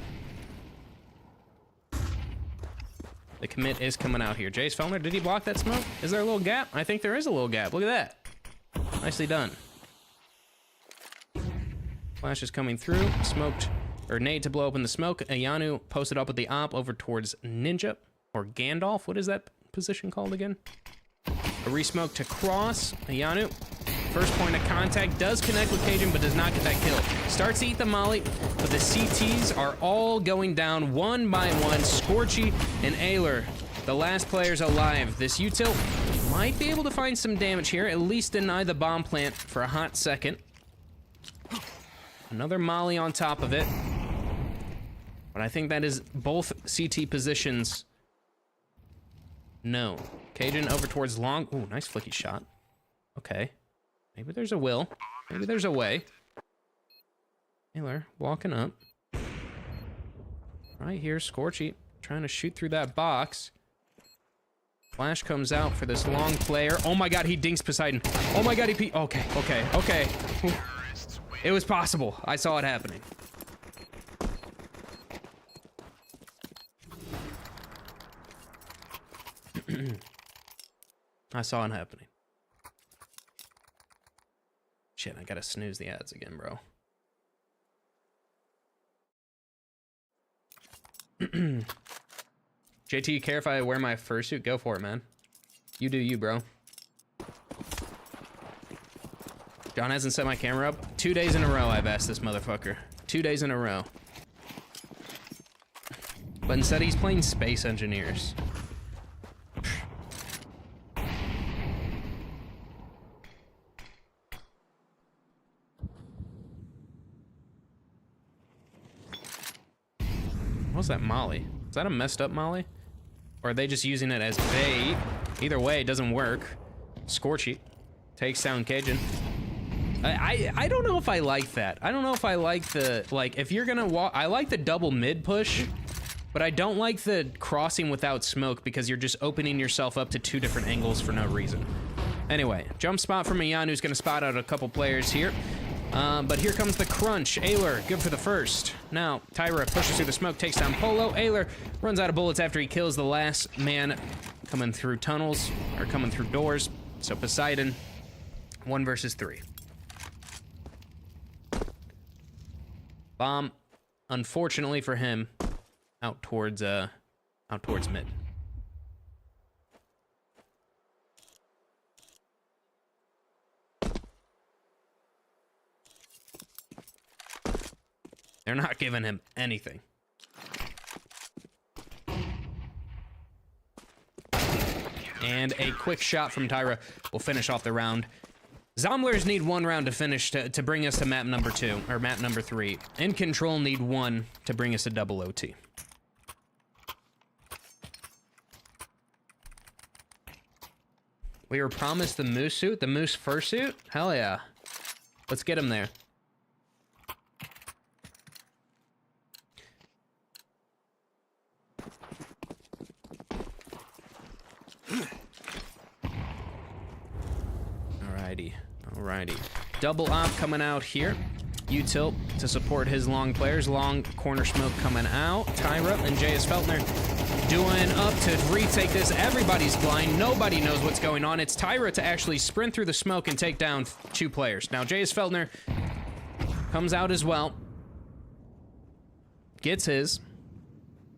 S1: the commit is coming out here. Jace Felner, did he block that smoke? Is there a little gap? I think there is a little gap. Look at that. Nicely done. Flash is coming through. Smoked, or nade to blow open the smoke. Ayanu posted up with the op over towards Ninja, or Gandalf. What is that position called again? A resmoke to cross. Ayanu. First point of contact does connect with Cajun, but does not get that kill. Starts to eat the molly, but the CTs are all going down one by one. Scorchy and Ayler, the last players alive. This util might be able to find some damage here, at least deny the bomb plant for a hot second. Another molly on top of it. But I think that is both CT positions. No. Cajun over towards long. Ooh, nice flicky shot. Okay. Maybe there's a will. Maybe there's a way. Taylor walking up. Right here, Scorchy trying to shoot through that box. Flash comes out for this long player. Oh my god, he dinks Poseidon. Oh my god, he okay, okay, okay. Ooh. It was possible. I saw it happening. I saw it happening. Shit, I gotta snooze the ads again, bro. JT, you care if I wear my fursuit? Go for it, man. You do you, bro. John hasn't set my camera up. 2 days in a row I've asked this motherfucker. 2 days in a row. But instead he's playing Space Engineers. What's that molly? Is that a messed up molly? Or are they just using it as bait? Either way, it doesn't work. Scorchy takes down Cajun. I don't know if I like that. I don't know if I like the, like, if you're gonna walk, I like the double mid push, but I don't like the crossing without smoke because you're just opening yourself up to 2 different angles for no reason. Anyway, jump spot from Ayanu, who's gonna spot out a couple players here. But here comes the crunch. Ayler, good for the first. Now, Tyra pushes through the smoke, takes down Polo. Ayler runs out of bullets after he kills the last man coming through tunnels, or coming through doors. So Poseidon, 1 versus 3. Bomb, unfortunately for him, out towards mid. They're not giving him anything. And a quick shot from Tyra will finish off the round. Zomblers need 1 round to finish to bring us to map number 2, or map number 3. InControl need 1 to bring us to double OT. We were promised the moose suit, the moose fursuit? Hell yeah. Let's get him there. Alrighty. Double op coming out here. Util to support his long players. Long corner smoke coming out. Tyra and JS Feltner doing up to retake this. Everybody's blind. Nobody knows what's going on. It's Tyra to actually sprint through the smoke and take down 2 players. Now JS Feltner comes out as well. Gets his.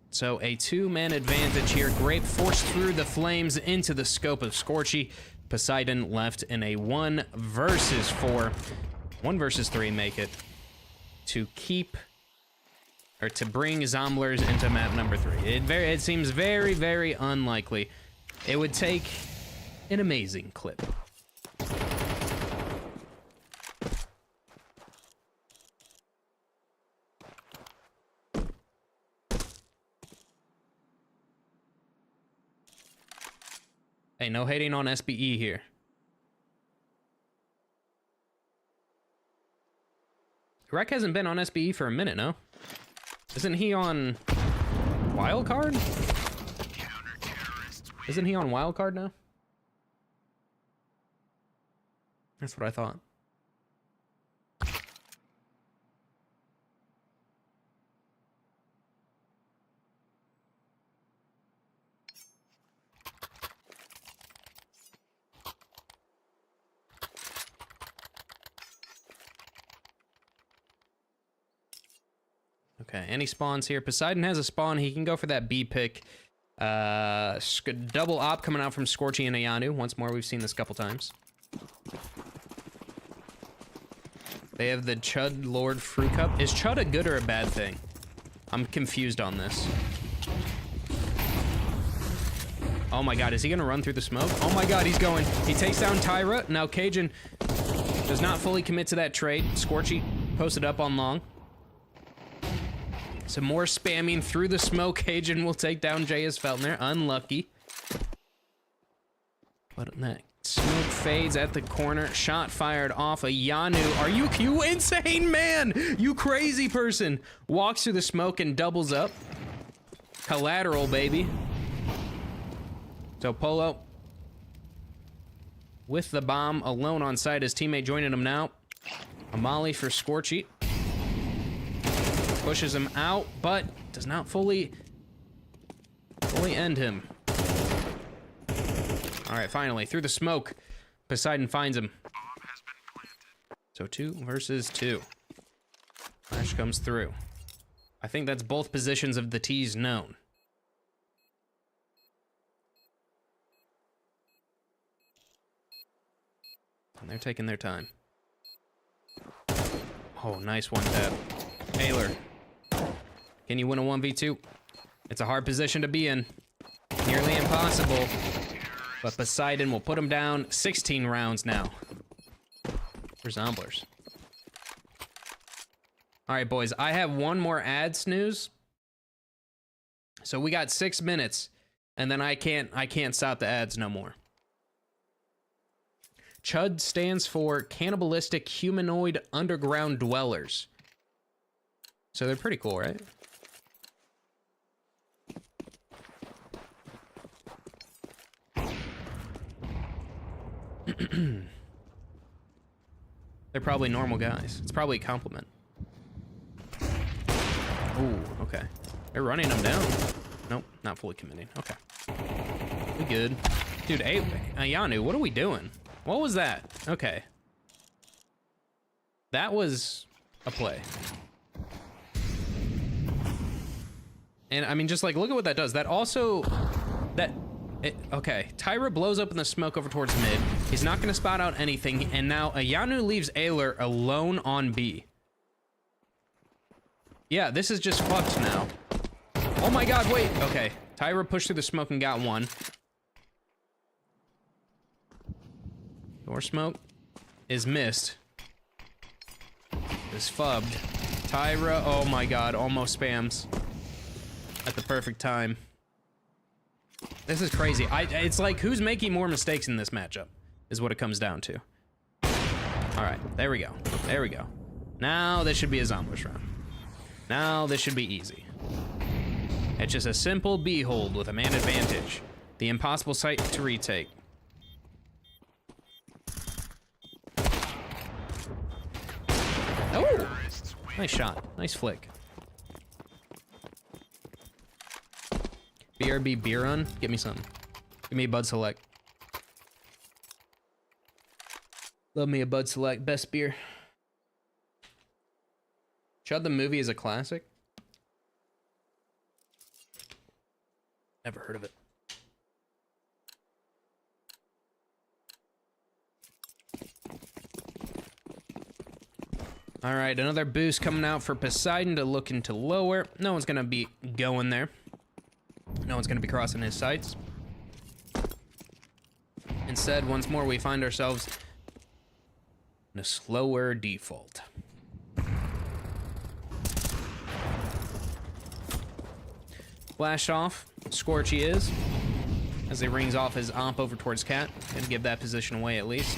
S1: So a 2-man advantage here. Grape forced through the flames into the scope of Scorchy. Poseidon left in a 1 versus 4. 1 versus 3 make it to keep, or to bring Zomblers into map number 3. It seems very, very unlikely. It would take an amazing clip. Hey, no hating on SBE here. Rec hasn't been on SBE for a minute, no? Isn't he on Wildcard? Isn't he on Wildcard now? That's what I thought. Okay, any spawns here? Poseidon has a spawn. He can go for that B pick. Double op coming out from Scorchy and Ayanu. Once more, we've seen this a couple times. They have the Chud Lord Fruit Cup. Is Chud a good or a bad thing? I'm confused on this. Oh my god, is he gonna run through the smoke? Oh my god, he's going. He takes down Tyra. Now Cajun does not fully commit to that trade. Scorchy posted up on long. Some more spamming through the smoke. Cajun will take down J.S. Feltner. Unlucky. But that smoke fades at the corner. Shot fired off a Yanu. Are you insane man? You crazy person. Walks through the smoke and doubles up. Collateral, baby. So Polo with the bomb alone on site. His teammate joining him now. A molly for Scorchy. Pushes him out, but does not fully end him. All right, finally, through the smoke, Poseidon finds him. So 2 versus 2. Flash comes through. I think that's both positions of the T's known. And they're taking their time. Oh, nice one tap. Taylor. Can you win a 1v2? It's a hard position to be in. Nearly impossible. But Poseidon will put him down. 16 rounds now for Zomblers. All right, boys. I have one more ad snooze. So we got 6 minutes, and then I can't stop the ads no more. CHUD stands for Cannibalistic Humanoid Underground Dwellers. So they're pretty cool, right? They're probably normal guys. It's probably a compliment. Ooh, okay. They're running them down. Nope, not fully committing. Okay. We good. Dude, Ayanu, what are we doing? What was that? Okay. That was a play. And I mean, just like, look at what that does. That also, okay. Tyra blows up in the smoke over towards mid. He's not gonna spot out anything. And now Ayanu leaves Ayler alone on B. Yeah, this is just fucked now. Oh my god, wait. Okay, Tyra pushed through the smoke and got one. Door smoke is missed. Is fubbed. Tyra, oh my god, almost spams at the perfect time. This is crazy. It's like, who's making more mistakes in this matchup is what it comes down to. All right, there we go. There we go. Now this should be a Zomblers round. Now this should be easy. It's just a simple B hold with a man advantage. The impossible site to retake. Oh! Nice shot. Nice flick. BRB beer run? Get me some. Give me a Bud Select. Love me a Bud Select. Best beer. Chud the movie is a classic? Never heard of it. All right, another boost coming out for Poseidon to look into lower. No one's gonna be going there. No one's gonna be crossing his sights. Instead, once more, we find ourselves in a slower default. Flash off, Scorchy is, as he rings off his omp over towards Cat. Gonna give that position away at least.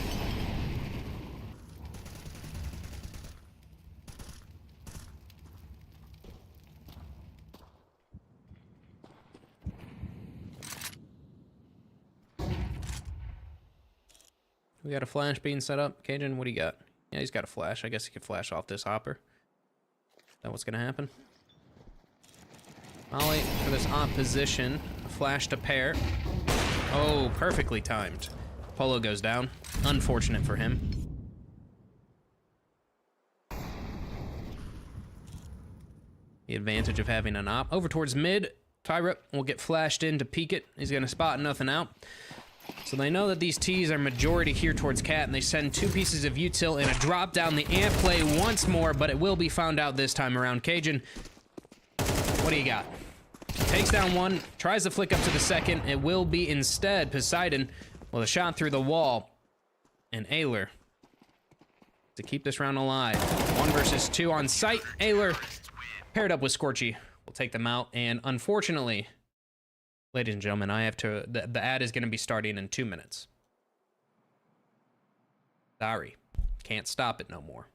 S1: We got a flash being set up. Cajun, what do you got? Yeah, he's got a flash. I guess he could flash off this hopper. Is that what's gonna happen? Molly for this op position. A flash to pair. Oh, perfectly timed. Polo goes down. Unfortunate for him. The advantage of having an op. Over towards mid. Tyra will get flashed in to peek it. He's gonna spot nothing out. So they know that these T's are majority here towards Cat, and they send 2 pieces of util and a drop down the amp play once more, but it will be found out this time around. Cajun, what do you got? Takes down one, tries to flick up to the second. It will be instead Poseidon with a shot through the wall. And Ayler to keep this round alive. 1 versus 2 on site. Ayler paired up with Scorchy. We'll take them out, and unfortunately, ladies and gentlemen, I have to, the ad is going to be starting in 2 minutes. Sorry. Can't stop it no more.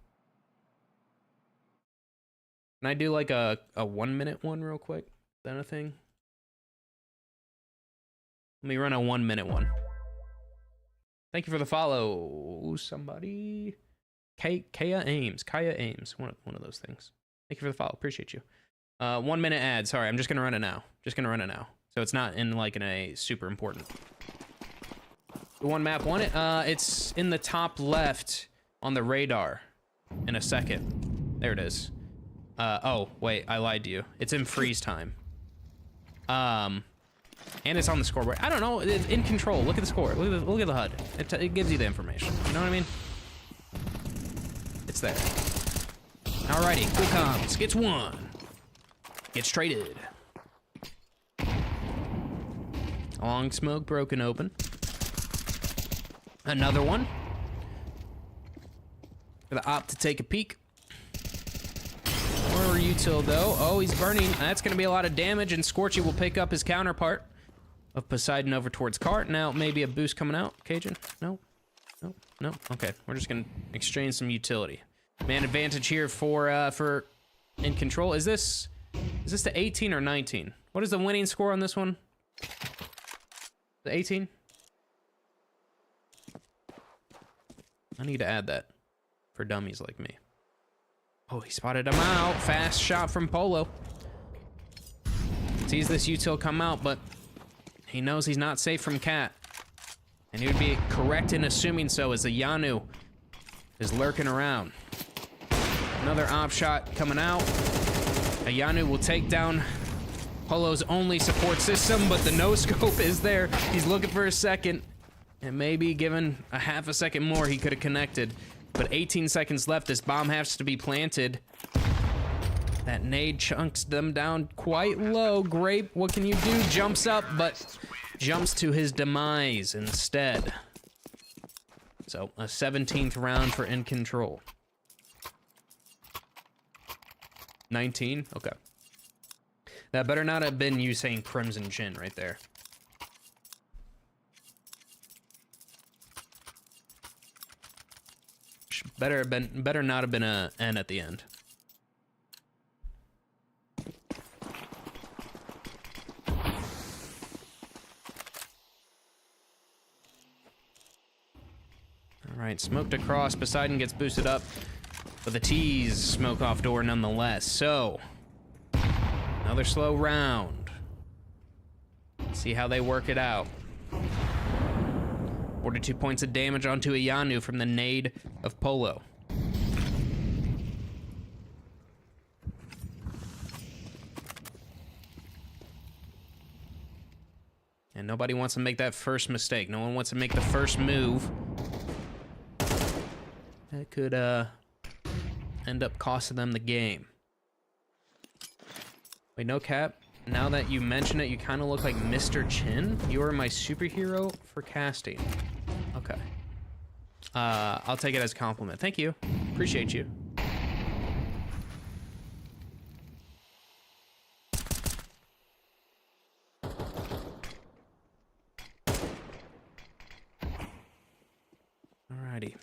S1: Can I do like a 1 minute one real quick? Is that a thing? Let me run a 1 minute one. Thank you for the follow, somebody. Kaya Ames. One of those things. Thank you for the follow. Appreciate you. 1 minute ad. Sorry, I'm just going to run it now. So it's not in like in a super important. The one map won it. It's in the top left on the radar in a second. There it is. Oh, wait, I lied to you. It's in freeze time. And it's on the scoreboard. I don't know, it's in control. Look at the score. Look at the HUD. It gives you the information. You know what I mean? It's there. Alrighty, cool comms. Gets 1. Gets traded. Long smoke broken open. Another one. For the op to take a peek. More util though. Oh, he's burning. That's going to be a lot of damage, and Scorchy will pick up his counterpart of Poseidon over towards Cart. Now maybe a boost coming out. Cajun? No. Okay, we're just going to exchange some utility. Man advantage here for InControl. Is this the 18 or 19? What is the winning score on this one? The 18? I need to add that for dummies like me. Oh, he spotted him out. Fast shot from Polo. Sees this util come out, but he knows he's not safe from Cat. And he would be correct in assuming so, as the Yanu is lurking around. Another op shot coming out. Ayanu will take down Polo's only support system, but the no-scope is there. He's looking for a second, and maybe given a half a second more, he could have connected. But 18 seconds left. This bomb has to be planted. That nade chunks them down quite low. Grape, what can you do? Jumps up, but jumps to his demise instead. So, a 17th round for InControl. 19? Okay. That better not have been you saying Crimson Chin right there. Better not have been a N at the end. Alright, smoked across. Poseidon gets boosted up. But the T's smoke off door nonetheless. So, another slow round. See how they work it out. 42 points of damage onto Ayanu from the nade of Polo. And nobody wants to make that first mistake. No one wants to make the first move. That could end up costing them the game. Wait, no cap. Now that you mention it, you kind of look like Mr. Chin. You are my superhero for casting. Okay. I'll take it as a compliment. Thank you. Appreciate you. Alrighty.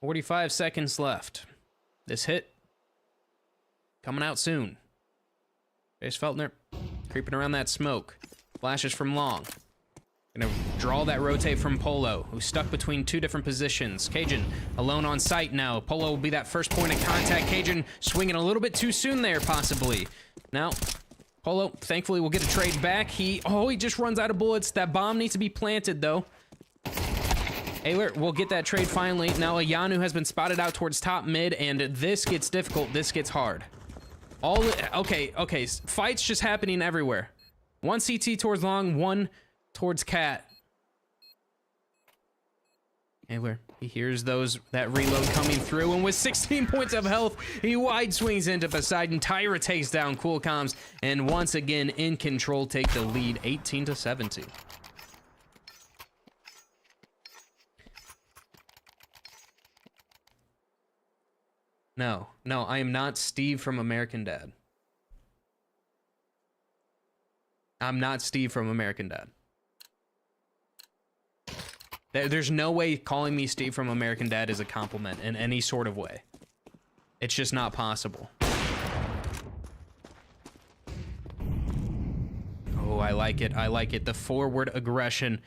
S1: 45 seconds left. This hit coming out soon. Chase Feltner creeping around that smoke. Flashes from long. Gonna draw that rotate from Polo, who's stuck between 2 different positions. Cajun alone on site now. Polo will be that first point of contact. Cajun swinging a little bit too soon there, possibly. Now, Polo thankfully will get a trade back. He just runs out of bullets. That bomb needs to be planted, though. Ayler will get that trade finally. Now Ayanu has been spotted out towards top mid, and this gets difficult. This gets hard. Okay. Fights just happening everywhere. One CT towards long, one towards cat. Angler, he hears that reload coming through, and with 16 points of health, he wide swings into Poseidon. Tyra takes down Cool Comms, and once again, InControl take the lead, 18-17. No, I am not Steve from American Dad. I'm not Steve from American Dad. There's no way calling me Steve from American Dad is a compliment in any sort of way. It's just not possible. Oh, I like it. I like it. The forward aggression.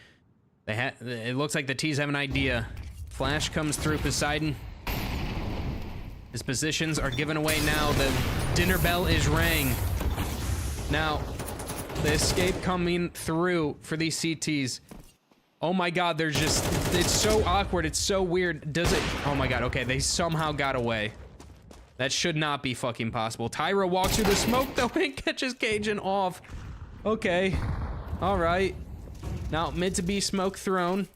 S1: It looks like the T's have an idea. Flash comes through Poseidon. His positions are given away now. The dinner bell is rang. Now, the escape coming through for these CTs. Oh my god, it's so awkward, it's so weird. Oh my god, okay, they somehow got away. That should not be fucking possible. Tyra walks through the smoke though and catches Cajun off. Okay, all right. Now, mid to be smoke thrown.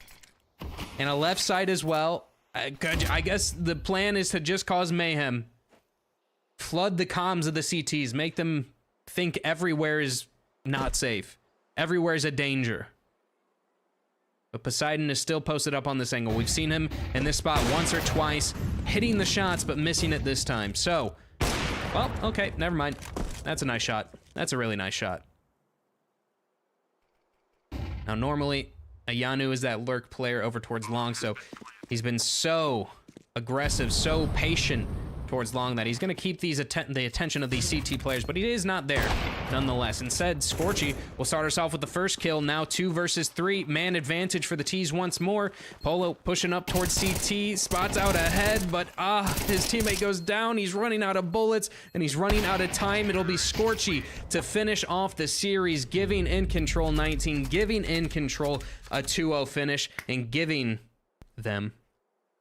S1: And a left side as well. I guess the plan is to just cause mayhem. Flood the comms of the CTs, make them think everywhere is not safe. Everywhere is a danger. But Poseidon is still posted up on this angle. We've seen him in this spot once or twice, hitting the shots, but missing it this time. So, well, okay, never mind. That's a nice shot. That's a really nice shot. Now, normally, Ayanu is that lurk player over towards long, so he's been so aggressive, so patient towards long that he's going to keep the attention of these CT players, but he is not there nonetheless. Instead, Scorchy will start us off with the first kill. Now 2 versus 3, man advantage for the T's once more. Polo pushing up towards CT, spots out ahead, but his teammate goes down. He's running out of bullets and he's running out of time. It'll be Scorchy to finish off the series, giving InControl 19, giving InControl a 2-0 finish, and giving them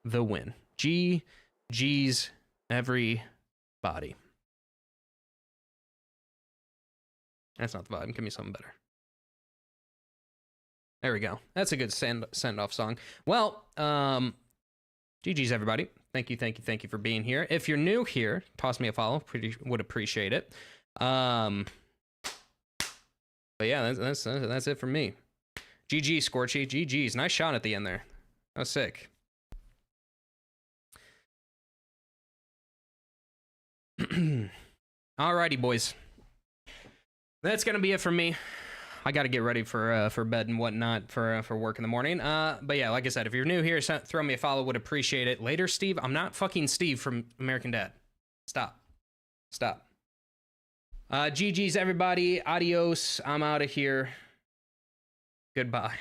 S1: the win. GG's everybody. That's not the vibe. Give me something better. There we go. That's a good send-off song. Well, GG's everybody. Thank you for being here. If you're new here, toss me a follow. Would appreciate it. But yeah, that's it for me. GG, Scorchy. GG's. Nice shot at the end there. That was sick. Alrighty, boys. That's gonna be it for me. I gotta get ready for bed and whatnot for work in the morning. But yeah, like I said, if you're new here, throw me a follow. Would appreciate it. Later, Steve. I'm not fucking Steve from American Dad. Stop. GG's everybody. Adios. I'm out of here. Goodbye.